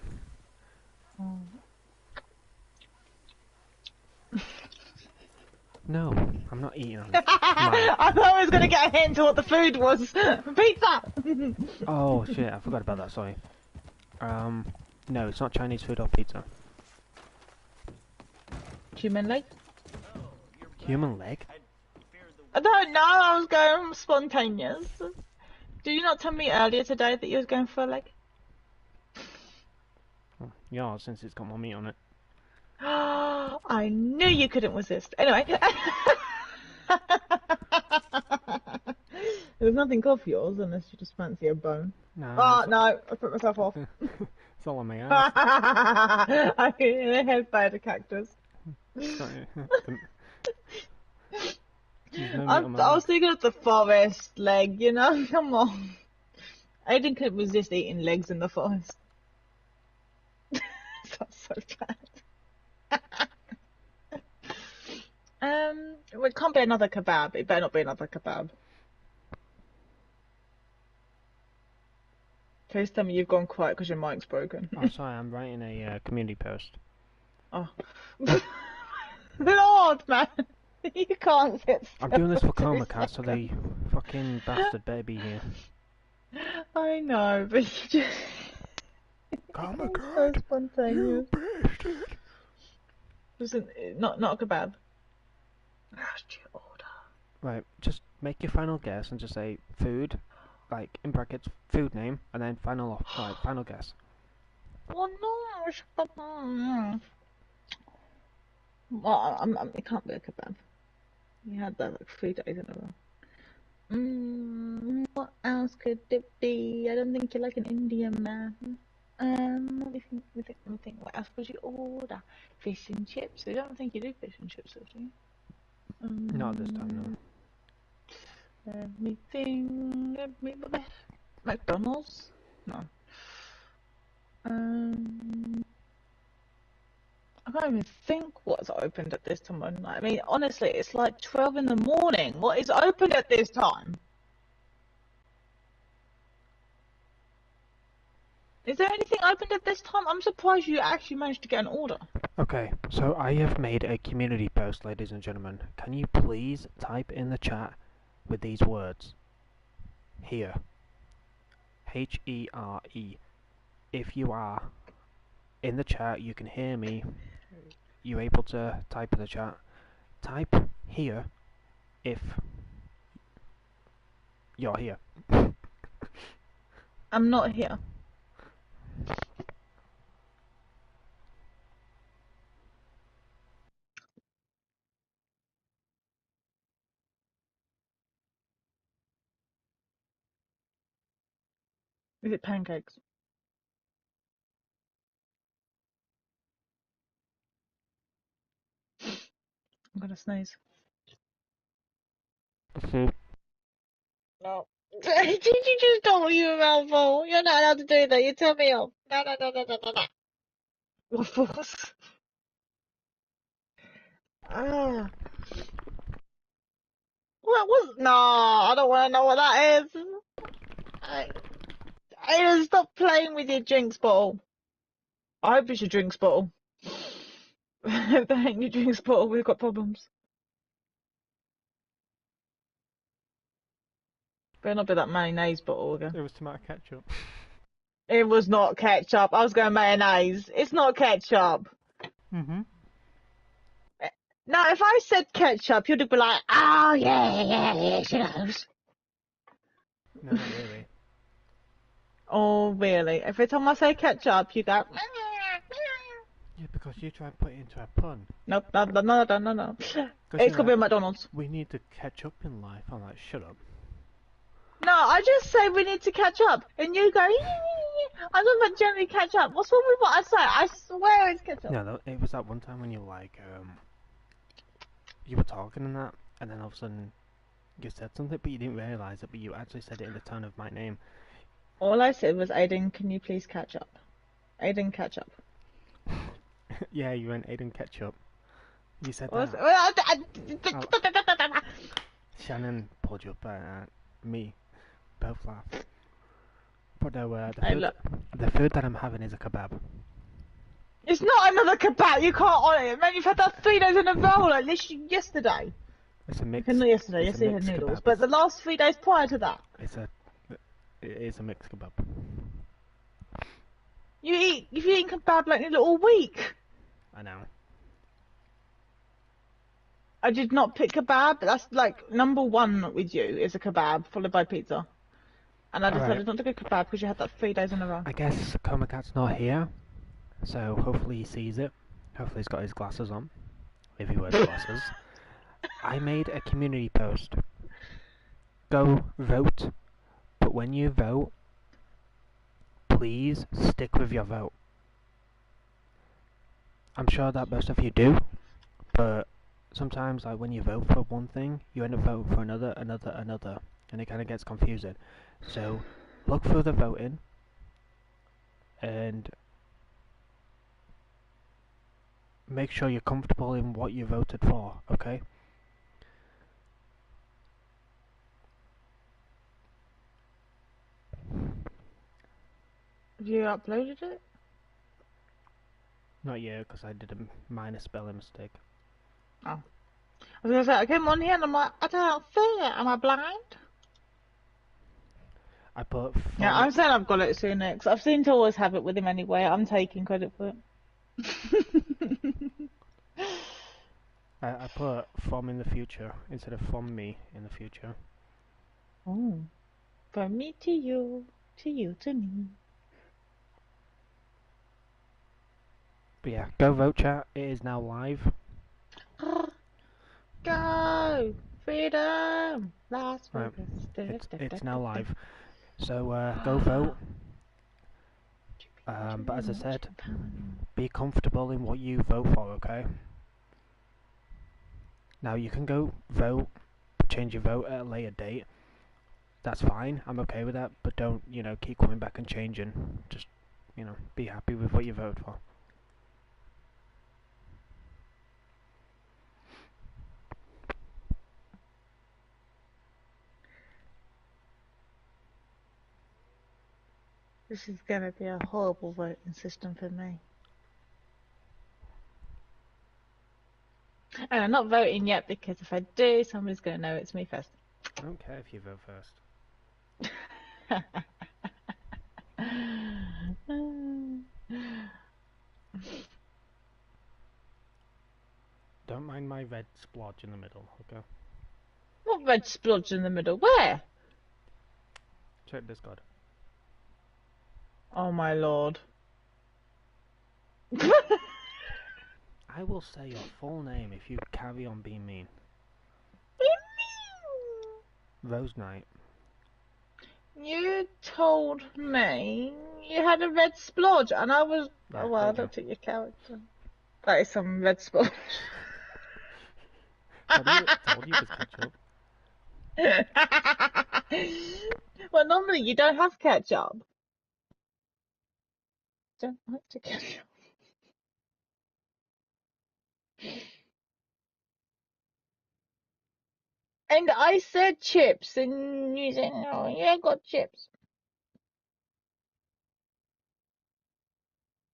No, I'm not eating on it. I thought I was going to get a hint to what the food was. Pizza! Oh shit, I forgot about that, sorry. No, it's not Chinese food or pizza. Human leg? Human leg? I don't know, I was going spontaneous. Did you not tell me earlier today that you was going for a leg? Oh, yeah, since it's got more meat on it. I knew you couldn't resist. Anyway. There's nothing off yours unless you just fancy a bone. No, Oh, no, I put myself off. it's all on my ass. I head by the cactus. Sorry. I was thinking of the forest leg, you know? Come on. Aidan couldn't resist eating legs in the forest. That's so bad. It can't be another kebab. It better not be another kebab. Please tell me you've gone quiet because your mic's broken. Oh, sorry, I'm writing a community post. Oh. Lord, man. You can't sit still. I'm doing this for Chroma Cat, so they fucking bastard better be here. I know, but you just... Chroma so Cat, spontaneous. bastard. Listen, not a kebab. How'd you order? Right, just make your final guess and just say food, like in brackets, food name, and then final guess. Oh no! Well, it can't be a kebab. You had that like 3 days in a row. What else could it be? I don't think you're like an Indian man. Let me think. What else would you order? Fish and chips. I don't think you do fish and chips, do you? Not this time, no. Let me think. McDonald's? No. I can't even think what's opened at this time of night. I mean, honestly, it's like 12 in the morning. What is open at this time? Is there anything opened at this time? I'm surprised you actually managed to get an order. Okay, so I have made a community post, ladies and gentlemen. Can you please type in the chat with these words? Here. H-E-R-E. If you are in the chat, you can hear me. You're able to type in the chat. Type here if you're here. I'm not here. Is it pancakes? I'm gonna sneeze. No. Did you just tell me you were mouthful? You're not allowed to do that. You tell me off. No. Waffles. Ah. What was? No, I don't want to know what that is. I just stop playing with your drinks bottle. I hope it's your drinks bottle. If that ain't your drinks bottle, we've got problems. Better not be that mayonnaise bottle again. It was tomato ketchup. It was not ketchup. I was going mayonnaise. It's not ketchup. Mm-hmm. Now, if I said ketchup, you'd be like, oh, yeah, she knows. No, not really. Oh, really? Every time I say ketchup, you go, Yeah, because you try and put it into a pun. nope, no. It could be a McDonald's. We need to catch up in life. I'm like, shut up. No, I just say we need to catch up. And you go, I'm talking about generally catch up. What's wrong with what I say? I swear it's catch up. No, it was that one time when you were like, you were talking and that, and then all of a sudden you said something, but you didn't realise it, but you actually said it in the tone of my name. All I said was, Aidan, can you please catch up? Aidan, catch up. Yeah, you went Aidan Ketchup. You said What that. was- Shut and then pulled you up at me. Both laughed. But no, Hey, look. the food that I'm having is a kebab. It's not another kebab. You can't on it. Man, you've had that 3 days in a row, like literally yesterday. It's a mix. Okay, not yesterday. It's a Yesterday you had mixed noodles, kebab. but the last 3 days prior to that, It is a mixed kebab. you've eaten kebab like nearly all week. I know. I did not pick kebab. That's like number one with you is a kebab followed by pizza. And I decided not to go kebab because you had that 3 days in a row. I guess Comacat's not here, so hopefully he sees it. Hopefully he's got his glasses on, if he wears glasses. I made a community post. Go vote, but when you vote, please stick with your vote. I'm sure that most of you do, but sometimes, like, when you vote for one thing, you end up voting for another, and it kind of gets confusing. So, look through the voting, and make sure you're comfortable in what you voted for, okay? Have you uploaded it? Not yet, because I did a minor spelling mistake. Oh. I was going to say, I came on here and I'm like, I don't see it. Am I blind? I put Yeah, I'm saying I've got it soon next. I've seemed to always have it with him anyway. I'm taking credit for it. I put from in the future instead of from me in the future. Oh. From me to you to me. But yeah, go vote, chat. It is now live. Go! Freedom! Las Right. Vegas. It's now live. So go vote. But as I said, be comfortable in what you vote for, okay? Now you can go vote, change your vote at a later date. That's fine. I'm okay with that. But don't, keep coming back and changing. Just, be happy with what you voted for. This is going to be a horrible voting system for me. And I'm not voting yet because if I do, somebody's going to know it's me first. I don't care if you vote first. Don't mind my red splodge in the middle, okay? What red splodge in the middle? Where? Check Discord. Oh my lord. I will say your full name if you carry on being mean. Rose Knight. You told me you had a red splodge and I was... Yeah, oh well, I don't think your character. That is some red splodge. told you it was ketchup. Well, normally you don't have ketchup. Don't like to ketchup. And I said chips, and you said no. Yeah, I got chips.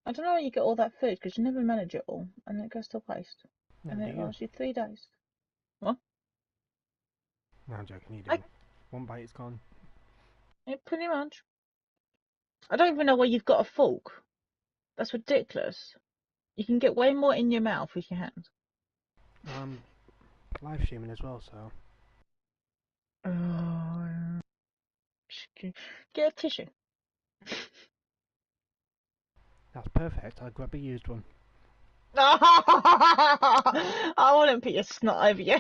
I don't know where you get all that food because you never manage it all, and it goes to waste. And it lasts you 3 days. What? No, I'm joking. You do. One bite is gone. Yeah, pretty much. I don't even know where you've got a fork. That's ridiculous. You can get way more in your mouth with your hands. Live streaming as well, so. Get a tissue. That's perfect. I'll grab a used one. I wouldn't put your snot over you.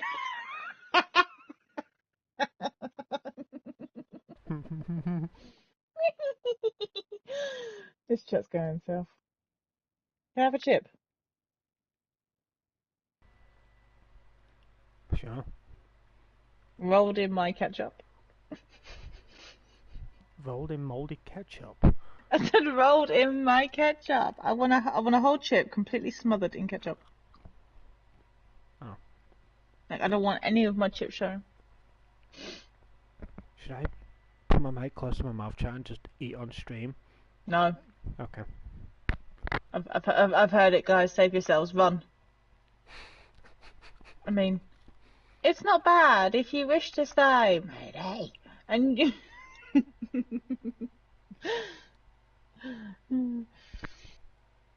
This chat's going himself. Can I have a chip? Sure. Rolled in my ketchup. Rolled in mouldy ketchup. I said rolled in my ketchup. I want a whole chip completely smothered in ketchup. Oh. Like I don't want any of my chips shown. Should I put my mic close to my mouth, chat, and just eat on stream? No. Okay. I've heard it, guys. Save yourselves. Run. I mean, it's not bad if you wish to stay, Mayday. And you...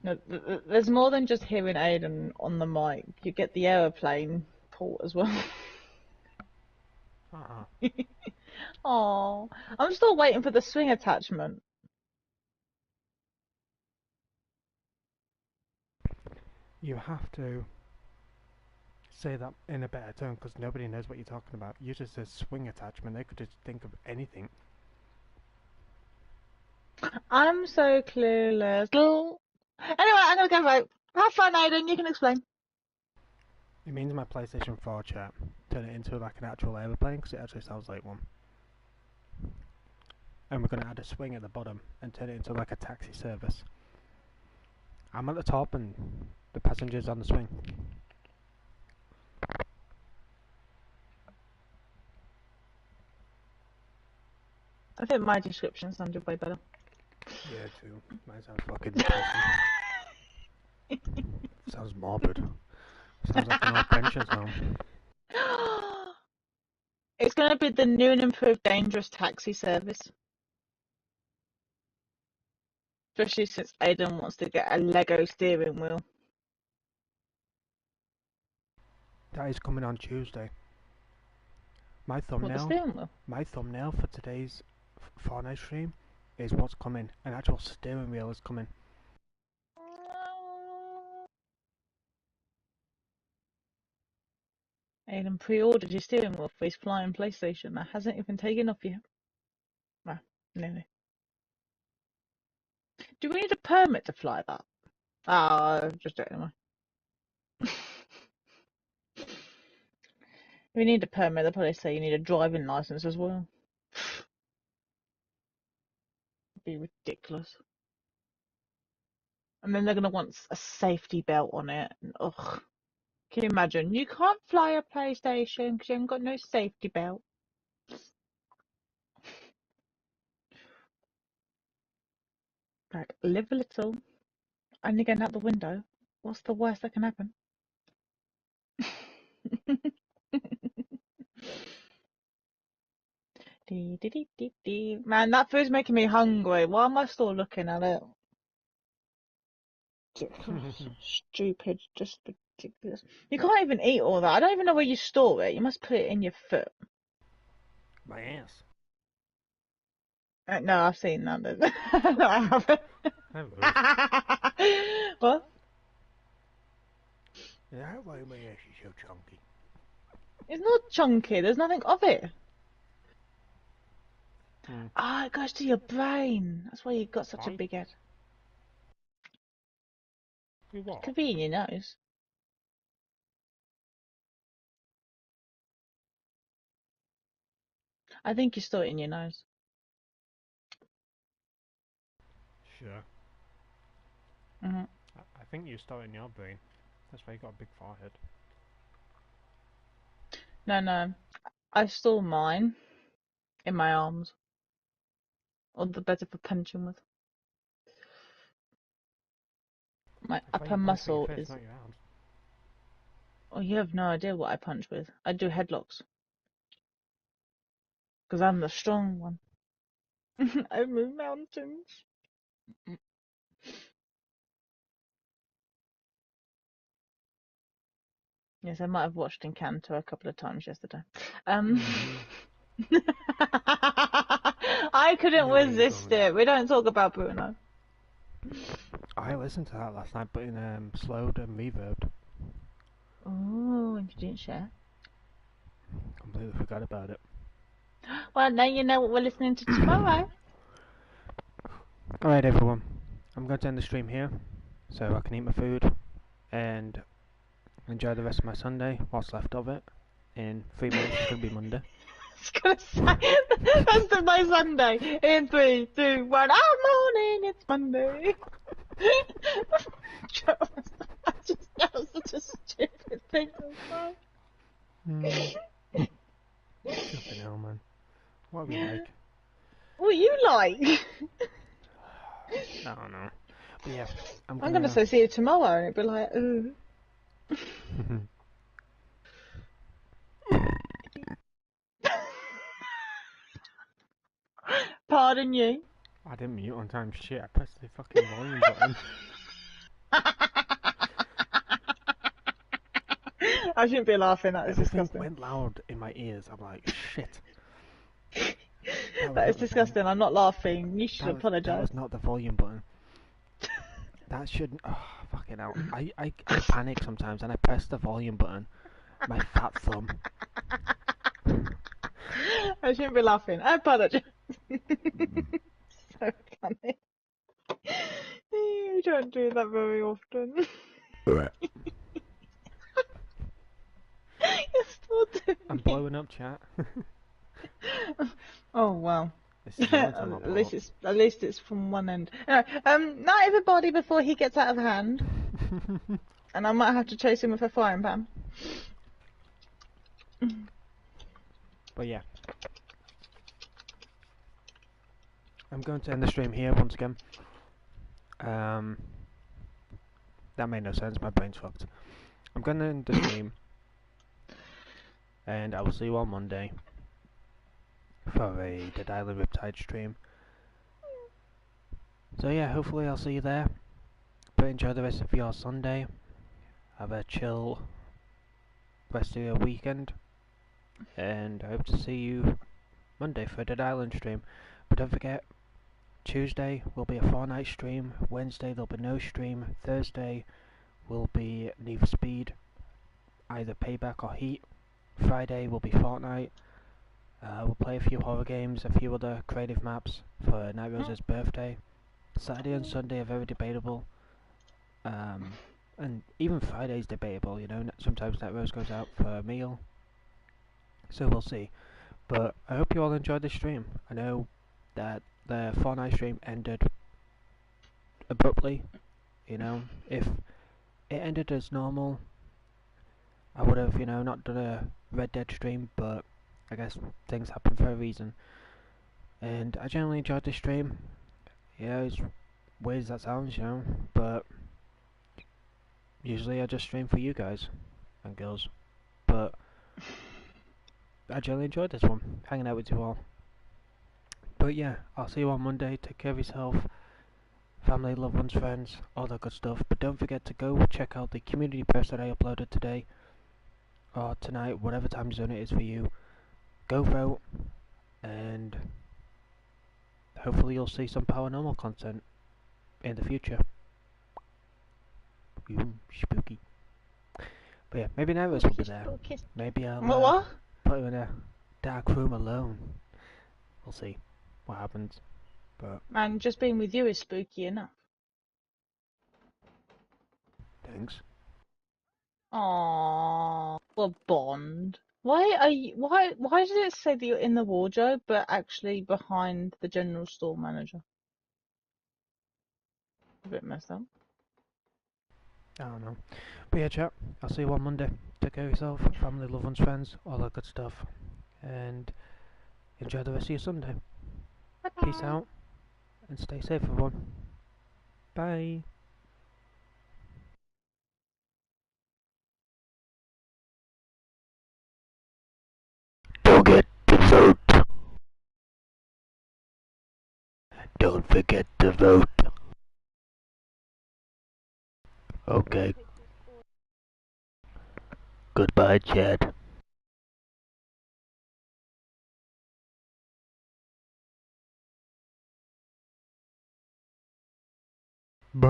No, there's more than just hearing Aidan on the mic. You get the aeroplane port as well. Oh, I'm still waiting for the swing attachment. You have to say that in a better tone because nobody knows what you're talking about. You just said swing attachment. They could just think of anything. I'm so clueless. Anyway, I'm gonna go vote. Have fun, Aidan. You can explain. It means my PlayStation 4 chat. Turn it into like an actual aeroplane because it actually sounds like one. And we're going to add a swing at the bottom and turn it into like a taxi service. I'm at the top and the passengers on the swing. I think my description sounded way better. Yeah, too. Mine sounds fucking depressing. Sounds morbid. Sounds like an old pensions home. It's going to be the new and improved dangerous taxi service. Especially since Aidan wants to get a Lego steering wheel. That is coming on Tuesday. My What, the steering wheel? thumbnail for today's Fortnite stream is what's coming. An actual steering wheel is coming. Aidan pre-ordered his steering wheel for his flying PlayStation that hasn't even taken off yet. Well, nearly. Do we need a permit to fly that? Just do it anyway. We need a permit. They'll probably say you need a driving license as well. It'd be ridiculous. And then they're going to want a safety belt on it. Ugh. Can you imagine? You can't fly a PlayStation because you haven't got no safety belt. Like, live a little. Only getting out the window. What's the worst that can happen? Man, that food's making me hungry. Why am I still looking at it? Stupid, just ridiculous. You can't even eat all that. I don't even know where you store it. You must put it in your foot. My ass. No, I've seen that. No, I haven't. What? Is that why my ass is so chunky? It's not chunky. There's nothing of it. It goes to your brain. That's why you've got such a big head. What? Could be in your nose. I think you store it in your nose. Sure. I think you store it in your brain. That's why you got a big forehead. No. I store mine in my arms. Or the better for punching with. My upper muscle is... Oh, you have no idea what I punch with. I do headlocks. Because I'm the strong one. I move mountains. Yes, I might have watched Encanto a couple of times yesterday. I couldn't resist it. We don't talk about Bruno. I listened to that last night, but in slowed and reverbed. Oh, and you didn't share? Completely forgot about it. Well, now you know what we're listening to tomorrow. Alright everyone, I'm going to end the stream here, so I can eat my food, and enjoy the rest of my Sunday, what's left of it. In 3 minutes it's going to be Monday. I was going to say, the rest of my Sunday. In 3, 2, 1, oh morning, it's Monday. That was such a stupid thing to say. Fucking hell, man. What are we like? What you like? I don't know. But yeah, I'm I'm gonna gonna. say see you tomorrow, and it'd be like, ooh. Pardon you. I didn't mute on time. Shit, I pressed the fucking volume button. I shouldn't be laughing. That is Everything disgusting. went loud in my ears. I'm like, shit. That is disgusting. I'm not laughing. You should That apologise. was not the volume button. That shouldn't. Oh, fucking hell. I panic sometimes and I press the volume button. My fat thumb. I shouldn't be laughing. I apologise. So funny. You don't do that very often. You're still doing I'm blowing up, chat. Oh well. This is the only time I'll blow up. At least it's from one end. Anyway, not everybody before he gets out of hand, and I might have to chase him with a frying pan. But yeah. I'm going to end the stream here once again. That made no sense, my brain's fucked. I'm going to end the stream. And I will see you on Monday for a Dead Island Riptide stream. So yeah, hopefully I'll see you there. But enjoy the rest of your Sunday. Have a chill rest of your weekend. And I hope to see you Monday for a Dead Island stream. But don't forget, Tuesday will be a Fortnite stream. Wednesday there'll be no stream. Thursday will be Need for Speed, either Payback or Heat. Friday will be Fortnite. We'll play a few horror games, a few other creative maps for Night Rose's birthday. Saturday and Sunday are very debatable. And even Friday's debatable, you know. Sometimes Night Rose goes out for a meal. So we'll see. But I hope you all enjoyed the stream. I know that the Fortnite stream ended abruptly. You know, if it ended as normal, I would have, you know, not done a Red Dead stream, but I guess things happen for a reason. And I generally enjoyed the stream. Yeah, as weird as that sounds, you know, but usually I just stream for you guys and girls. But I generally enjoyed this one, hanging out with you all. But yeah, I'll see you on Monday. Take care of yourself, family, loved ones, friends, all that good stuff. But don't forget to go check out the community post that I uploaded today, or tonight, whatever time zone it is for you. Go vote, and hopefully you'll see some paranormal content in the future. Spooky. But yeah, maybe Nevis will be there. Maybe I'll put him in a dark room alone. We'll see what happens. But Man, just being with you is spooky enough. thanks. Aww, a bond. Why did it say that you're in the wardrobe, but actually behind the general store manager? A bit messed up. I don't know. But yeah, chat. I'll see you on Monday. Take care of yourself, family, loved ones, friends, all that good stuff. And enjoy the rest of your Sunday. Bye-bye. Peace out. And stay safe, everyone. Bye. Don't forget to vote. Don't forget to vote. Okay. Goodbye, Chad. Bye.